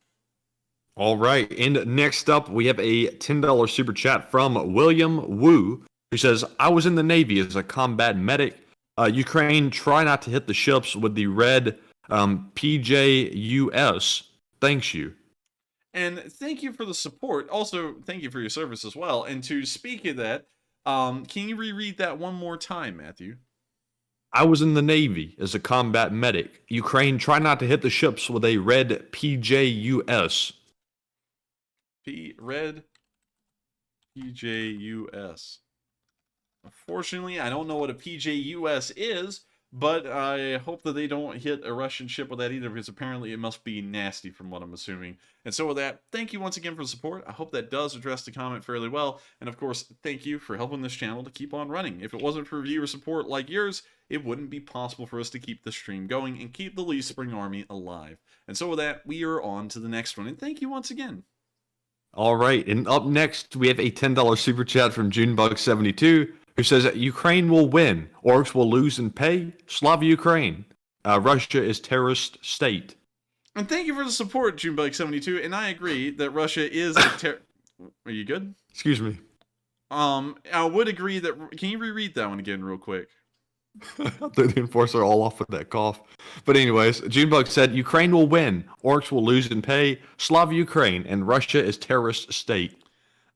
All right, and next up, we have a $10 super chat from William Wu, who says, I was in the Navy as a combat medic. Ukraine, try not to hit the ships with the red PJUS. Thanks you. And thank you for the support. Also, thank you for your service as well. And to speak of that, can you reread that one more time, Matthew? I was in the Navy as a combat medic. Ukraine, try not to hit the ships with a red PJUS. Red PJUS. Unfortunately, I don't know what a PJUS is, but I hope that they don't hit a Russian ship with that either, because apparently it must be nasty from what I'm assuming. And so with that, thank you once again for the support. I hope that does address the comment fairly well. And of course, thank you for helping this channel to keep on running. If it wasn't for viewer support like yours, it wouldn't be possible for us to keep the stream going and keep the Lee Spring Army alive. And so with that, we are on to the next one. And thank you once again. All right, and up next, we have a $10 super chat from Junebug72, who says that Ukraine will win, orcs will lose and pay. Slava Ukraine. Russia is terrorist state. And thank you for the support, Junebug72, and I agree that Russia is a Are you good? Excuse me. I would agree that... Can you reread that one again real quick? The enforcer all off with that cough. But anyways, Junebug said Ukraine will win, orcs will lose in pay, Slava Ukraine, and Russia is terrorist state.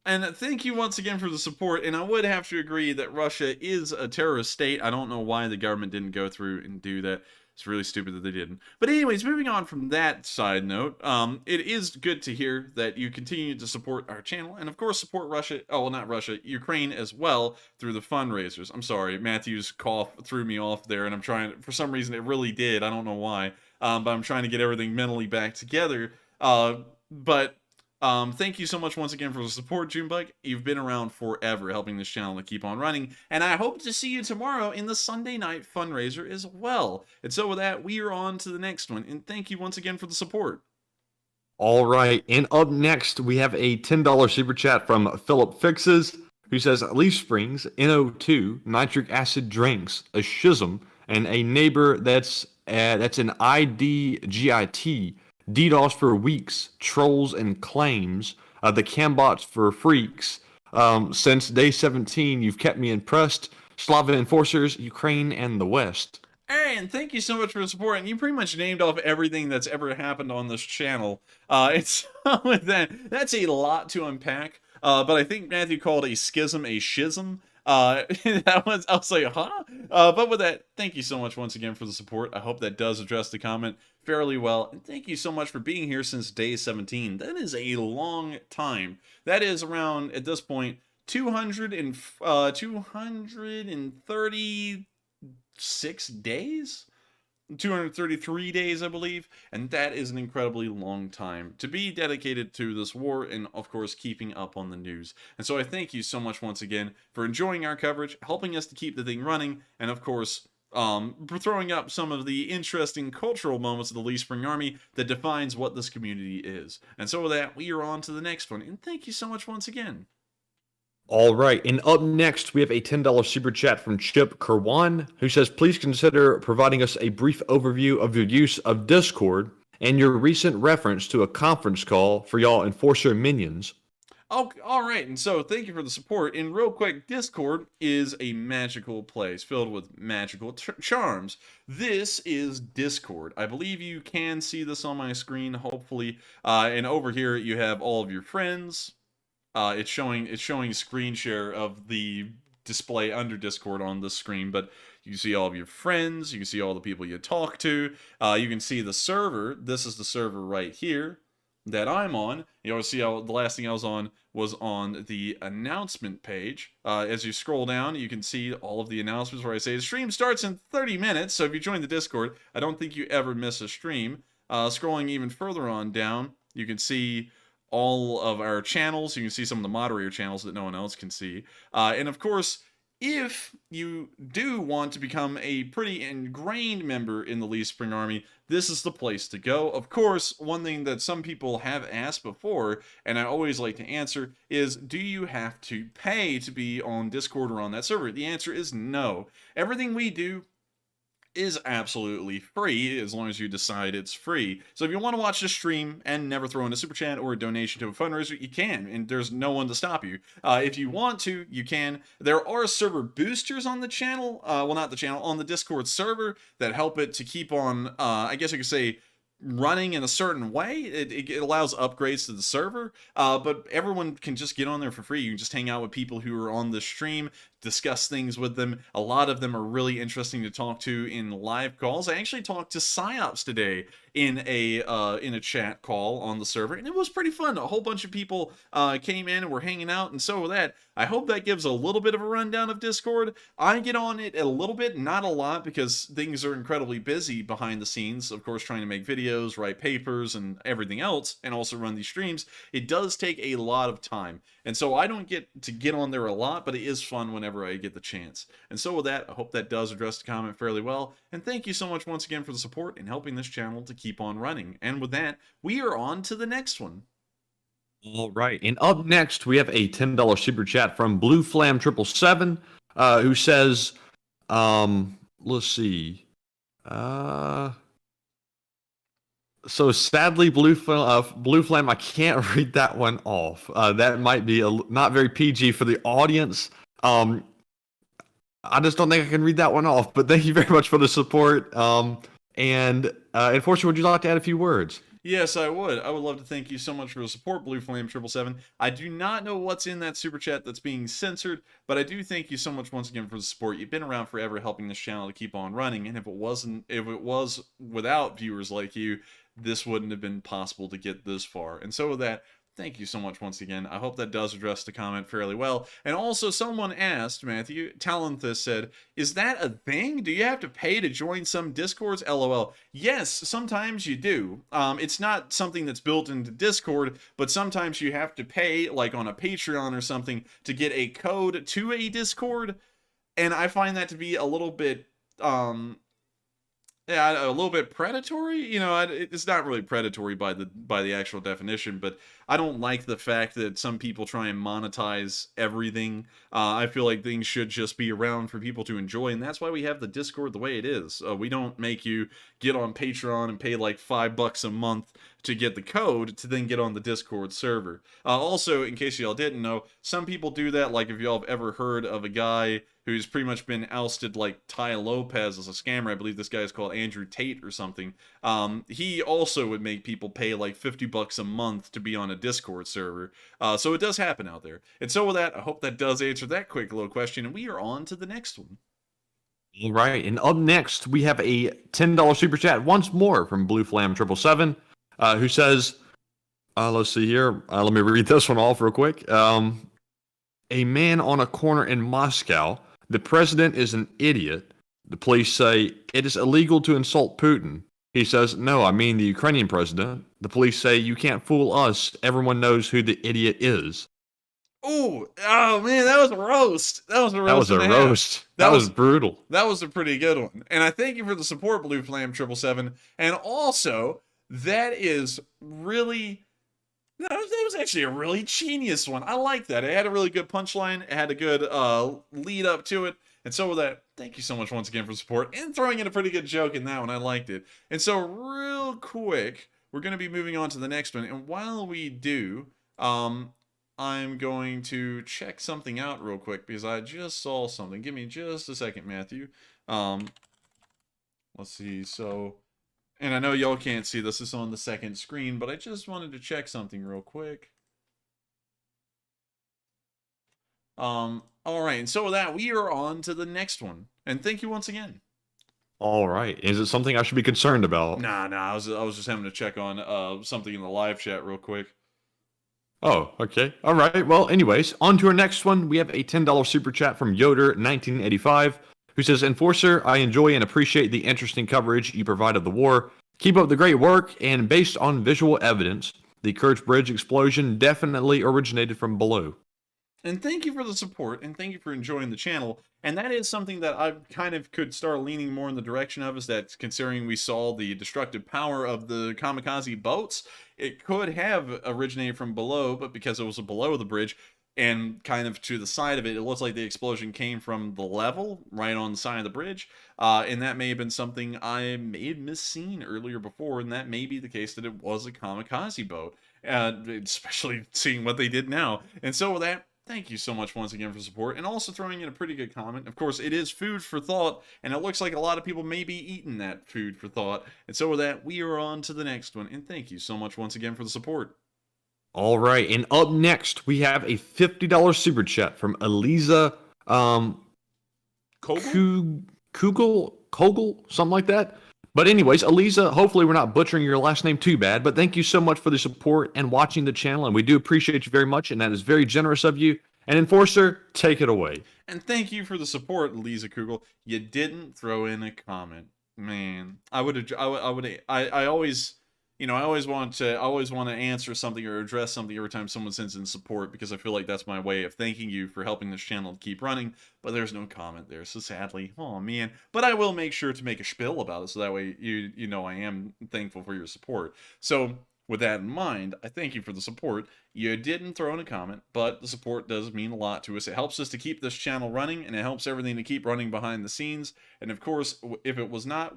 And thank you once again for the support. And I would have to agree that Russia is a terrorist state. I don't know why the government didn't go through and do that. It's really stupid that they didn't. But anyways, moving on from that side note, it is good to hear that you continue to support our channel and of course support Russia, oh well, not Russia, Ukraine as well through the fundraisers. I'm sorry, Matthew's cough threw me off there and I'm trying, for some reason it really did, I don't know why, but I'm trying to get everything mentally back together. Thank you so much once again for the support, Junebug. You've been around forever helping this channel to keep on running, and I hope to see you tomorrow in the Sunday night fundraiser as well. And so with that, we are on to the next one, and thank you once again for the support. All right, and up next, we have a $10 super chat from Philip Fixes, who says, Leaf Springs, NO2, nitric acid drinks, a schism, and a neighbor that's an IDGIT, DDoS for weeks, trolls and claims, the cambots for freaks. Since day 17, you've kept me impressed. Slava Enforcers, Ukraine, and the West. And thank you so much for the support. And you pretty much named off everything that's ever happened on this channel. That's a lot to unpack. But I think Matthew called a schism a schism. I was like, huh? But with that, thank you so much once again for the support. I hope that does address the comment fairly well. And thank you so much for being here since day 17. That is a long time. That is around, at this point, 236 days? 233 days, I believe, and that is an incredibly long time to be dedicated to this war and, of course, keeping up on the news. And so I thank you so much once again for enjoying our coverage, helping us to keep the thing running, and, of course, for throwing up some of the interesting cultural moments of the Leaf Spring Army that defines what this community is. And so with that, we are on to the next one, and thank you so much once again. All right, and up next, we have a $10 super chat from Chip Kerwan, who says, please consider providing us a brief overview of your use of Discord and your recent reference to a conference call for y'all Enforcer minions. Oh, all right, and so thank you for the support. And real quick, Discord is a magical place filled with magical charms. This is Discord. I believe you can see this on my screen, hopefully. And over here, you have all of your friends. It's showing screen share of the display under Discord on the screen, but you can see all of your friends, you can see all the people you talk to, you can see the server. This is the server right here that I'm on. You always see how the last thing I was on the announcement page. As you scroll down, you can see all of the announcements where I say the stream starts in 30 minutes, so if you join the Discord, I don't think you ever miss a stream. Scrolling even further on down, you can see all of our channels. You can see some of the moderator channels that no one else can see. And of course, if you do want to become a pretty ingrained member in the Leaf Spring Army, this is the place to go. Of course, one thing that some people have asked before, and I always like to answer, is do you have to pay to be on Discord or on that server? The answer is no. Everything we do is absolutely free as long as you decide it's free. So if you want to watch the stream and never throw in a super chat or a donation to a fundraiser, you can, and there's no one to stop you. If you want to, you can. There are server boosters on the channel, well, not the channel, on the Discord server that help it to keep on, I guess you could say, running in a certain way. It allows upgrades to the server, but everyone can just get on there for free. You can just hang out with people who are on the stream, discuss things with them. A lot of them are really interesting to talk to in live calls. I actually talked to Psyops today in a chat call on the server, and it was pretty fun. A whole bunch of people came in and were hanging out, and so with that, I hope that gives a little bit of a rundown of Discord. I get on it a little bit, not a lot, because things are incredibly busy behind the scenes, of course, trying to make videos, write papers, and everything else, and also run these streams. It does take a lot of time, and so I don't get to get on there a lot, but it is fun whenever I get the chance. And so with that, I hope that does address the comment fairly well, and thank you so much once again for the support in helping this channel to keep on running. And with that, we are on to the next one. All right, and up next, we have a $10 super chat from Blue Flam 777, who says, let's see, so sadly, Blue Flame, I can't read that one off. That might be not very PG for the audience. I just don't think I can read that one off. But thank you very much for the support. Enforcer, would you like to add a few words? Yes, I would. I would love to thank you so much for the support, Blue Flame 777. I do not know what's in that super chat that's being censored, but I do thank you so much once again for the support. You've been around forever helping this channel to keep on running, and if it was without viewers like you, this wouldn't have been possible to get this far. And so with that, thank you so much once again. I hope that does address the comment fairly well. And also, someone asked, Matthew, Talenthus said, is that a thing? Do you have to pay to join some Discords? LOL. Yes, sometimes you do. It's not something that's built into Discord, but sometimes you have to pay, like on a Patreon or something, to get a code to a Discord. And I find that to be a little bit, yeah, a little bit predatory. You know, it's not really predatory by the actual definition, but I don't like the fact that some people try and monetize everything. I feel like things should just be around for people to enjoy, and that's why we have the Discord the way it is. We don't make you get on Patreon and pay like $5 a month to get the code to then get on the Discord server. Also, in case y'all didn't know, some people do that. Like if y'all have ever heard of a guy who's pretty much been ousted like Ty Lopez as a scammer. I believe this guy is called Andrew Tate or something. He also would make people pay like $50 a month to be on a Discord server. So it does happen out there. And so with that, I hope that does answer that quick little question, and we are on to the next one. All right, and up next, we have a $10 super chat once more from Blue Flam 777, who says, let's see here. Let me read this one off real quick. A man on a corner in Moscow. The president is an idiot. The police say it is illegal to insult Putin. He says, no, I mean the Ukrainian president. The police say you can't fool us. Everyone knows who the idiot is. Ooh, oh man, that was a roast. That was a roast. That was a roast. That was brutal. That was a pretty good one. And I thank you for the support, Blue Flame 777. And also, that is really... that was actually a really genius one. I like that. It had a really good punchline. It had a good lead up to it. And so with that, thank you so much once again for support and throwing in a pretty good joke in that one. I liked it. And so real quick, we're going to be moving on to the next one. And while we do, I'm going to check something out real quick because I just saw something. Give me just a second, Matthew. Let's see. So... and I know y'all can't see this. This is on the second screen, but I just wanted to check something real quick. All right, and so with that, we are on to the next one. And thank you once again. All right. Is it something I should be concerned about? Nah, I was just having to check on something in the live chat real quick. Oh, okay. All right. Well, anyways, on to our next one. We have a $10 super chat from Yoder1985, who says, Enforcer, I enjoy and appreciate the interesting coverage you provide of the war. Keep up the great work, and based on visual evidence, the Kerch Bridge explosion definitely originated from below. And thank you for the support, and thank you for enjoying the channel. And that is something that I kind of could start leaning more in the direction of, is that considering we saw the destructive power of the kamikaze boats, it could have originated from below, but because it was below the bridge, and kind of to the side of it, it looks like the explosion came from the level, right on the side of the bridge. And that may have been something I may have misseen earlier before, and that may be the case that it was a kamikaze boat. Especially seeing what they did now. And so with that, thank you so much once again for support, and also throwing in a pretty good comment. Of course, it is food for thought, and it looks like a lot of people may be eating that food for thought. And so with that, we are on to the next one, and thank you so much once again for the support. All right, and up next, we have a $50 super chat from Eliza Kogel, something like that. But anyways, Eliza, hopefully we're not butchering your last name too bad, but thank you so much for the support and watching the channel, and we do appreciate you very much, and that is very generous of you. And Enforcer, take it away. And thank you for the support, Eliza Kugel. You didn't throw in a comment. Man, I always... you know, I always want to answer something or address something every time someone sends in support, because I feel like that's my way of thanking you for helping this channel to keep running, but there's no comment there, so sadly, oh man. But I will make sure to make a spiel about it, so that way you know I am thankful for your support. So with that in mind, I thank you for the support. You didn't throw in a comment, but the support does mean a lot to us. It helps us to keep this channel running, and it helps everything to keep running behind the scenes. And of course, if it was not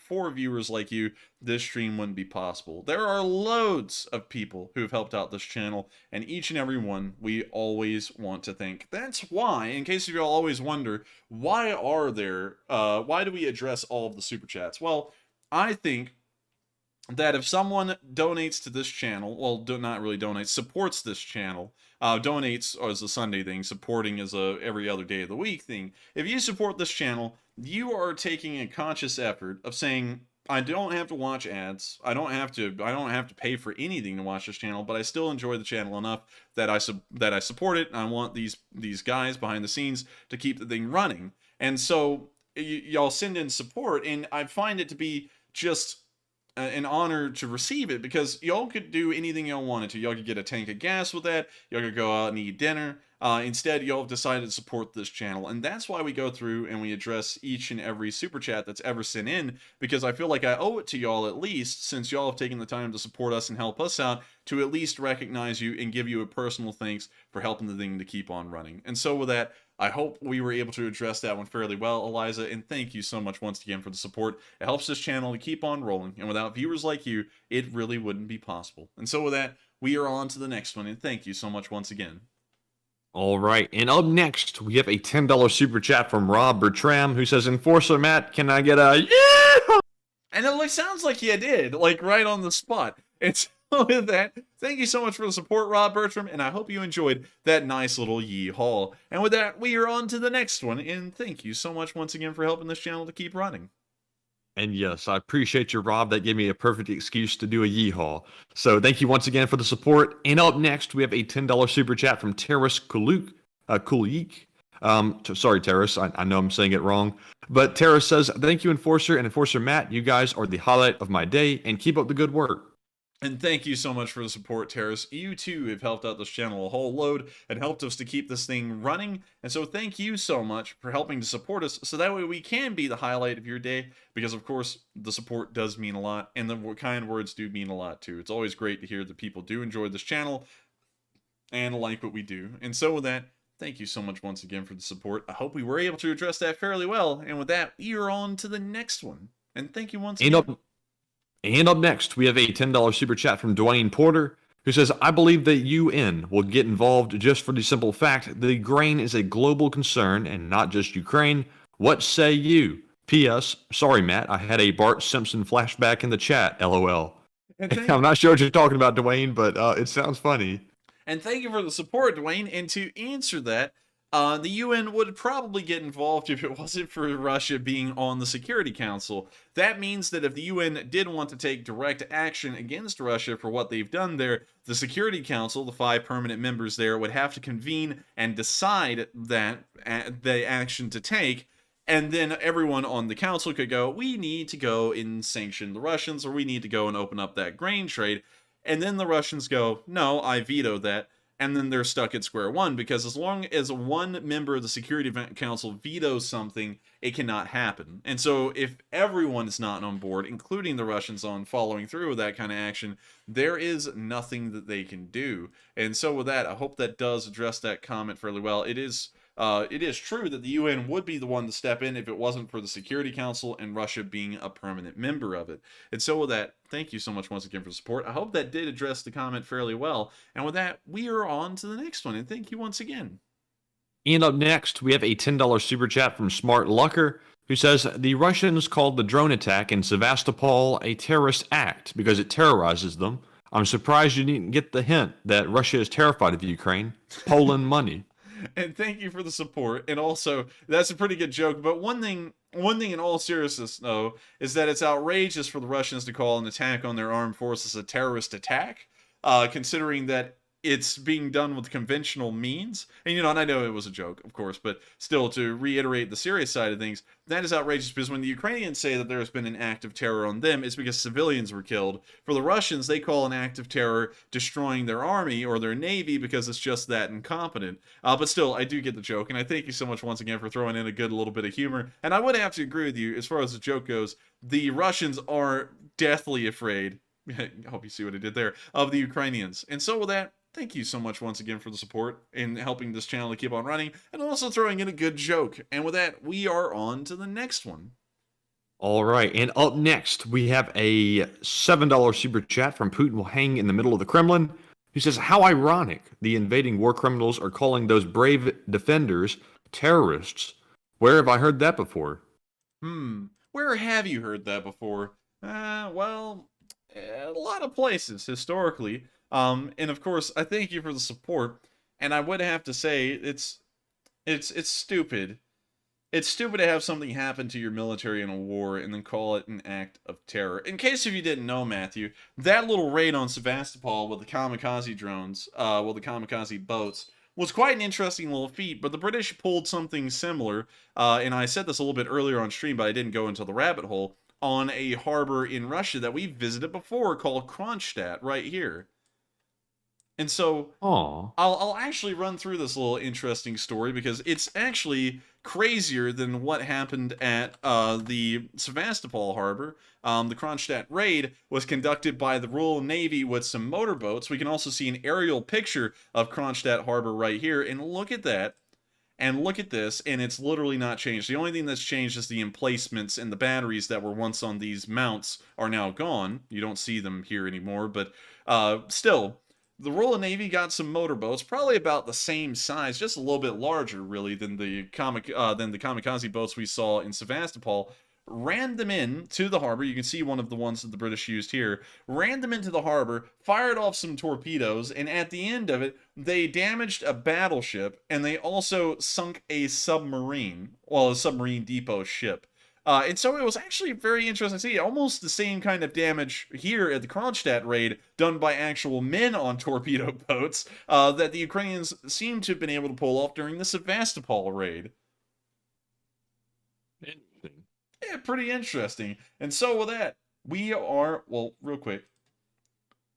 for viewers like you, this stream wouldn't be possible. There are loads of people who have helped out this channel, and each and every one we always want to thank. That's why, in case you all always wonder, why do we address all of the super chats? Well, I think that if someone donates to this channel, well, not really donates, supports this channel, donates as a Sunday thing, supporting as a every other day of the week thing. If you support this channel, you are taking a conscious effort of saying, I don't have to watch ads. I don't have to pay for anything to watch this channel, but I still enjoy the channel enough that I support it. And I want these guys behind the scenes to keep the thing running. And so y'all send in support, and I find it to be just an honor to receive it, because y'all could do anything y'all wanted to. Y'all could get a tank of gas with that. Y'all could go out and eat dinner. Instead, y'all have decided to support this channel, and that's why we go through and we address each and every super chat that's ever sent in, because I feel like I owe it to y'all, at least, since y'all have taken the time to support us and help us out, to at least recognize you and give you a personal thanks for helping the thing to keep on running. And so with that, I hope we were able to address that one fairly well, Eliza, and thank you so much once again for the support. It helps this channel to keep on rolling, and without viewers like you, it really wouldn't be possible. And so with that, we are on to the next one, and thank you so much once again. All right, and up next, we have a $10 super chat from Rob Bertram, who says, Enforcer Matt, can I get a yeah? And it sounds like you did, like right on the spot. It's with that, thank you so much for the support, Rob Bertram, and I hope you enjoyed that nice little yee-haw. And with that, we are on to the next one, and thank you so much once again for helping this channel to keep running. And yes, I appreciate you, Rob. That gave me a perfect excuse to do a yeehaw. So thank you once again for the support. And up next, we have a $10 super chat from Terrace Kulik. Sorry, Terrace. I know I'm saying it wrong. But Terrace says, thank you, Enforcer and Enforcer Matt. You guys are the highlight of my day, and keep up the good work. And thank you so much for the support, Terrace. You too have helped out this channel a whole load and helped us to keep this thing running. And so thank you so much for helping to support us, so that way we can be the highlight of your day, because of course the support does mean a lot, and the kind words do mean a lot too. It's always great to hear that people do enjoy this channel and like what we do. And so with that, thank you so much once again for the support. I hope we were able to address that fairly well. And with that, we are on to the next one. And thank you once again. And up next, we have a $10 super chat from Dwayne Porter, who says, I believe the UN will get involved just for the simple fact the grain is a global concern and not just Ukraine. What say you? P.S. Sorry, Matt, I had a Bart Simpson flashback in the chat, LOL. I'm not sure what you're talking about, Dwayne, but it sounds funny. And thank you for the support, Dwayne. And to answer that, the UN would probably get involved if it wasn't for Russia being on the Security Council. That means that if the UN did want to take direct action against Russia for what they've done there, the Security Council, the 5 permanent members there, would have to convene and decide that the action to take. And then everyone on the council could go, we need to go and sanction the Russians, or we need to go and open up that grain trade. And then the Russians go, no, I veto that. And then they're stuck at square one, because as long as one member of the Security Council vetoes something, it cannot happen. And so if everyone is not on board, including the Russians, on following through with that kind of action, there is nothing that they can do. And so with that, I hope that does address that comment fairly well. It is true that the UN would be the one to step in if it wasn't for the Security Council and Russia being a permanent member of it. And so with that, thank you so much once again for the support. I hope that did address the comment fairly well. And with that, we are on to the next one. And thank you once again. And up next, we have a $10 super chat from Smart Lucker, who says, the Russians called the drone attack in Sevastopol a terrorist act because it terrorizes them. I'm surprised you didn't get the hint that Russia is terrified of Ukraine. Poland money. And thank you for the support. And also, that's a pretty good joke. But one thing in all seriousness, though, is that it's outrageous for the Russians to call an attack on their armed forces a terrorist attack, considering that it's being done with conventional means. And, and I know it was a joke, of course, but still, to reiterate the serious side of things, that is outrageous, because when the Ukrainians say that there has been an act of terror on them, it's because civilians were killed. For the Russians, they call an act of terror destroying their army or their navy, because it's just that incompetent. But still, I do get the joke, and I thank you so much once again for throwing in a good little bit of humor. And I would have to agree with you, as far as the joke goes, the Russians are deathly afraid. I hope you see what I did there, of the Ukrainians. And so with that, thank you so much once again for the support in helping this channel to keep on running, and also throwing in a good joke. And with that, we are on to the next one. All right, and up next, we have a $7 super chat from Putin will hang in the middle of the Kremlin. He says, how ironic the invading war criminals are calling those brave defenders terrorists. Where have I heard that before? Where have you heard that before? Well, a lot of places, historically. And of course, I thank you for the support, and I would have to say, it's stupid. It's stupid to have something happen to your military in a war and then call it an act of terror. In case if you didn't know, Matthew, that little raid on Sevastopol with the kamikaze drones, the kamikaze boats, was quite an interesting little feat, but the British pulled something similar, and I said this a little bit earlier on stream, but I didn't go into the rabbit hole, on a harbor in Russia that we visited before called Kronstadt, right here. And so, I'll actually run through this little interesting story because it's actually crazier than what happened at the Sevastopol harbor. The Kronstadt raid was conducted by the Royal Navy with some motorboats. We can also see an aerial picture of Kronstadt harbor right here, and look at that. And look at this, and it's literally not changed. The only thing that's changed is the emplacements, and the batteries that were once on these mounts are now gone. You don't see them here anymore, but still, the Royal Navy got some motorboats, probably about the same size, just a little bit larger, really, than the kamikaze boats we saw in Sevastopol. Ran them in to the harbor. You can see one of the ones that the British used here. Ran them into the harbor, fired off some torpedoes, and at the end of it, they damaged a battleship, and they also sunk a submarine, well, a submarine depot ship. And so it was actually very interesting to see almost the same kind of damage here at the Kronstadt raid done by actual men on torpedo boats that the Ukrainians seem to have been able to pull off during the Sevastopol raid. Interesting. Yeah, pretty interesting. And so with that, we are, well, real quick.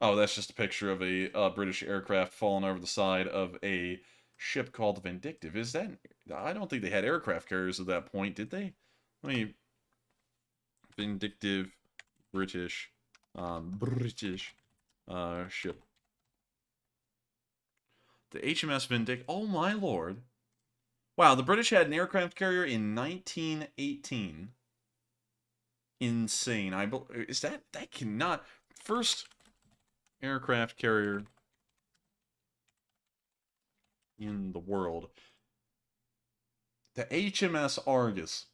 Oh, that's just a picture of a British aircraft falling over the side of a ship called the Vindictive. Is that, I don't think they had aircraft carriers at that point, did they? Let me, Vindictive British ship. The HMS Vindictive, oh my lord. Wow, the British had an aircraft carrier in 1918. Insane. Is that cannot, first aircraft carrier in the world. The HMS Argus.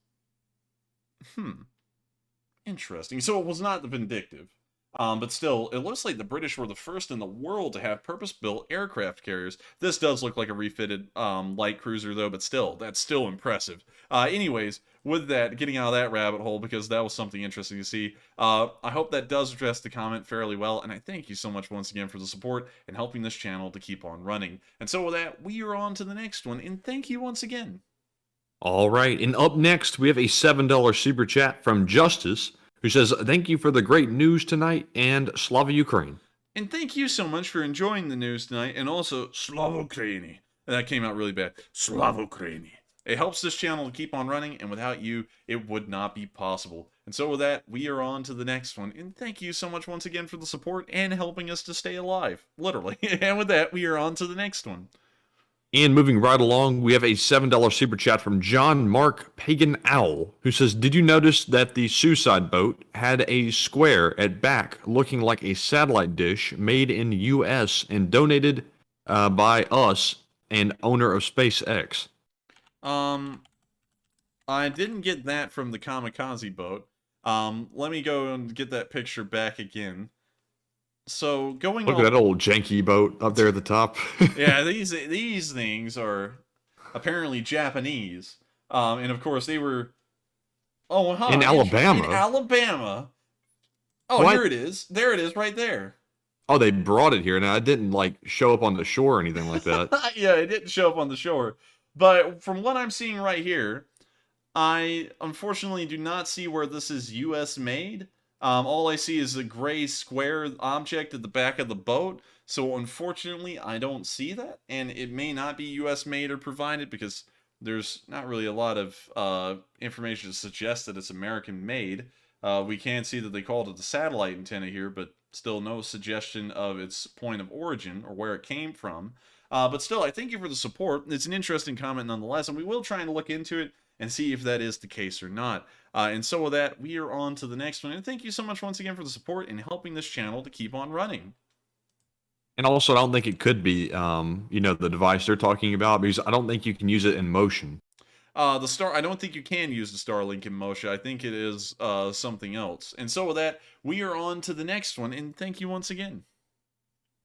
Interesting. So it was not the Vindictive. But still, it looks like the British were the first in the world to have purpose-built aircraft carriers. This does look like a refitted light cruiser, though, but still, that's still impressive. Anyways, with that, getting out of that rabbit hole, because that was something interesting to see, I hope that does address the comment fairly well, and I thank you so much once again for the support and helping this channel to keep on running. And so with that, we are on to the next one, and thank you once again. All right, and up next, we have a $7 super chat from Justice, who says, thank you for the great news tonight, and Slava Ukraine. And thank you so much for enjoying the news tonight, and also Slava Ukraini. That came out really bad. Slava Ukraini. It helps this channel to keep on running, and without you, it would not be possible. And so with that, we are on to the next one, and thank you so much once again for the support and helping us to stay alive, literally. And with that, we are on to the next one. And moving right along, we have a $7 super chat from John Mark Pagan Owl, who says, did you notice that the suicide boat had a square at back looking like a satellite dish made in the U.S. and donated by us and owner of SpaceX? I didn't get that from the kamikaze boat. Let me go and get that picture back again. So going Look at that old janky boat up there at the top. Yeah, these things are apparently Japanese, and of course they were. Oh, huh, in Alabama. In Alabama. Oh, what? Here it is. There it is, right there. Oh, they brought it here. Now it didn't like show up on the shore or anything like that. Yeah, it didn't show up on the shore, but from what I'm seeing right here, I unfortunately do not see where this is U.S. made. All I see is a gray square object at the back of the boat, so unfortunately I don't see that, and it may not be US made or provided because there's not really a lot of information to suggest that it's American made. We can see that they called it the satellite antenna here, but Still no suggestion of its point of origin or where it came from. But still, I thank you for the support. It's an interesting comment nonetheless, and we will try and look into it and see if that is the case or not. And so with that, we are on to the next one. And thank you so much once again for the support and helping this channel to keep on running. And also, I don't think it could be, the device they're talking about, because I don't think you can use it in motion. I don't think you can use the Starlink in motion. I think it is something else. And so with that, we are on to the next one. And thank you once again.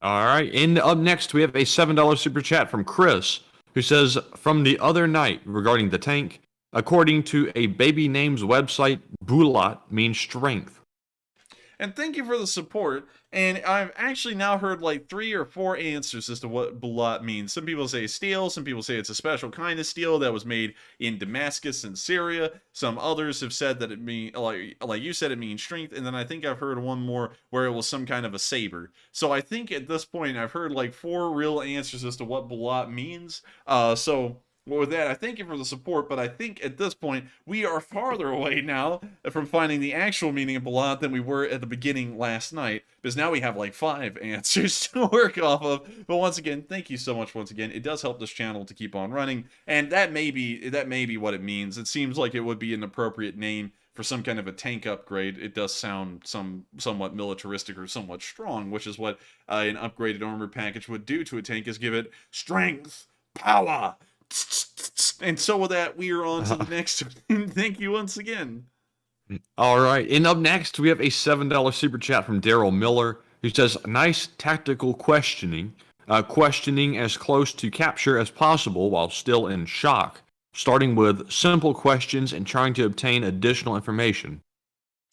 All right. And up next, we have a $7 super chat from Chris, who says, from the other night regarding the tank, according to a baby names website, bulat means strength. And thank you for the support. And I've actually now heard like 3 or 4 answers as to what bulat means. Some people say steel. Some people say it's a special kind of steel that was made in Damascus and Syria. Some others have said that it means, like you said, it means strength. And then I think I've heard one more where it was some kind of a saber. So I think at this point I've heard like 4 real answers as to what bulat means. Well, with that, I thank you for the support, but I think at this point, we are farther away now from finding the actual meaning of bulat than we were at the beginning last night, because now we have like 5 answers to work off of. But once again, thank you so much once again. It does help this channel to keep on running, and that may be what it means. It seems like it would be an appropriate name for some kind of a tank upgrade. It does sound somewhat militaristic or somewhat strong, which is what an upgraded armor package would do to a tank, is give it strength, power. And so with that, we are on to the next one. Thank you once again. All right. And up next, we have a $7 super chat from Daryl Miller, who says, nice tactical questioning. Questioning as close to capture as possible while still in shock. Starting with simple questions and trying to obtain additional information.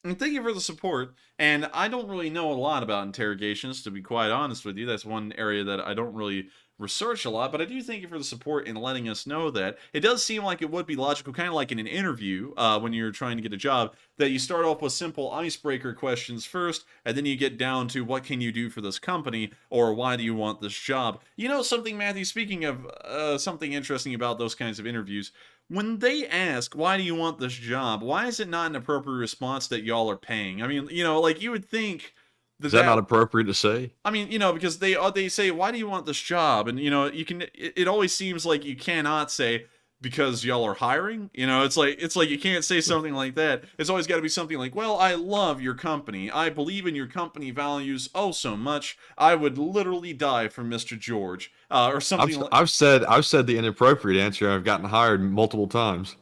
And thank you for the support. And I don't really know a lot about interrogations, to be quite honest with you. That's one area that I don't really research a lot, but I do thank you for the support in letting us know that. It does seem like it would be logical, kind of like in an interview when you're trying to get a job, that you start off with simple icebreaker questions first, and then you get down to what can you do for this company, or why do you want this job. You know something, Matthew, speaking of something interesting about those kinds of interviews, when they ask, why do you want this job, why is it not an appropriate response that y'all are paying? I mean, like you would think... Is that not appropriate to say? I mean, because they say, why do you want this job? And, it always seems like you cannot say, because y'all are hiring. It's like you can't say something like that. It's always got to be something like, well, I love your company. I believe in your company values oh so much. I would literally die for Mr. George. Or something I've said the inappropriate answer. I've gotten hired multiple times.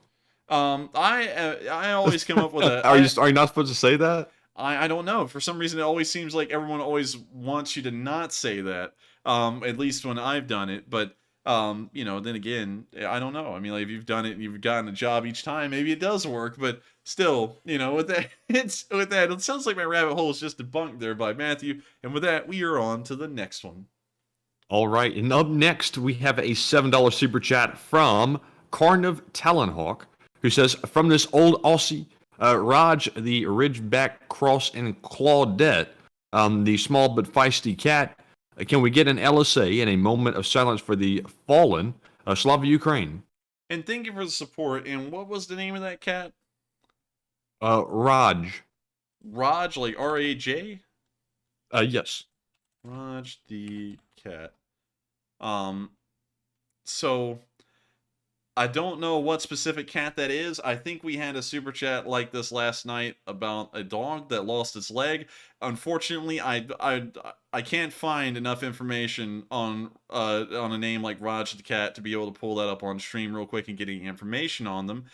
I always come up with a... Are you not supposed to say that? I don't know. For some reason, it always seems like everyone always wants you to not say that. At least when I've done it. But, then again, I don't know. I mean, like, if you've done it and you've gotten a job each time, maybe it does work. But still, with that, it sounds like my rabbit hole is just debunked there by Matthew. And with that, we are on to the next one. All right. And up next, we have a $7 super chat from Carniv Talonhawk, who says, from this old Aussie... Raj, the Ridgeback Cross and Claudette, the small but feisty cat. Can we get an LSA and a moment of silence for the fallen? Slava Ukraine. And thank you for the support. And what was the name of that cat? Raj. Raj, like R-A-J? Yes. Raj the cat. So... I don't know what specific cat that is. I think we had a super chat like this last night about a dog that lost its leg. Unfortunately, I can't find enough information on a name like Raj the cat to be able to pull that up on stream real quick and get any information on them.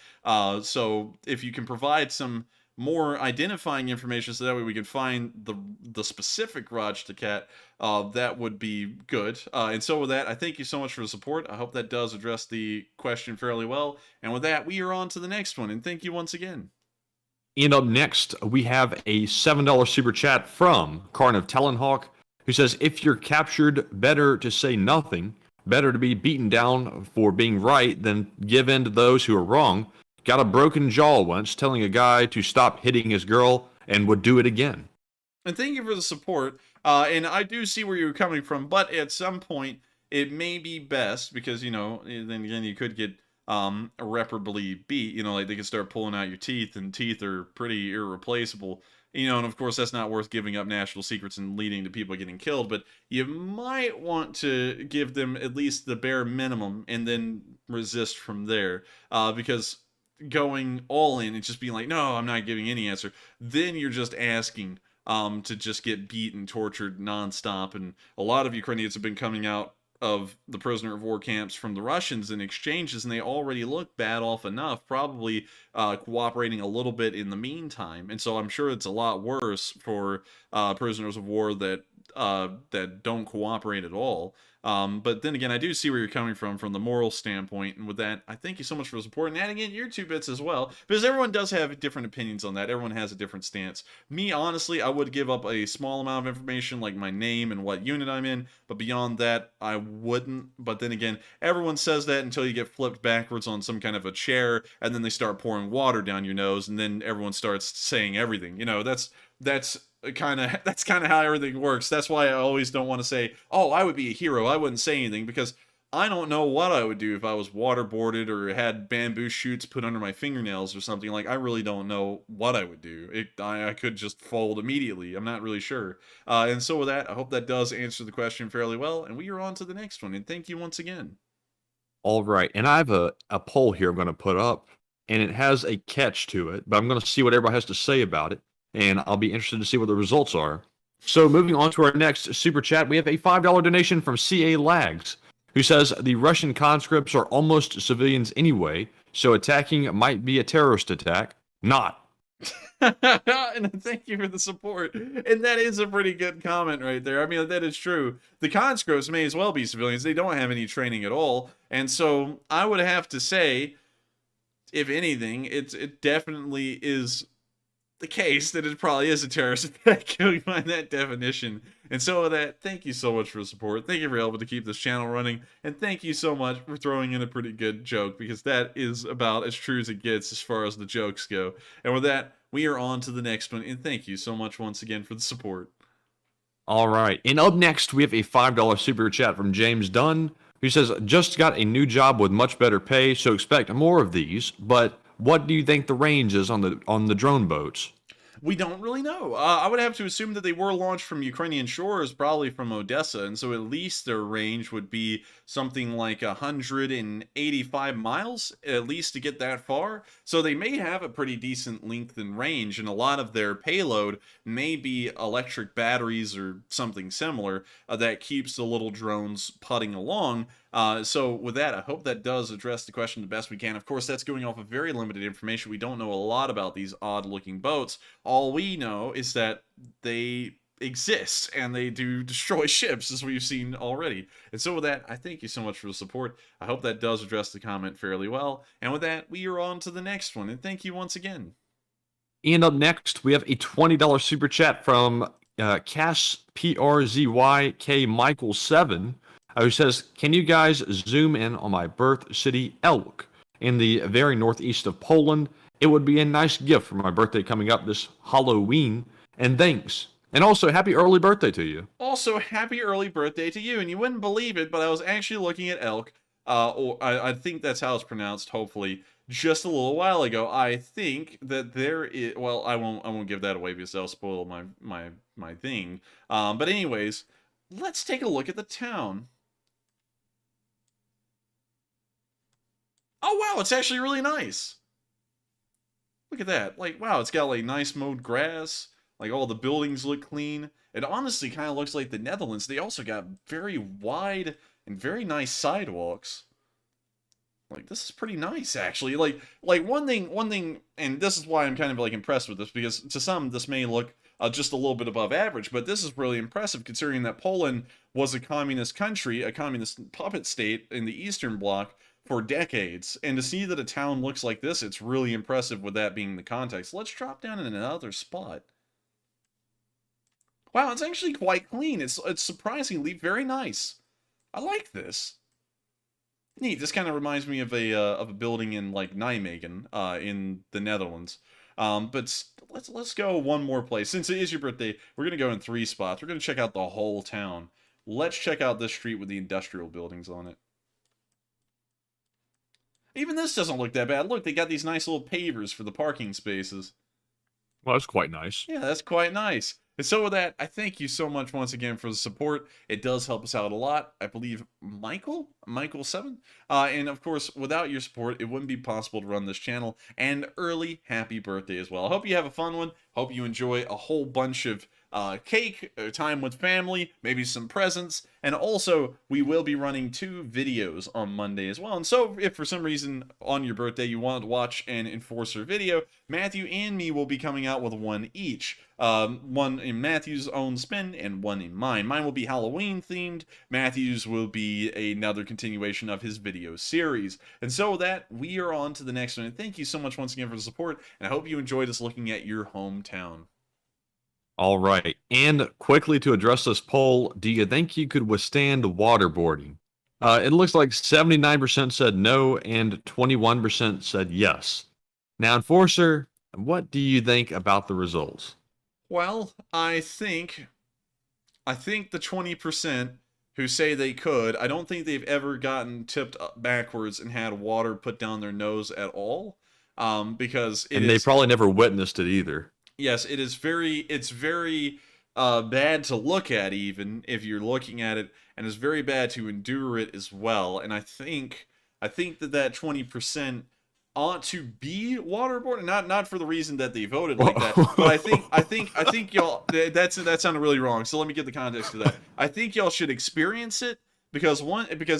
So if you can provide some more identifying information so that way we can find the specific Raj the cat, that would be good. And so with that, I thank you so much for the support. I hope that does address the question fairly well. And with that, we are on to the next one. And thank you once again. And up next, we have a $7 super chat from Carniv Talonhawk, who says, if you're captured, better to say nothing. Better to be beaten down for being right than give in to those who are wrong. Got a broken jaw once telling a guy to stop hitting his girl and would do it again. And thank you for the support. And I do see where you're coming from, but at some point it may be best because, then again, you could get irreparably beat. You know, like they can start pulling out your teeth, and teeth are pretty irreplaceable. You know, and of course that's not worth giving up national secrets and leading to people getting killed, but you might want to give them at least the bare minimum and then resist from there. Because going all in and just being like, no, I'm not giving any answer, then you're just asking to just get beat and tortured nonstop. And a lot of Ukrainians have been coming out of the prisoner of war camps from the Russians in exchanges, and they already look bad off enough, probably cooperating a little bit in the meantime. And so I'm sure it's a lot worse for prisoners of war that don't cooperate at all. But then again, I do see where you're coming from the moral standpoint, and with that, I thank you so much for the support and adding in your 2 bits as well, because everyone does have different opinions on that. Everyone has a different stance. Me, honestly, I would give up a small amount of information, like my name and what unit I'm in, but beyond that, I wouldn't. But then again, everyone says that until you get flipped backwards on some kind of a chair, and then they start pouring water down your nose, and then everyone starts saying everything. You know, that's kind of how everything works. That's why I always don't want to say, oh, I would be a hero, I wouldn't say anything, because I don't know what I would do if I was waterboarded or had bamboo shoots put under my fingernails or something. Like, I really don't know what I would do. I could just fold immediately. I'm not really sure. And so with that, I hope that does answer the question fairly well, and we are on to the next one, and thank you once again. All right, and I have a poll here I'm going to put up, and it has a catch to it, but I'm going to see what everybody has to say about it, and I'll be interested to see what the results are. So moving on to our next super chat, we have a $5 donation from CA Lags, who says the Russian conscripts are almost civilians anyway, so attacking might be a terrorist attack. Not. And thank you for the support. And that is a pretty good comment right there. I mean, that is true. The conscripts may as well be civilians. They don't have any training at all. And so I would have to say, if anything, it definitely is the case that it probably is a terrorist attack going by that definition. And so with that, thank you so much for the support. Thank you for helping to keep this channel running. And thank you so much for throwing in a pretty good joke, because that is about as true as it gets as far as the jokes go. And with that, we are on to the next one. And thank you so much once again for the support. All right. And up next, we have a $5 super chat from James Dunn, who says, just got a new job with much better pay, so expect more of these. But what do you think the range is on the drone boats? We don't really know. I would have to assume that they were launched from Ukrainian shores, probably from Odessa, and so at least their range would be something like 185 miles, at least, to get that far. So they may have a pretty decent length and range, and a lot of their payload may be electric batteries or something similar that keeps the little drones putting along. So with that, I hope that does address the question the best we can. Of course, that's going off of very limited information. We don't know a lot about these odd-looking boats. All we know is that they exist, and they do destroy ships, as we've seen already. And so with that, I thank you so much for the support. I hope that does address the comment fairly well. And with that, we are on to the next one, and thank you once again. And up next, we have a $20 super chat from Cash PRZYK Michael 7. Who says, can you guys zoom in on my birth city, Elk, in the very northeast of Poland? It would be a nice gift for my birthday coming up this Halloween. And thanks. And also, happy early birthday to you. Also, happy early birthday to you. And you wouldn't believe it, but I was actually looking at Elk, or I think that's how it's pronounced, hopefully, just a little while ago. I think that there is, well, I won't give that away because that'll spoil my thing. But anyways, let's take a look at the town. Oh, wow, it's actually really nice. Look at that. Like, wow, it's got, like, nice mowed grass. Like, all the buildings look clean. It honestly kind of looks like the Netherlands. They also got very wide and very nice sidewalks. Like, this is pretty nice, actually. Like one thing, and this is why I'm kind of, like, impressed with this, because to some, this may look just a little bit above average, but this is really impressive considering that Poland was a communist country, a communist puppet state in the Eastern Bloc for decades, and to see that a town looks like this, it's really impressive with that being the context. Let's drop down in another spot. Wow, it's actually quite clean. It's surprisingly very nice. I like this. Neat. This kind of reminds me of a building in like Nijmegen in the Netherlands. But let's go one more place. Since it is your birthday, we're gonna go in 3 spots. We're gonna check out the whole town. Let's check out this street with the industrial buildings on it. Even this doesn't look that bad. Look, they got these nice little pavers for the parking spaces. Well, that's quite nice. Yeah, that's quite nice. And so with that, I thank you so much once again for the support. It does help us out a lot. I believe Michael7. And of course, without your support, it wouldn't be possible to run this channel. And early happy birthday as well. I hope you have a fun one. Hope you enjoy a whole bunch of cake, time with family, maybe some presents, and also we will be running 2 videos on Monday as well. And so if for some reason on your birthday you want to watch an Enforcer video, Matthew and me will be coming out with one each. One in Matthew's own spin and one in mine. Mine will be Halloween themed. Matthew's will be another continuation of his video series. And so with that, we are on to the next one. And thank you so much once again for the support, and I hope you enjoyed us looking at your hometown. All right. And quickly to address this poll, do you think you could withstand waterboarding? It looks like 79% said no and 21% said yes. Now, Enforcer, what do you think about the results? Well, I think the 20% who say they could, I don't think they've ever gotten tipped backwards and had water put down their nose at all. Because they probably never witnessed it either. Yes, it's very bad to look at, even if you're looking at it, and it's very bad to endure it as well. And I think that 20% ought to be waterboarded, not for the reason that they voted like that, but I think y'all, that sounded really wrong. So let me give the context to that. I think y'all should experience it, because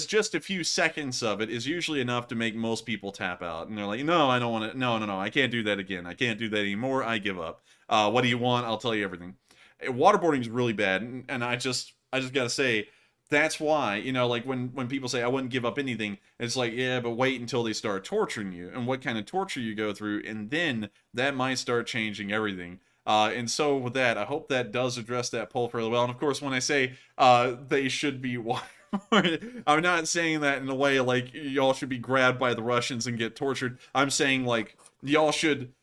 just a few seconds of it is usually enough to make most people tap out, and they're like, no, I don't want to, no, I can't do that again. I can't do that anymore. I give up. What do you want? I'll tell you everything. Waterboarding is really bad, and I just gotta say, that's why, like when people say I wouldn't give up anything, it's like, yeah, but wait until they start torturing you, and what kind of torture you go through, and then that might start changing everything. And so with that, I hope that does address that poll fairly well. And of course, when I say they should be I'm not saying that in a way like y'all should be grabbed by the Russians and get tortured. I'm saying like y'all should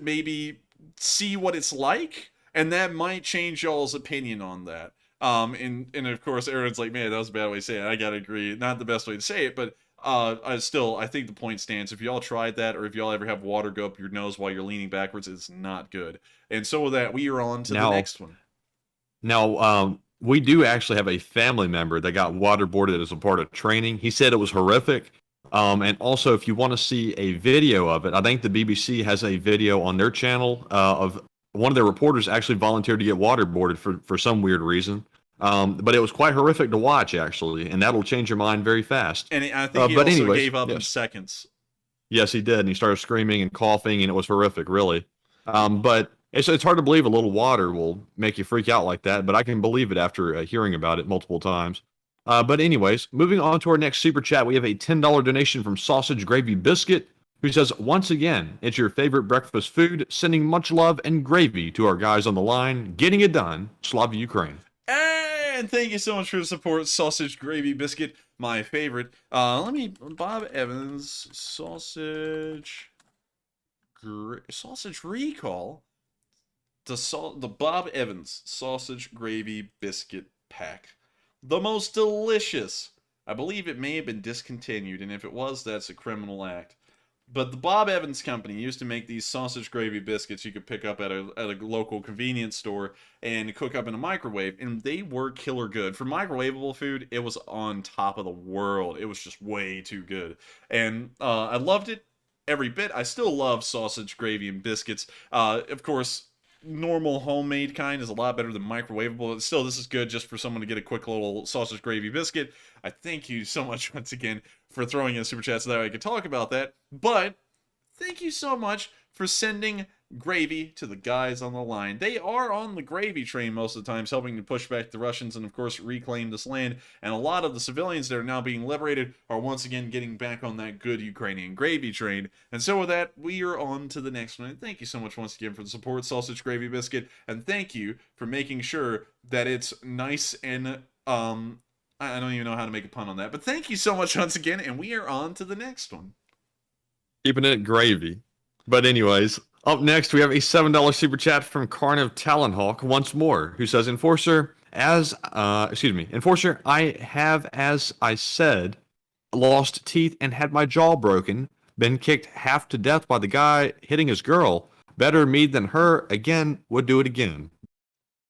maybe see what it's like, and that might change y'all's opinion on that. And of course, Aaron's like, man, that was a bad way to say it. I gotta agree, not the best way to say it, but I think the point stands. If y'all tried that, or if y'all ever have water go up your nose while you're leaning backwards, it's not good. And so with that, we are on to the next one. Now, we do actually have a family member that got waterboarded as a part of training. He said it was horrific. And also, if you want to see a video of it, I think the BBC has a video on their channel of one of their reporters actually volunteered to get waterboarded for some weird reason. But it was quite horrific to watch, actually, and that'll change your mind very fast. And I think he also gave up in seconds. Yes, he did, and he started screaming and coughing, and it was horrific, really. But it's hard to believe a little water will make you freak out like that, but I can believe it after hearing about it multiple times. But anyways, moving on to our next super chat, we have a $10 donation from Sausage Gravy Biscuit, who says, once again, it's your favorite breakfast food, sending much love and gravy to our guys on the line, getting it done. Slava Ukraine. And thank you so much for the support, Sausage Gravy Biscuit, my favorite. Bob Evans, Sausage Recall, the Bob Evans Sausage Gravy Biscuit Pack. The most delicious. I believe it may have been discontinued, and if it was, that's a criminal act. But the Bob Evans Company used to make these sausage gravy biscuits you could pick up at a local convenience store and cook up in a microwave, and they were killer good. For microwavable food, it was on top of the world. It was just way too good. And I loved it every bit. I still love sausage gravy and biscuits. Of course, normal homemade kind is a lot better than microwavable. Still, this is good just for someone to get a quick little sausage gravy biscuit. I thank you so much once again for throwing in super chat so that I could talk about that. But thank you so much for sending gravy to the guys on the line. They are on the gravy train most of the times, helping to push back the Russians and, of course, reclaim this land. And a lot of the civilians that are now being liberated are once again getting back on that good Ukrainian gravy train. And so with that, we are on to the next one. And thank you so much once again for the support, Sausage Gravy Biscuit. And thank you for making sure that it's nice and, I don't even know how to make a pun on that. But thank you so much once again, and we are on to the next one. Keeping it gravy. But anyways, up next, we have a $7 super chat from Carniv Talonhawk once more, who says, Enforcer, I have, as I said, lost teeth, and had my jaw broken. Been kicked half to death by the guy hitting his girl. Better me than her. Again, would do it again.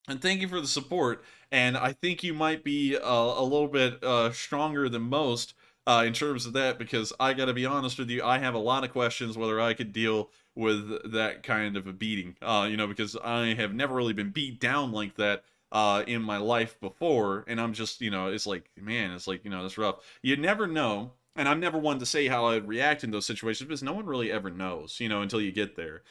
And thank you for the support. And I think you might be a little bit stronger than most in terms of that, because I got to be honest with you, I have a lot of questions whether I could deal with that kind of a beating. Because I have never really been beat down like that in my life before, and I'm just, it's like, man, it's like, that's rough. You never know. And I'm never one to say how I'd react in those situations, because no one really ever knows, until you get there.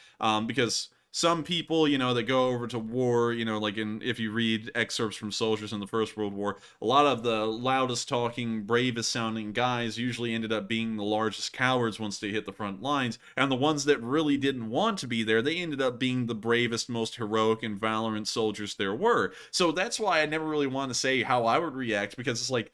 Because some people, that go over to war, like if you read excerpts from soldiers in the First World War, a lot of the loudest talking, bravest sounding guys usually ended up being the largest cowards once they hit the front lines. And the ones that really didn't want to be there, they ended up being the bravest, most heroic and valiant soldiers there were. So that's why I never really want to say how I would react, because it's like,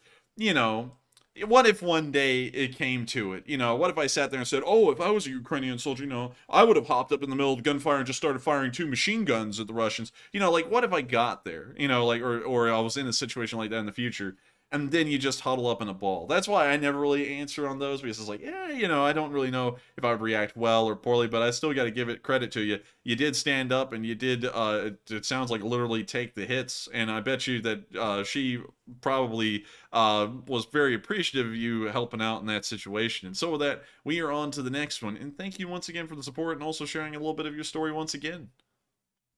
what if one day it came to it? What if I sat there and said, oh, if I was a Ukrainian soldier, I would have hopped up in the middle of gunfire and just started firing 2 machine guns at the Russians. What if I got there? Or I was in a situation like that in the future, and then you just huddle up in a ball. That's why I never really answer on those, because it's like, I don't really know if I would react well or poorly, but I still got to give it credit to you. You did stand up, and you did, it sounds like, literally take the hits, and I bet you that she probably was very appreciative of you helping out in that situation. And so with that, we are on to the next one, and thank you once again for the support and also sharing a little bit of your story once again.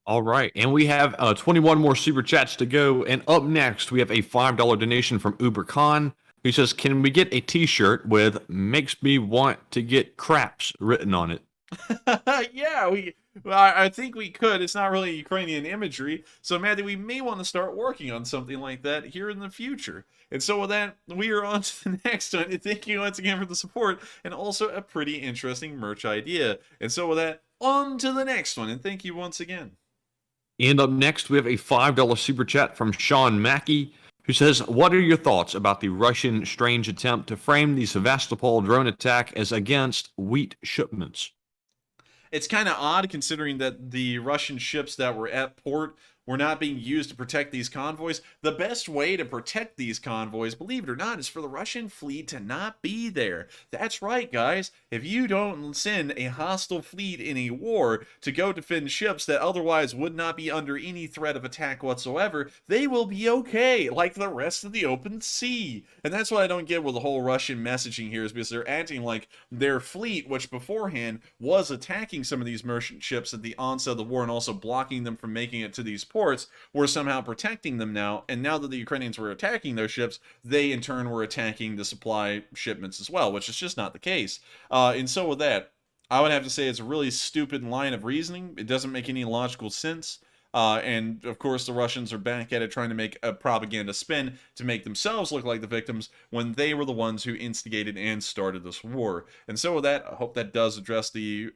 All right, and we have 21 more super chats to go. And up next, we have a $5 donation from Uber Khan, who says, "Can we get a T-shirt with "Makes me want to get craps" written on it?" Yeah, I think we could. It's not really Ukrainian imagery, so Maddie, we may want to start working on something like that here in the future. And so with that, we are on to the next one. And thank you once again for the support, and also a pretty interesting merch idea. And so with that, on to the next one, and thank you once again. And up next, we have a $5 super chat from Sean Mackey, who says, "What are your thoughts about the Russian strange attempt to frame the Sevastopol drone attack as against wheat shipments?" It's kind of odd, considering that the Russian ships that were at port were not being used to protect these convoys. The best way to protect these convoys, believe it or not, is for the Russian fleet to not be there. That's right, guys. If you don't send a hostile fleet in a war to go defend ships that otherwise would not be under any threat of attack whatsoever, they will be okay, like the rest of the open sea. And that's what I don't get with the whole Russian messaging here, is because they're acting like their fleet, which beforehand was attacking some of these merchant ships at the onset of the war and also blocking them from making it to these ports, were somehow protecting them now. And now that the Ukrainians were attacking those ships, they in turn were attacking the supply shipments as well, which is just not the case. And so with that, I would have to say it's a really stupid line of reasoning. It doesn't make any logical sense. And of course, the Russians are back at it, trying to make a propaganda spin to make themselves look like the victims when they were the ones who instigated and started this war. And so with that, I hope that does address the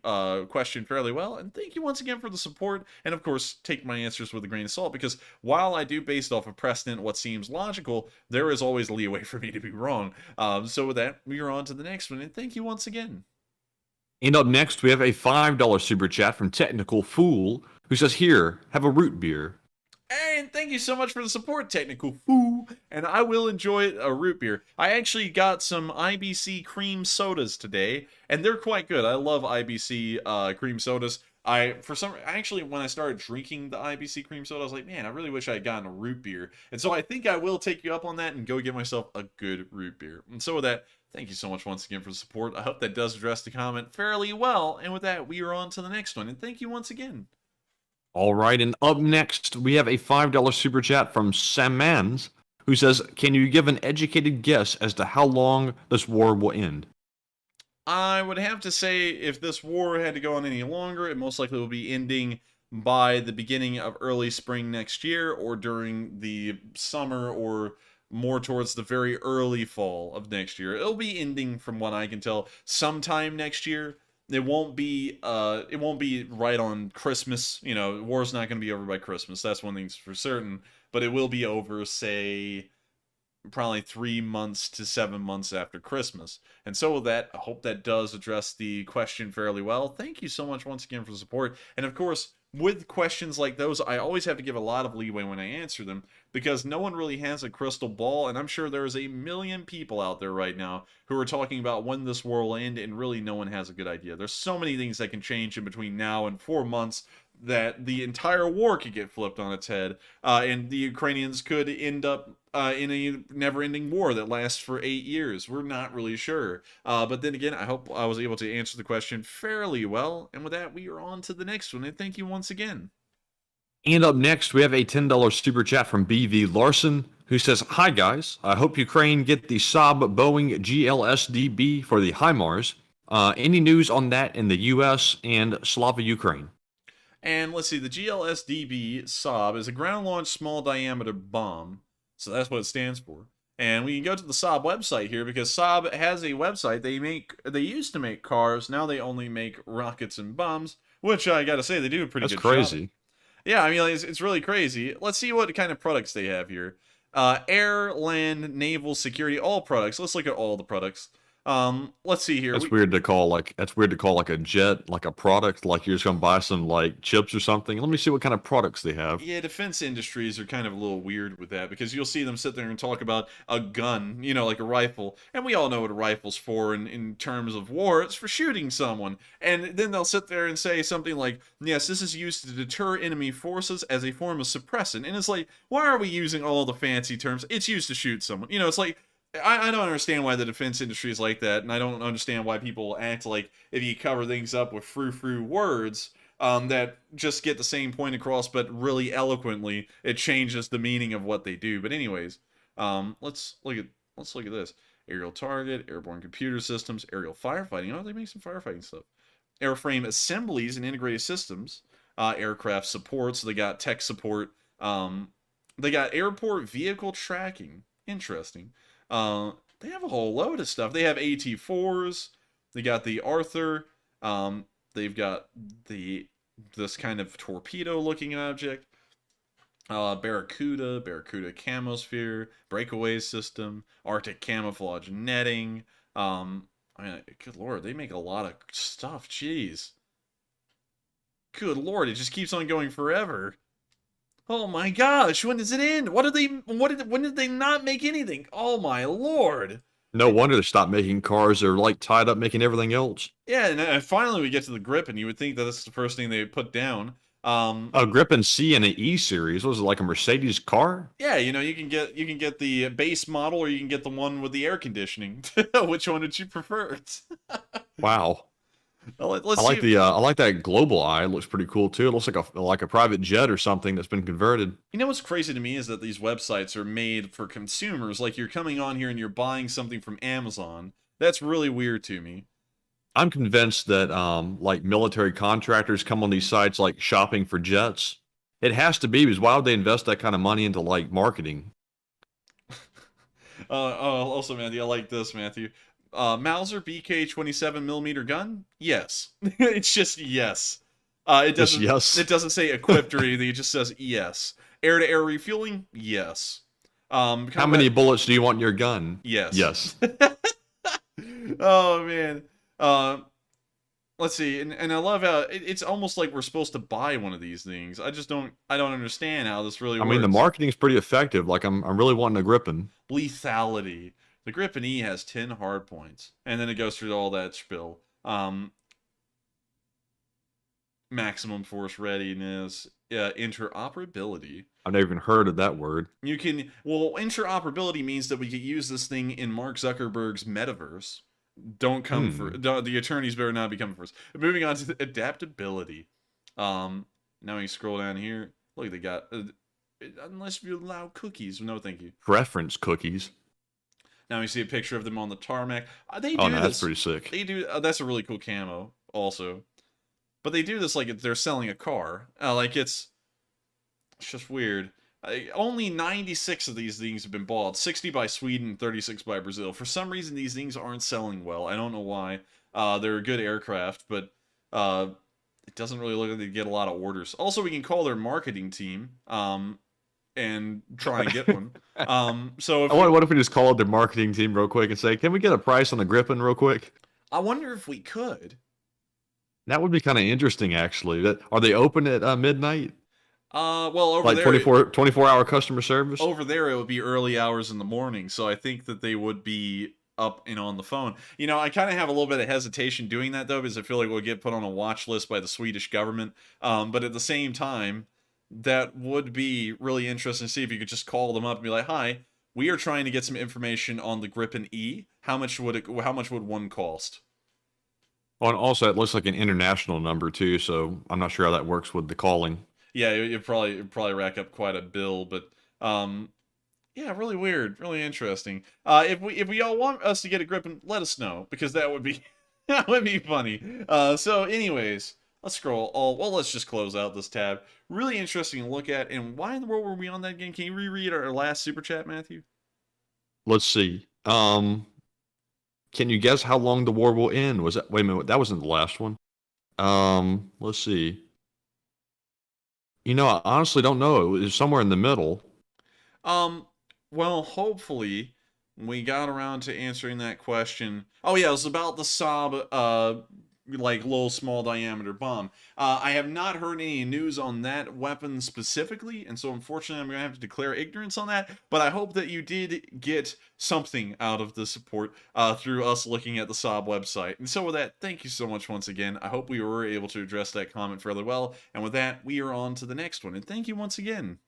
question fairly well. And thank you once again for the support. And of course, take my answers with a grain of salt, because while I do, based off of precedent, what seems logical, there is always leeway for me to be wrong. So with that, we are on to the next one. And thank you once again. And up next, we have a $5 super chat from Technical Fool, who says, "Here, have a root beer." And thank you so much for the support, Technical Fool. And I will enjoy a root beer. I actually got some IBC cream sodas today, and they're quite good. I love IBC cream sodas. Actually, when I started drinking the IBC cream soda, I was like, man, I really wish I had gotten a root beer. And so I think I will take you up on that and go get myself a good root beer. And so with that, thank you so much once again for the support. I hope that does address the comment fairly well. And with that, we are on to the next one. And thank you once again. All right, and up next, we have a $5 super chat from Sammans, who says, "Can you give an educated guess as to how long this war will end?" I would have to say, if this war had to go on any longer, it most likely will be ending by the beginning of early spring next year, or during the summer, or more towards the very early fall of next year. It'll be ending, from what I can tell, sometime next year. It won't be right on Christmas. War's not going to be over by Christmas. That's one thing's for certain. But it will be over, say, probably 3 months to 7 months after Christmas. And so with that, I hope that does address the question fairly well. Thank you so much once again for the support. And of course, with questions like those, I always have to give a lot of leeway when I answer them, because no one really has a crystal ball, and I'm sure there's a million people out there right now who are talking about when this war will end, and really no one has a good idea. There's so many things that can change in between now and 4 months that the entire war could get flipped on its head, and the Ukrainians could end up in a never-ending war that lasts for 8 years. We're not really sure. But then again, I hope I was able to answer the question fairly well. And with that, we are on to the next one. And thank you once again. And up next, we have a $10 super chat from BV Larson, who says, "Hi guys, I hope Ukraine get the Saab Boeing GLSDB for the HIMARS. Any news on that in the U.S. and Slava Ukraine?" And let's see, the GLSDB Saab is a ground-launched small diameter bomb. So that's what it stands for. And we can go to the Saab website here, because Saab has a website. They used to make cars, now they only make rockets and bombs, which I gotta say, they do a pretty good job. That's crazy. Yeah, I mean, it's really crazy. Let's see what kind of products they have here. Air, land, naval, security, all products. Let's look at all the products. Let's see here. That's weird to call like a jet, like a product, like you're just gonna buy some like chips or something. Let me see what kind of products they have. Yeah, defense industries are kind of a little weird with that, because you'll see them sit there and talk about a gun, you know, like a rifle. And we all know what a rifle's for in terms of war. It's for shooting someone. And then they'll sit there and say something like, yes, this is used to deter enemy forces as a form of suppressant. And it's like, why are we using all the fancy terms? It's used to shoot someone. You know, it's like, I don't understand why the defense industry is like that, and I don't understand why people act like if you cover things up with frou-frou words that just get the same point across, but really eloquently, it changes the meaning of what they do. But anyways, let's look at this: aerial target, airborne computer systems, aerial firefighting. Oh, they make some firefighting stuff. Airframe assemblies and integrated systems, aircraft support. So they got tech support. They got airport vehicle tracking. Interesting. They have a whole load of stuff. They have AT-4s. They got the Arthur. They've got this kind of torpedo-looking object. Barracuda Camosphere, breakaway system, Arctic camouflage netting. I mean, good lord, they make a lot of stuff. Jeez. Good lord, it just keeps on going forever. Oh my gosh, when does it end? When did they not make anything? Oh my lord. No wonder they stopped making cars. They're like tied up making everything else. Yeah, and finally we get to the Gripen. You would think that this is the first thing they would put down. A Gripen C and an E series. Was it like a Mercedes car? Yeah, you know, you can get the base model, or you can get the one with the air conditioning. Which one would you prefer? Wow. I like that global eye. It looks pretty cool too. It looks like a private jet or something that's been converted. You know what's crazy to me is that these websites are made for consumers. Like, you're coming on here and you're buying something from Amazon. That's really weird to me. I'm convinced that like military contractors come on these sites like shopping for jets. It has to be, because why would they invest that kind of money into like marketing? Also, Matthew, I like this, Matthew. Mauser BK 27mm gun? Yes. It's just yes. It doesn't say equipped or anything. It just says yes. Air-to-air refueling? Yes. How many bullets do you want in your gun? Yes. Yes. Oh man. Let's see, and I love how it's almost like we're supposed to buy one of these things. I don't understand how this really works. I mean, the marketing's pretty effective. Like, I'm really wanting a Gripen. Lethality. The Gripen E has 10 hard points, and then it goes through all that spill. Maximum force readiness, interoperability. I've never even heard of that word. Interoperability means that we could use this thing in Mark Zuckerberg's metaverse. Don't come for the attorneys better not be coming for us. Moving on to the adaptability. Now we scroll down here. Look, they got unless you allow cookies. No, thank you. Preference cookies. Now we see a picture of them on the tarmac. That's pretty sick. They do. That's a really cool camo, also. But they do this like they're selling a car. Like it's just weird. Only 96 of these things have been bought. 60 by Sweden, 36 by Brazil. For some reason, these things aren't selling well. I don't know why. They're a good aircraft, but it doesn't really look like they get a lot of orders. Also, we can call their marketing team. And try and get one. What if we just called their marketing team real quick and say, can we get a price on the Gripen real quick? I wonder if we could. That would be kind of interesting, actually. Are they open at midnight? Well, over Like there, 24-hour customer service? over there, it would be early hours in the morning, so I think that they would be up and on the phone. You know, I kind of have a little bit of hesitation doing that, though, because I feel like we'll get put on a watch list by the Swedish government. But at the same time, that would be really interesting to see if you could just call them up and be like, "Hi, we are trying to get some information on the Gripen E. How much would one cost?" Oh, and also, it looks like an international number, too, so I'm not sure how that works with the calling. Yeah, it'd probably rack up quite a bill, but yeah, really weird, really interesting. If we all want us to get a grip, and let us know, because that would be that would be funny. So anyways, let's scroll. Well, let's just close out this tab. Really interesting to look at. And why in the world were we on that game? Can you reread our last super chat, Matthew? Let's see. Can you guess how long the war will end? Was that? Wait a minute, that wasn't the last one. Let's see. You know, I honestly don't know. It was somewhere in the middle. Well, hopefully we got around to answering that question. Oh yeah, it was about the Saab, like little small diameter bomb. I have not heard any news on that weapon specifically, and so unfortunately I'm going to have to declare ignorance on that, but I hope that you did get something out of the support through us looking at the Saab website. And so with that, thank you so much once again. I hope we were able to address that comment fairly well, and with that, we are on to the next one, and thank you once again.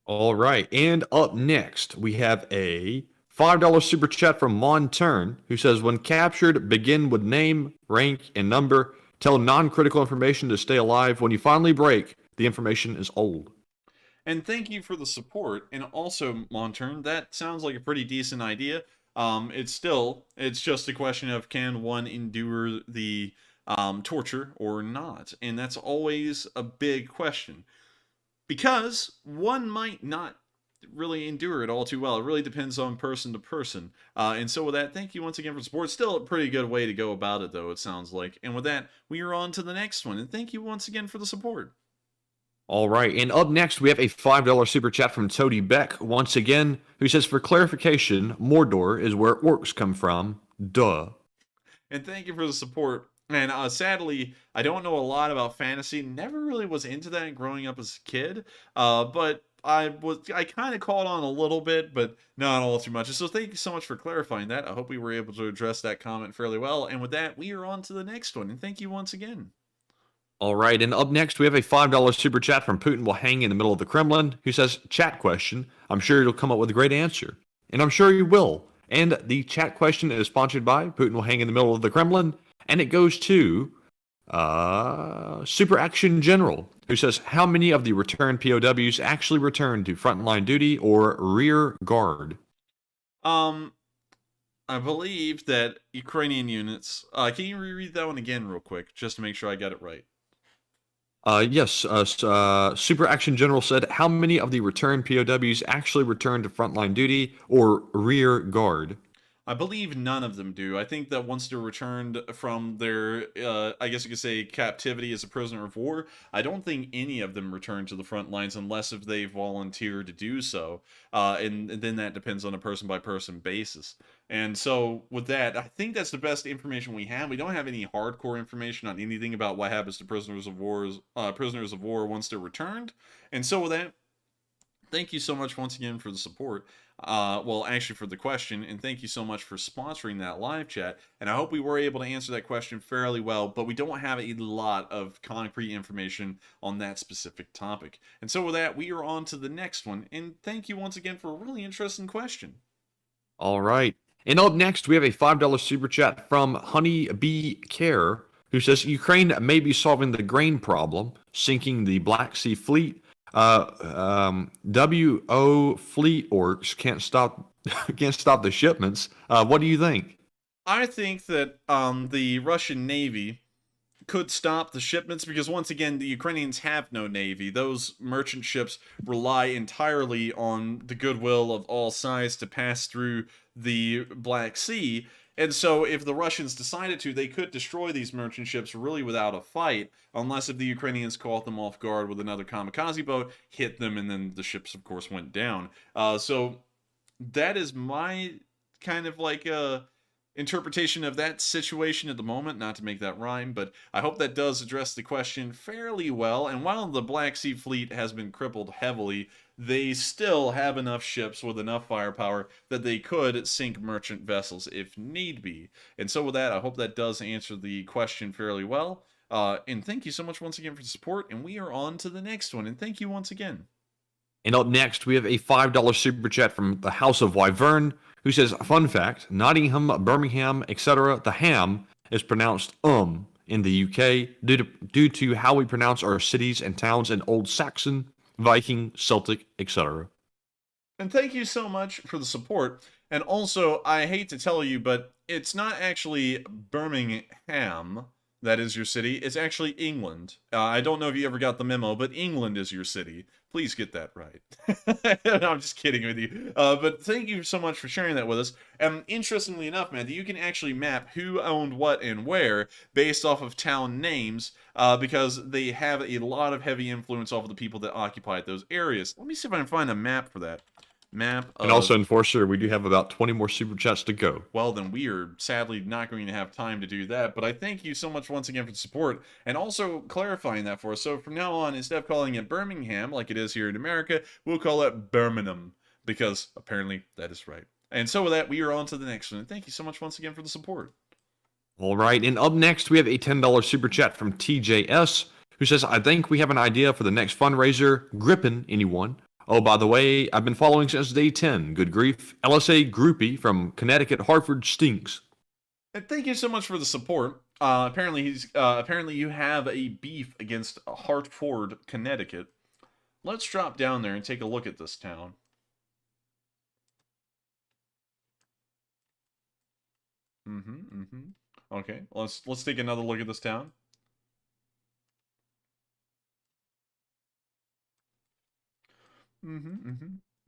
All right. And up next, we have a $5 super chat from Montern, who says, when captured, begin with name, rank, and number. Tell non-critical information to stay alive. When you finally break, the information is old. And thank you for the support. And also, Montern, that sounds like a pretty decent idea. It's just a question of, can one endure the torture or not? And that's always a big question. Because one might not really endure it all too well. It really depends on person to person. And so with that, thank you once again for support. Still a pretty good way to go about it, though, it sounds like. And with that, we are on to the next one. And thank you once again for the support. All right. And up next, we have a $5 super chat from Toady Beck, once again, who says, for clarification, Mordor is where orcs come from. Duh. And thank you for the support. And sadly, I don't know a lot about fantasy. Never really was into that growing up as a kid. But I kind of caught on a little bit, but not all too much. So thank you so much for clarifying that. I hope we were able to address that comment fairly well. And with that, we are on to the next one. And thank you once again. All right. And up next, we have a $5 super chat from Putin will hang in the middle of the Kremlin, who says, chat question. I'm sure you'll come up with a great answer. And I'm sure you will. And the chat question is sponsored by Putin will hang in the middle of the Kremlin. And it goes to Super Action General, who says, how many of the returned POWs actually returned to frontline duty or rear guard? I believe that Ukrainian units... can you reread that one again real quick, just to make sure I got it right? Yes. Super Action General said, how many of the returned POWs actually returned to frontline duty or rear guard? I believe none of them do. I think that once they're returned from their, I guess you could say, captivity as a prisoner of war, I don't think any of them return to the front lines unless if they volunteer to do so. And then that depends on a person-by-person basis. And so with that, I think that's the best information we have. We don't have any hardcore information on anything about what happens to prisoners of war once they're returned. And so with that, thank you so much once again for the support. Well, actually for the question, and thank you so much for sponsoring that live chat. And I hope we were able to answer that question fairly well, but we don't have a lot of concrete information on that specific topic. And so with that, we are on to the next one. And thank you once again for a really interesting question. All right. And up next, we have a $5 super chat from Honey Bee Care, who says, Ukraine may be solving the grain problem, sinking the Black Sea fleet. WO fleet orcs can't stop the shipments. What do you think? I think that the Russian Navy could stop the shipments because, once again, the Ukrainians have no navy. Those merchant ships rely entirely on the goodwill of all sides to pass through the Black Sea. And so if the Russians decided to, they could destroy these merchant ships really without a fight, unless if the Ukrainians caught them off guard with another kamikaze boat, hit them, and then the ships, of course, went down. So that is my kind of like interpretation of that situation at the moment, not to make that rhyme, but I hope that does address the question fairly well. And while the Black Sea Fleet has been crippled heavily, they still have enough ships with enough firepower that they could sink merchant vessels if need be. And so with that, I hope that does answer the question fairly well. And thank you so much once again for the support, and we are on to the next one. And thank you once again. And up next, we have a $5 super chat from the House of Wyvern, who says, fun fact, Nottingham, Birmingham, etc., the ham is pronounced in the UK due to how we pronounce our cities and towns in Old Saxon, Viking, Celtic, etc. And thank you so much for the support. And also, I hate to tell you, but it's not actually Birmingham that is your city. It's actually England. I don't know if you ever got the memo, but England is your city. Please get that right. No, I'm just kidding with you. But thank you so much for sharing that with us. And interestingly enough, man, you can actually map who owned what and where based off of town names because they have a lot of heavy influence off of the people that occupied those areas. Let me see if I can find a map for that. And also, Enforcer, we do have about 20 more super chats to go. Well, then we are sadly not going to have time to do that, but I thank you so much once again for the support, and also clarifying that for us. So from now on, instead of calling it Birmingham, like it is here in America, we'll call it Birmingham, because apparently that is right. And so with that, we are on to the next one, and thank you so much once again for the support. All right, and up next, we have a $10 super chat from TJS, who says, I think we have an idea for the next fundraiser. Grippin', anyone? Oh, by the way, I've been following since day 10. Good grief. LSA groupie from Connecticut, Hartford stinks. And thank you so much for the support. Apparently you have a beef against Hartford, Connecticut. Let's drop down there and take a look at this town. Okay, let's take another look at this town.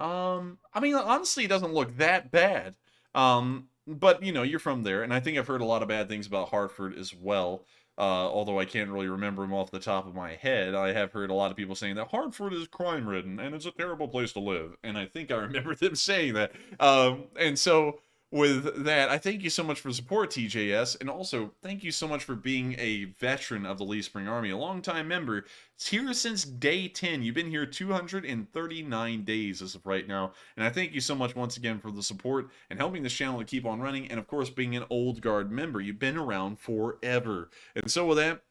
I mean, honestly, it doesn't look that bad. But, you know, you're from there, and I think I've heard a lot of bad things about Hartford as well. Although I can't really remember them off the top of my head. I have heard a lot of people saying that Hartford is crime-ridden, and it's a terrible place to live. And I think I remember them saying that. And so, with that, I thank you so much for support, TJS, and also thank you so much for being a veteran of the Lee Spring Army, a longtime member. It's here since day 10. You've been here 239 days as of right now, and I thank you so much once again for the support and helping this channel to keep on running, and of course being an Old Guard member. You've been around forever. And so with that,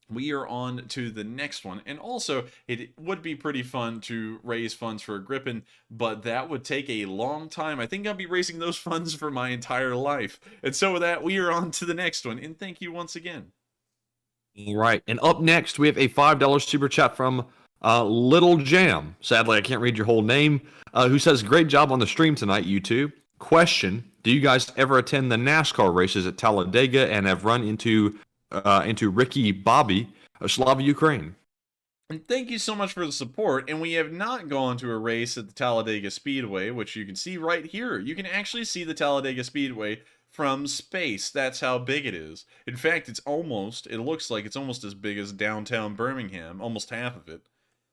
we are on to the next one. And also, it would be pretty fun to raise funds for a Griffin, but that would take a long time. I think I'll be raising those funds for my entire life. And so with that, we are on to the next one. And thank you once again. All right. And up next, we have a $5 super chat from Little Jam. Sadly, I can't read your whole name. Who says, great job on the stream tonight, you two. Question, do you guys ever attend the NASCAR races at Talladega and have run into Ricky Bobby of Slava, Ukraine? And thank you so much for the support. And we have not gone to a race at the Talladega Speedway, which you can see right here. You can actually see the Talladega Speedway from space. That's how big it is. In fact, it looks like it's almost as big as downtown Birmingham, almost half of it.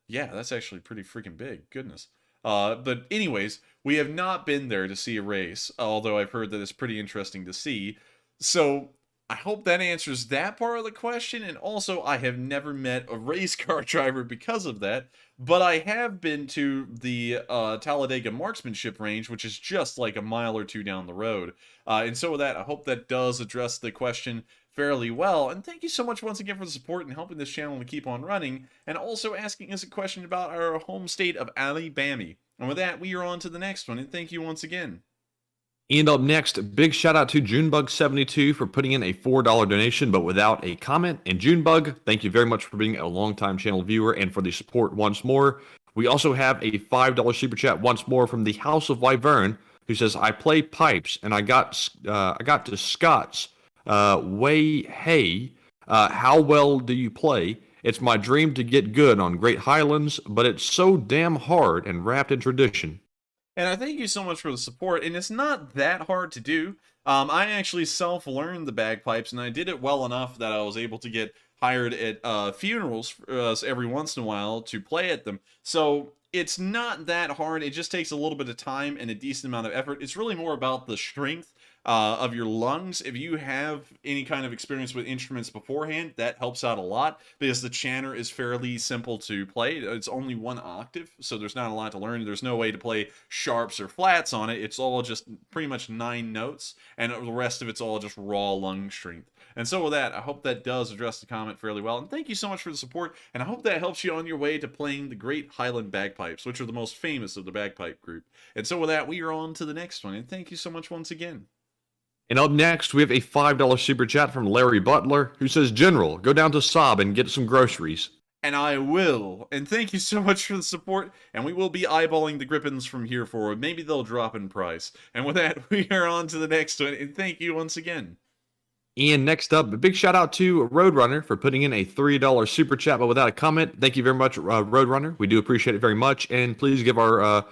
Yeah, that's actually pretty freaking big. Goodness. But anyways, we have not been there to see a race, although I've heard that it's pretty interesting to see. So I hope that answers that part of the question, and also I have never met a race car driver because of that, but I have been to the Talladega Marksmanship Range, which is just like a mile or two down the road. And so with that, I hope that does address the question fairly well, and thank you so much once again for the support and helping this channel to keep on running, and also asking us a question about our home state of Alabama. And with that, we are on to the next one, and thank you once again. And up next, big shout out to Junebug72 for putting in a $4 donation, but without a comment. And Junebug, thank you very much for being a longtime channel viewer and for the support once more. We also have a $5 super chat once more from the House of Wyvern, who says, I play pipes and I got to Scott's way. Hey, how well do you play? It's my dream to get good on Great Highlands, but it's so damn hard and wrapped in tradition. And I thank you so much for the support, and it's not that hard to do. I actually self-learned the bagpipes, and I did it well enough that I was able to get hired at funerals every once in a while to play at them. So it's not that hard. It just takes a little bit of time and a decent amount of effort. It's really more about the strength of your lungs. If you have any kind of experience with instruments beforehand, that helps out a lot because the chanter is fairly simple to play. It's only 1 octave, so there's not a lot to learn. There's no way to play sharps or flats on it. It's all just pretty much 9 notes, and the rest of it's all just raw lung strength. And so with that, I hope that does address the comment fairly well. And thank you so much for the support, and I hope that helps you on your way to playing the great Highland bagpipes, which are the most famous of the bagpipe group. And so with that, we are on to the next one, and thank you so much once again. And up next, we have a $5 super chat from Larry Butler, who says, General, go down to Saab and get some groceries. And I will. And thank you so much for the support, and we will be eyeballing the Grippins from here forward. Maybe they'll drop in price. And with that, we are on to the next one, and thank you once again. And next up, a big shout out to Roadrunner for putting in a $3 super chat, but without a comment. Thank you very much, Roadrunner. We do appreciate it very much, and please give our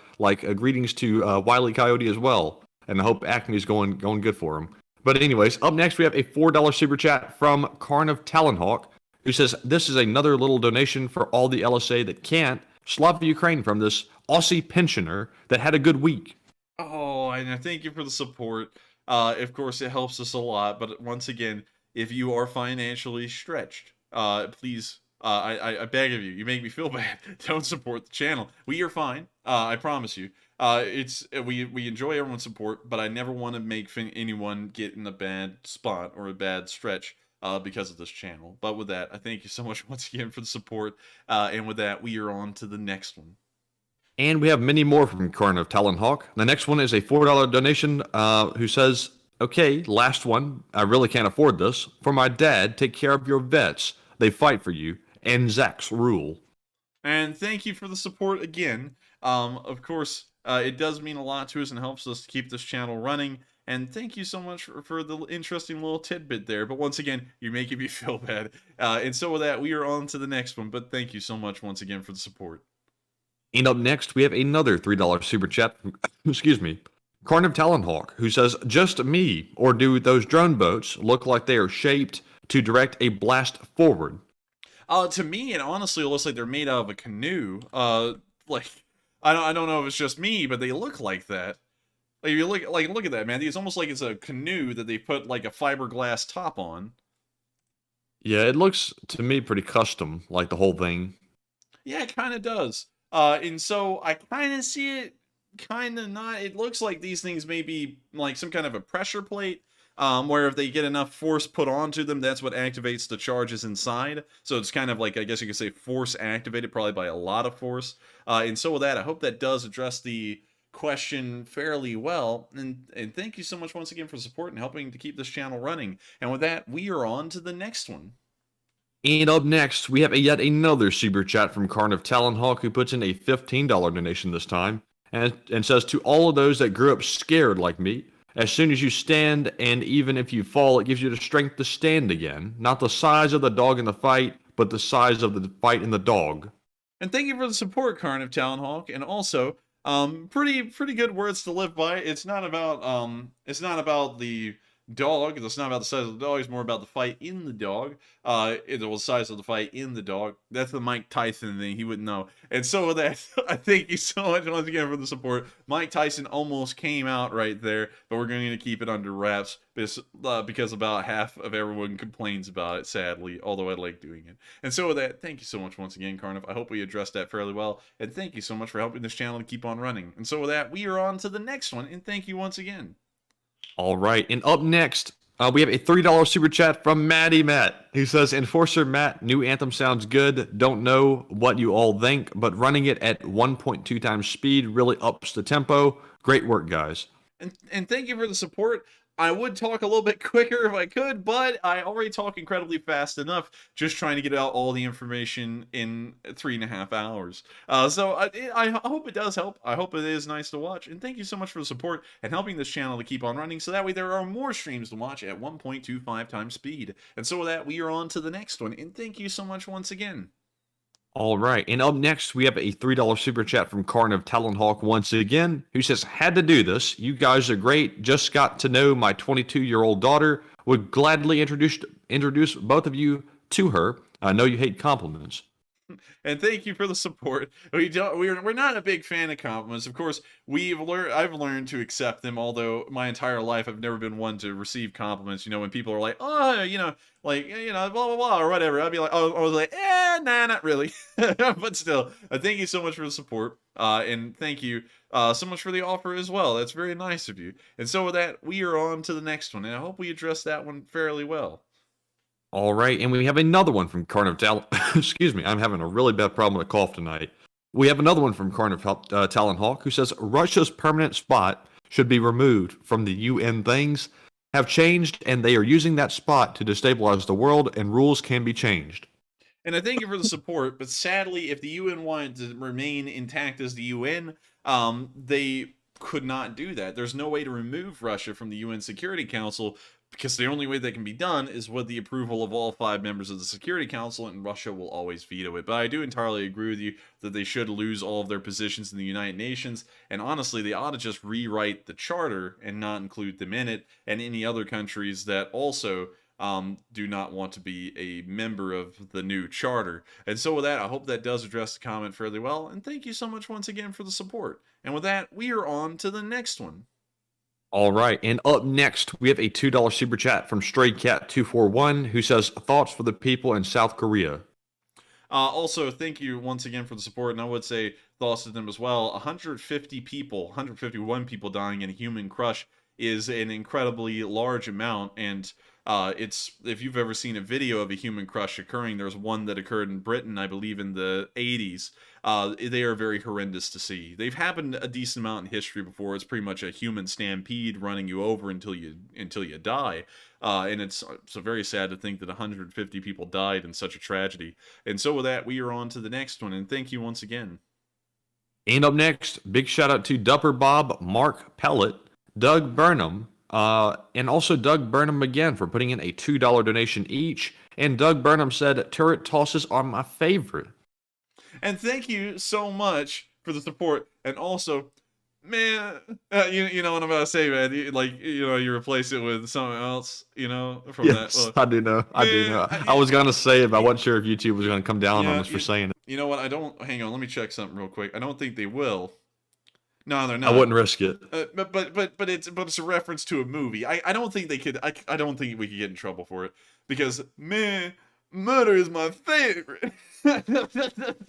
greetings to Wile E. Coyote as well. And I hope Acme is going good for him. But anyways, up next we have a $4 super chat from Karn of Talonhawk, who says this is another little donation for all the LSA that can't. Slav Ukraine from this Aussie pensioner that had a good week. Oh, and I thank you for the support. Of course, it helps us a lot. But once again, if you are financially stretched, please, I beg of you, you make me feel bad. Don't support the channel. We are fine. I promise you. We enjoy everyone's support, but I never want to make anyone get in a bad spot or a bad stretch because of this channel. But with that, I thank you so much once again for the support. And with that, we are on to the next one. And we have many more from Karn of Talonhawk. The next one is a $4 donation who says, okay, last one. I really can't afford this. For my dad, take care of your vets. They fight for you. And Zach's rule. And thank you for the support again. Of course, it does mean a lot to us and helps us to keep this channel running. And thank you so much for the interesting little tidbit there. But once again, you're making me feel bad. And so with that, we are on to the next one. But thank you so much once again for the support. And up next, we have another $3 super chat from, Karn of Talonhawk, who says, just me, or do those drone boats look like they are shaped to direct a blast forward? To me, it honestly looks like they're made out of a canoe. I don't know if it's just me, but they look like that. Like, you look at that, man. It's almost like it's a canoe that they put, like, a fiberglass top on. Yeah, it looks, to me, pretty custom, like the whole thing. Yeah, it kind of does. And so I kind of see it, kind of not. It looks like these things may be like some kind of a pressure plate, where if they get enough force put onto them, that's what activates the charges inside. So it's kind of like, I guess you could say, force activated, probably by a lot of force. And so with that, I hope that does address the question fairly well. And thank you so much once again for support and helping to keep this channel running. And with that, we are on to the next one. And up next, we have yet another super chat from Karn of Talonhawk, who puts in a $15 donation this time, and says, to all of those that grew up scared like me, as soon as you stand, and even if you fall, it gives you the strength to stand again. Not the size of the dog in the fight, but the size of the fight in the dog. And thank you for the support, Karn of Talonhawk, and also, pretty good words to live by. It's not about the dog. It's not about the size of the dog. It's more about the fight in the dog. It was the size of the fight in the dog. That's the Mike Tyson thing. He wouldn't know. And so with that, I thank you so much once again for the support. Mike Tyson almost came out right there, but we're going to keep it under wraps because about half of everyone complains about it, sadly, although I like doing it. And so with that, thank you so much once again, Carniv. I hope we addressed that fairly well. And thank you so much for helping this channel to keep on running. And so with that, we are on to the next one. And thank you once again. All right, and up next, we have a $3 super chat from Matty Matt. He says, Enforcer Matt, new anthem sounds good. Don't know what you all think, but running it at 1.2 times speed really ups the tempo. Great work, guys. And thank you for the support. I would talk a little bit quicker if I could, but I already talk incredibly fast enough just trying to get out all the information in 3.5 hours. So I hope it does help. I hope it is nice to watch. And thank you so much for the support and helping this channel to keep on running so that way there are more streams to watch at 1.25 times speed. And so with that, we are on to the next one. And thank you so much once again. All right, and up next, we have a $3 super chat from Karn of Talonhawk once again, who says, had to do this. You guys are great. Just got to know my 22-year-old daughter. Would gladly introduce both of you to her. I know you hate compliments. And thank you for the support. We're not a big fan of compliments. Of course, I've learned to accept them, although my entire life I've never been one to receive compliments. You know, when people are like, oh, blah blah blah or whatever, I'd be like, oh, I was like, nah, not really. But still, thank you so much for the support. And thank you so much for the offer as well. That's very nice of you. And so with that, we are on to the next one, and I hope we address that one fairly well. All right, and we have another one from Carnival. Excuse me, I'm having a really bad problem with a cough tonight. We have another one from Carnival Talonhawk who says Russia's permanent spot should be removed from the UN. Things have changed, and they are using that spot to destabilize the world, and rules can be changed. And I thank you for the support, but sadly, if the UN wanted to remain intact as the UN, they could not do that. There's no way to remove Russia from the UN Security Council, because the only way that can be done is with the approval of all 5 members of the Security Council, and Russia will always veto it. But I do entirely agree with you that they should lose all of their positions in the United Nations, and honestly, they ought to just rewrite the charter and not include them in it, and any other countries that also do not want to be a member of the new charter. And so with that, I hope that does address the comment fairly well, and thank you so much once again for the support. And with that, we are on to the next one. All right, and up next, we have a $2 super chat from StrayCat241 who says, thoughts for the people in South Korea. Also, thank you once again for the support, and I would say thoughts to them as well. 151 people dying in a human crush is an incredibly large amount, and it's, if you've ever seen a video of a human crush occurring, there's one that occurred in Britain, I believe in the 80s. They are very horrendous to see. They've happened a decent amount in history before. It's pretty much a human stampede running you over until you die. And it's very sad to think that 150 people died in such a tragedy. And so with that, we are on to the next one, and thank you once again. And up next, big shout out to Dupper Bob, Mark Pellet, Doug Burnham, and also Doug Burnham again for putting in a $2 donation each. And Doug Burnham said, turret tosses are my favorite. And thank you so much for the support. And also, man, you know what I'm about to say, man. You replace it with something else, from yes, that. Well, I do know. I was going to say it, but I wasn't sure if YouTube was going to come down on us for saying it. You know what? Hang on, let me check something real quick. I don't think they will. No, they're not. I wouldn't risk it. But it's a reference to a movie. I don't think they could. I don't think we could get in trouble for it, because man, murder is my favorite.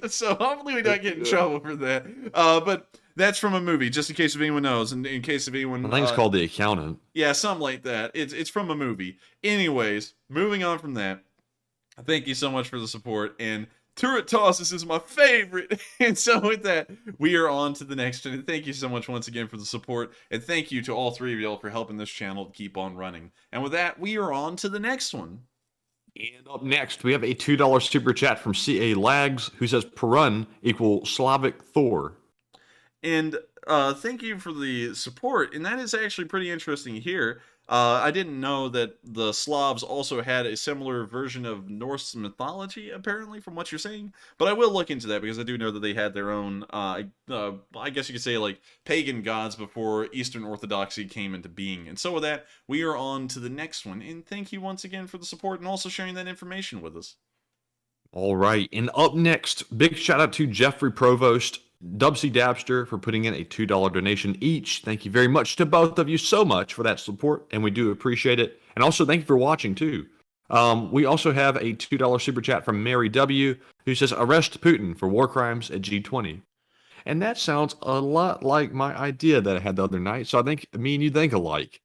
So hopefully we don't get in trouble for that. But that's from a movie, just in case if anyone knows, and in case of anyone. I think it's called The Accountant. Yeah, something like that. It's from a movie. Anyways, moving on from that. Thank you so much for the support, and turret tosses is my favorite. And so with that, we are on to the next one. Thank you so much once again for the support, and thank you to all 3 of y'all for helping this channel to keep on running. And with that, we are on to the next one. And up next, we have a $2 super chat from CA Lags who says Perun equal Slavic Thor. And thank you for the support, and that is actually pretty interesting here. I didn't know that the Slavs also had a similar version of Norse mythology, apparently, from what you're saying. But I will look into that, because I do know that they had their own, I guess you could say, like, pagan gods before Eastern Orthodoxy came into being. And so with that, we are on to the next one. And thank you once again for the support and also sharing that information with us. All right, and up next, big shout out to Jeffrey Provost, Dubsy Dabster for putting in a $2 donation each. Thank you very much to both of you so much for that support, and we do appreciate it. And also, thank you for watching, too. We also have a $2 super chat from Mary W., who says, arrest Putin for war crimes at G20. And that sounds a lot like my idea that I had the other night, so I think me and you think alike.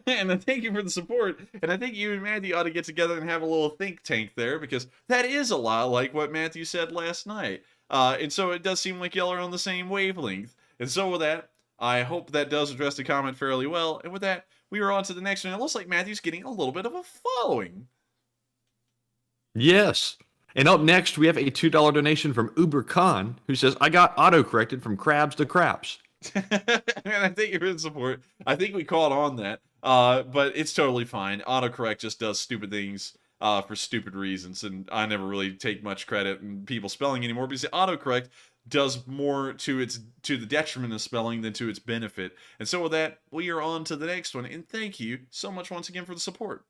And I thank you for the support, and I think you and Matthew ought to get together and have a little think tank there, because that is a lot like what Matthew said last night. And so it does seem like y'all are on the same wavelength. And so with that, I hope that does address the comment fairly well. And with that, we are on to the next one. It looks like Matthew's getting a little bit of a following. Yes. And up next, we have a $2 donation from Uber Khan, who says, I got auto-corrected from crabs to craps. And I thank you for the support. I think we caught on that. But it's totally fine. Autocorrect just does stupid things for stupid reasons, and I never really take much credit in people spelling anymore, because autocorrect does more to the detriment of spelling than to its benefit. And so with that, we are on to the next one, and thank you so much once again for the support.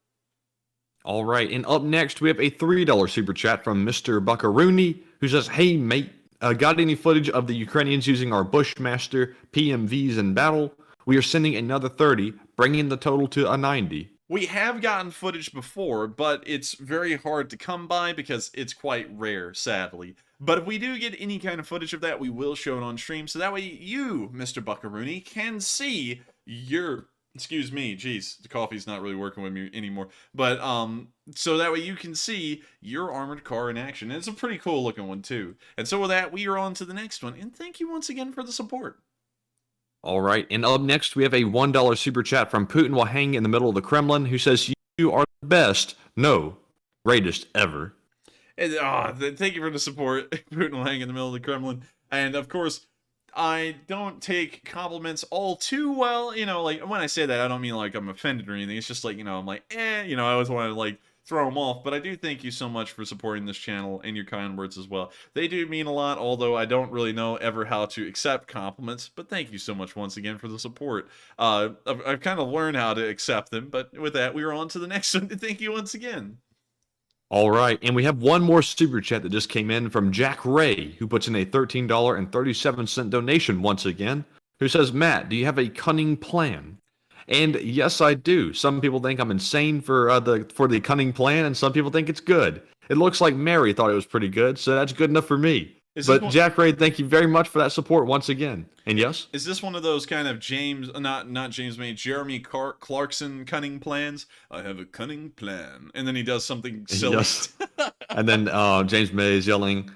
All right, and up next, we have a $3 super chat from Mr. Buckaroony, who who says, "Hey mate, got any footage of the Ukrainians using our Bushmaster PMVs in battle? We are sending another 30, bringing the total to a 90." We have gotten footage before, but it's very hard to come by because it's quite rare, sadly. But if we do get any kind of footage of that, we will show it on stream, so that way you, Mr. Buckaroony, can see your... Excuse me, geez, the coffee's not really working with me anymore. But, so that way you can see your armored car in action. And it's a pretty cool looking one, too. And so with that, we are on to the next one, and thank you once again for the support. All right, and up next, we have a $1 super chat from Putin while hanging in the middle of the Kremlin, who says, "You are the best, no, greatest ever." And, thank you for the support, Putin while hanging in the middle of the Kremlin. And, of course, I don't take compliments all too well. You know, like, when I say that, I don't mean, like, I'm offended or anything. It's just, like, you know, I'm like, you know, I always want to, like, throw them off. But I do thank you so much for supporting this channel and your kind words as well. They do mean a lot, although I don't really know ever how to accept compliments. But thank you so much once again for the support. I've kind of learned how to accept them. But with that, we are on to the next one. Thank you once again. All right, and we have one more super chat that just came in from Jack Ray, who puts in a $13.37 donation once again, who says, "Matt, do you have a cunning plan?" And yes, I do. Some people think I'm insane for the cunning plan, and some people think it's good. It looks like Mary thought it was pretty good, so that's good enough for me. But Jack Ray, thank you very much for that support once again. And yes? Is this one of those kind of Jeremy Clarkson cunning plans? I have a cunning plan. And then he does something silly. Yes. And then James May is yelling,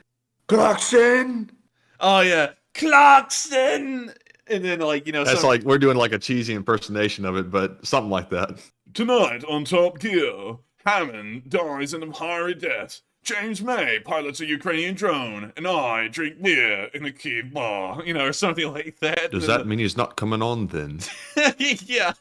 "Clarkson!" Oh, yeah. Clarkson! And then, like, you know... That's like, we're doing like a cheesy impersonation of it, but something like that. Tonight on Top Gear, Hammond dies in a fiery death. James May pilots a Ukrainian drone, and I drink beer in a Kiev bar. You know, or something like that. Does that mean he's not coming on then? Yeah.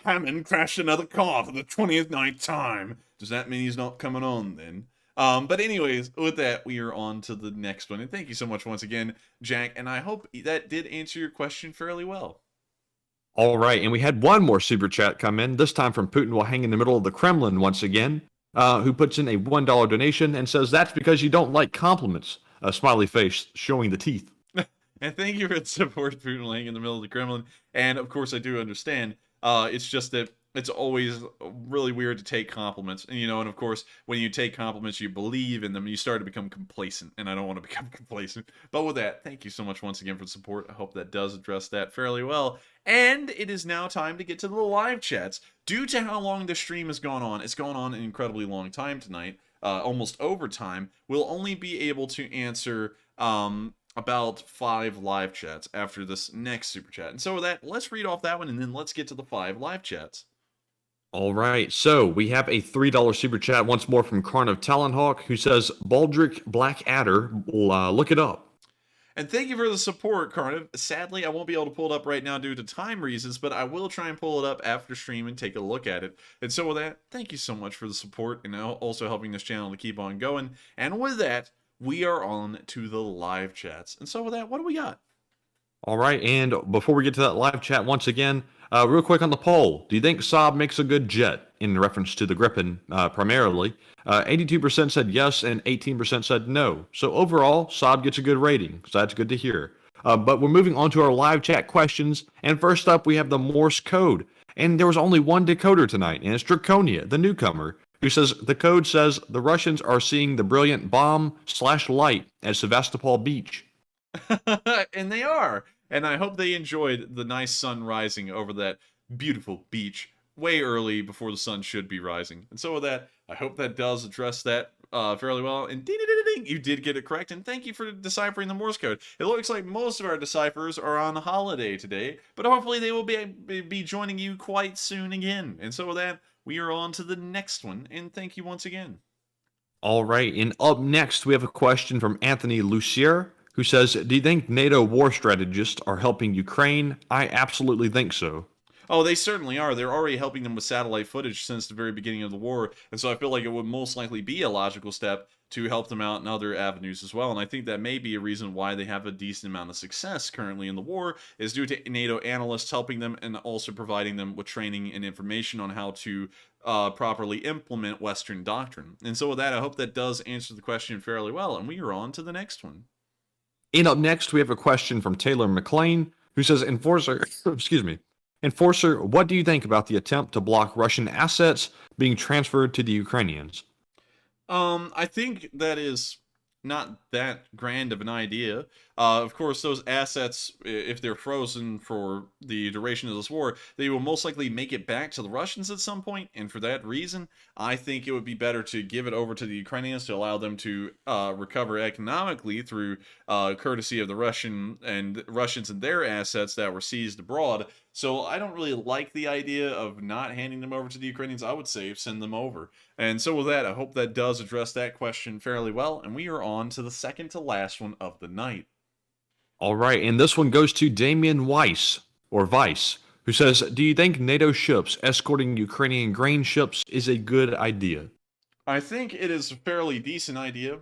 Hammond crashed another car for the 20th night time. Does that mean he's not coming on then? But anyways, with that, we are on to the next one. And thank you so much once again, Jack. And I hope that did answer your question fairly well. All right, and we had one more super chat come in, this time from Putin while hanging in the middle of the Kremlin once again. Who puts in a $1 donation and says, "That's because you don't like compliments." A smiley face showing the teeth. And thank you for the support, Putin laying in the middle of the Kremlin. And of course, I do understand. It's just that it's always really weird to take compliments. And, you know, and of course, when you take compliments, you believe in them, you start to become complacent. And I don't want to become complacent. But with that, thank you so much once again for the support. I hope that does address that fairly well. And it is now time to get to the live chats. Due to how long the stream has gone on, it's gone on an incredibly long time tonight, almost overtime. We'll only be able to answer about 5 live chats after this next super chat. And so with that, let's read off that one, and then let's get to the 5 live chats. All right, so we have a $3 super chat once more from Karn of Talonhawk, who says, "Baldric Blackadder, look it up." And thank you for the support, Carniv. Sadly, I won't be able to pull it up right now due to time reasons, but I will try and pull it up after stream and take a look at it. And so with that, thank you so much for the support and also helping this channel to keep on going. And with that, we are on to the live chats. And so with that, what do we got? All right, and before we get to that live chat once again, real quick on the poll, do you think Saab makes a good jet? In reference to the Gripen, primarily. 82% said yes, and 18% said no. So overall, Saab gets a good rating, so that's good to hear. But we're moving on to our live chat questions, and first up, we have the Morse code. And there was only one decoder tonight, and it's Draconia, the newcomer, who says, the code says the Russians are seeing the brilliant bomb/light at Sevastopol beach. And they are. And I hope they enjoyed the nice sun rising over that beautiful beach way early before the sun should be rising. And so with that, I hope that does address that fairly well. And ding-a-ding-a-ding, you did get it correct. And thank you for deciphering the Morse code. It looks like most of our deciphers are on holiday today, but hopefully they will be joining you quite soon again. And so with that, we are on to the next one. And thank you once again. All right, and up next, we have a question from Anthony Lucier, who says, do you think NATO war strategists are helping Ukraine? I absolutely think so. Oh, they certainly are. They're already helping them with satellite footage since the very beginning of the war, and so I feel like it would most likely be a logical step to help them out in other avenues as well. And I think that may be a reason why they have a decent amount of success currently in the war, is due to NATO analysts helping them and also providing them with training and information on how to properly implement Western doctrine. And so with that, I hope that does answer the question fairly well, and we are on to the next one. And up next, we have a question from Taylor McLean, who says, Enforcer, excuse me, Enforcer, what do you think about the attempt to block Russian assets being transferred to the Ukrainians? I think that is not that grand of an idea. Of course, those assets, if they're frozen for the duration of this war, they will most likely make it back to the Russians at some point, and for that reason, I think it would be better to give it over to the Ukrainians to allow them to recover economically through courtesy of the Russians and their assets that were seized abroad. So I don't really like the idea of not handing them over to the Ukrainians. I would say send them over. And so with that, I hope that does address that question fairly well, and we are on to the second to last one of the night. All right, and this one goes to Damian Weiss, or Weiss, who says, do you think NATO ships escorting Ukrainian grain ships is a good idea? I think it is a fairly decent idea,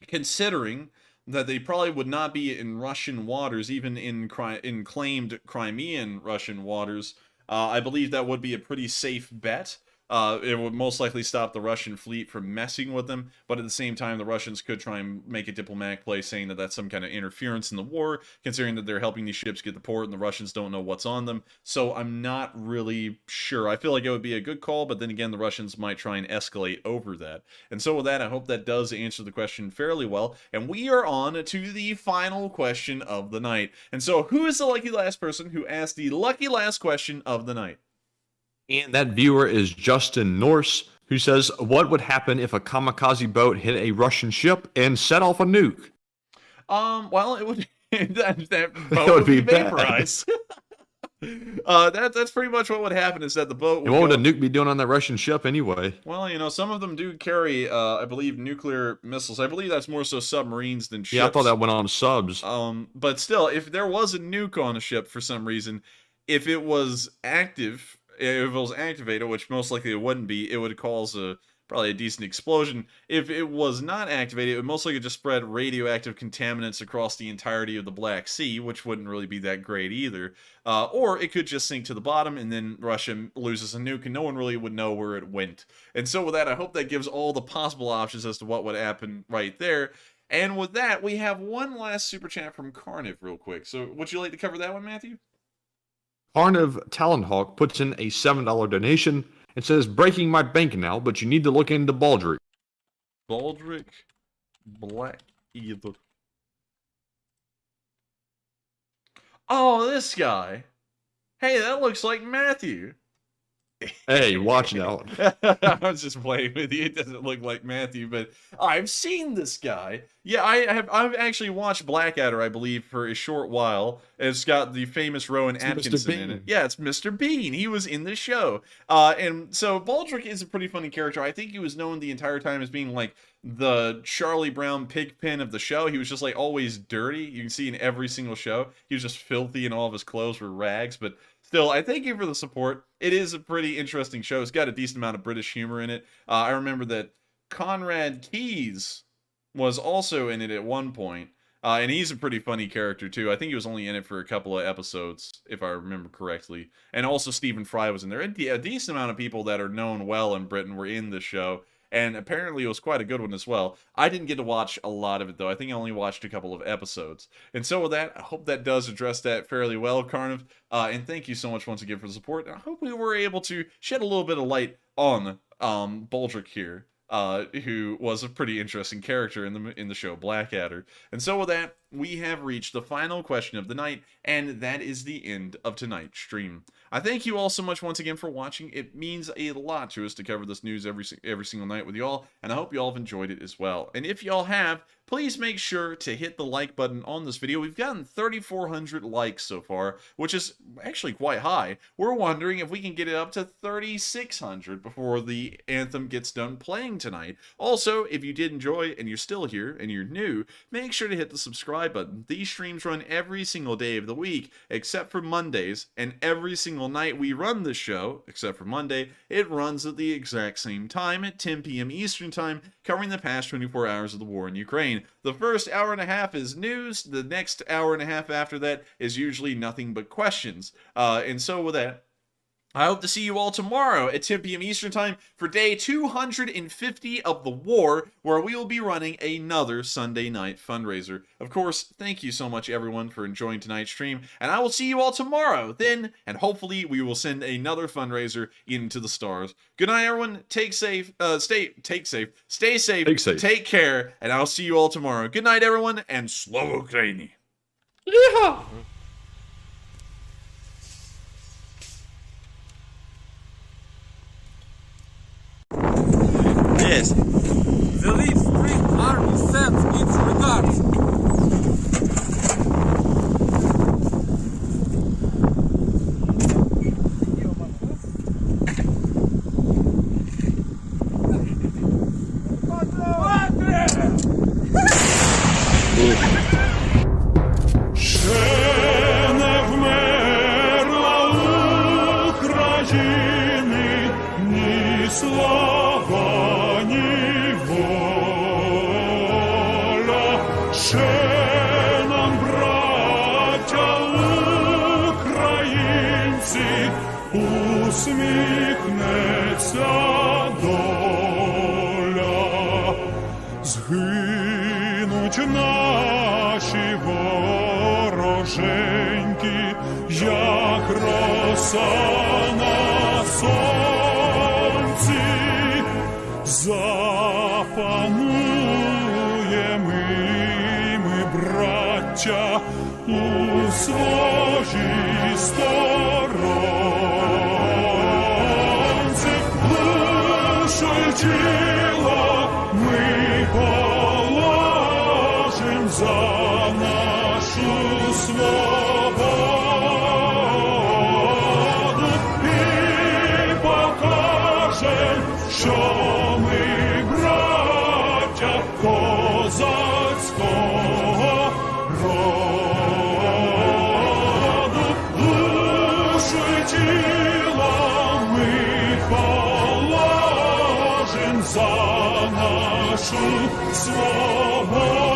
considering that they probably would not be in Russian waters, even in claimed Crimean Russian waters. I believe that would be a pretty safe bet. It would most likely stop the Russian fleet from messing with them, but at the same time, the Russians could try and make a diplomatic play saying that that's some kind of interference in the war, considering that they're helping these ships get to port and the Russians don't know what's on them. So I'm not really sure. I feel like it would be a good call, but then again, the Russians might try and escalate over that. And so with that, I hope that does answer the question fairly well. And we are on to the final question of the night. And so who is the lucky last person who asked the lucky last question of the night? And that viewer is Justin Norse, who says, what would happen if a kamikaze boat hit a Russian ship and set off a nuke? Well, it would that boat would would be be bad. vaporized. That's pretty much what would happen, is that the boat would And what would a go- nuke be doing on that Russian ship anyway? Well, you know, some of them do carry, I believe, nuclear missiles. I believe that's more so submarines than ships. Yeah, I thought that went on subs. But still, if there was a nuke on a ship for some reason, if it was active, if it was activated, which most likely it wouldn't be, it would cause probably a decent explosion. If it was not activated, it would most likely just spread radioactive contaminants across the entirety of the Black Sea, which wouldn't really be that great either. Or it could just sink to the bottom, and then Russia loses a nuke, and no one really would know where it went. And so with that, I hope that gives all the possible options as to what would happen right there. And with that, we have one last super chat from Carniv real quick. So would you like to cover that one, Matthew? Carniv Talonhawk puts in a $7 donation and says, breaking my bank now, but you need to look into Baldric. Baldric Black Either. Oh, this guy. Hey, that looks like Matthew. Hey, watch out. I was just playing with you. It doesn't look like Matthew, but I've seen this guy. Yeah, I've actually watched Blackadder, I believe, for a short while. It's got the famous Rowan Mr. Atkinson in Bean. it. Yeah, it's Mr. Bean. He was in the show. And so Baldric is a pretty funny character. I think he was known the entire time as being like the Charlie Brown pigpen of the show. He was just like always dirty. You can see in every single show. He was just filthy and all of his clothes were rags, but still, I thank you for the support. It is a pretty interesting show. It's got a decent amount of British humor in it. I remember that Conrad Keyes was also in it at one point, and he's a pretty funny character too. I think he was only in it for a couple of episodes, if I remember correctly. And also Stephen Fry was in there. A decent amount of people that are known well in Britain were in the show. And apparently it was quite a good one as well. I didn't get to watch a lot of it, though. I think I only watched a couple of episodes. And so with that, I hope that does address that fairly well, Carniv. And thank you so much once again for the support. I hope we were able to shed a little bit of light on Baldric here, who was a pretty interesting character in the show Blackadder. And so with that, we have reached the final question of the night, and that is the end of tonight's stream. I thank you all so much once again for watching. It means a lot to us to cover this news every single night with y'all, and I hope y'all have enjoyed it as well. And if y'all have, please make sure to hit the like button on this video. We've gotten 3,400 likes so far, which is actually quite high. We're wondering if we can get it up to 3,600 before the anthem gets done playing tonight. Also, if you did enjoy and you're still here and you're new, make sure to hit the subscribe subscribe button. These streams run every single day of the week, except for Mondays, and every single night we run the show, except for Monday, it runs at the exact same time at 10 p.m. Eastern Time, covering the past 24 hours of the war in Ukraine. The first hour and a half is news. The next hour and a half after that is usually nothing but questions. And so with that, I hope to see you all tomorrow at 10 p.m. Eastern Time for day 250 of the war, where we will be running another Sunday night fundraiser. Of course, thank you so much, everyone, for enjoying tonight's stream, and I will see you all tomorrow then, and hopefully we will send another fundraiser into the stars. Good night, everyone. Stay safe, take care, and I'll see you all tomorrow. Good night, everyone, and Slava Ukraini. Yeehaw! Yes. The Leaf Street Army sends its regards. Усміхнеться доля, згинуть наші вороженьки, як роса на сонці, запануємо ми, браття, у своїй сторонці. Душу й тіло ми положим за нашу свободу і покажем, що ми браття козацького роду. Душу й тіло ми положим за нашу свободу.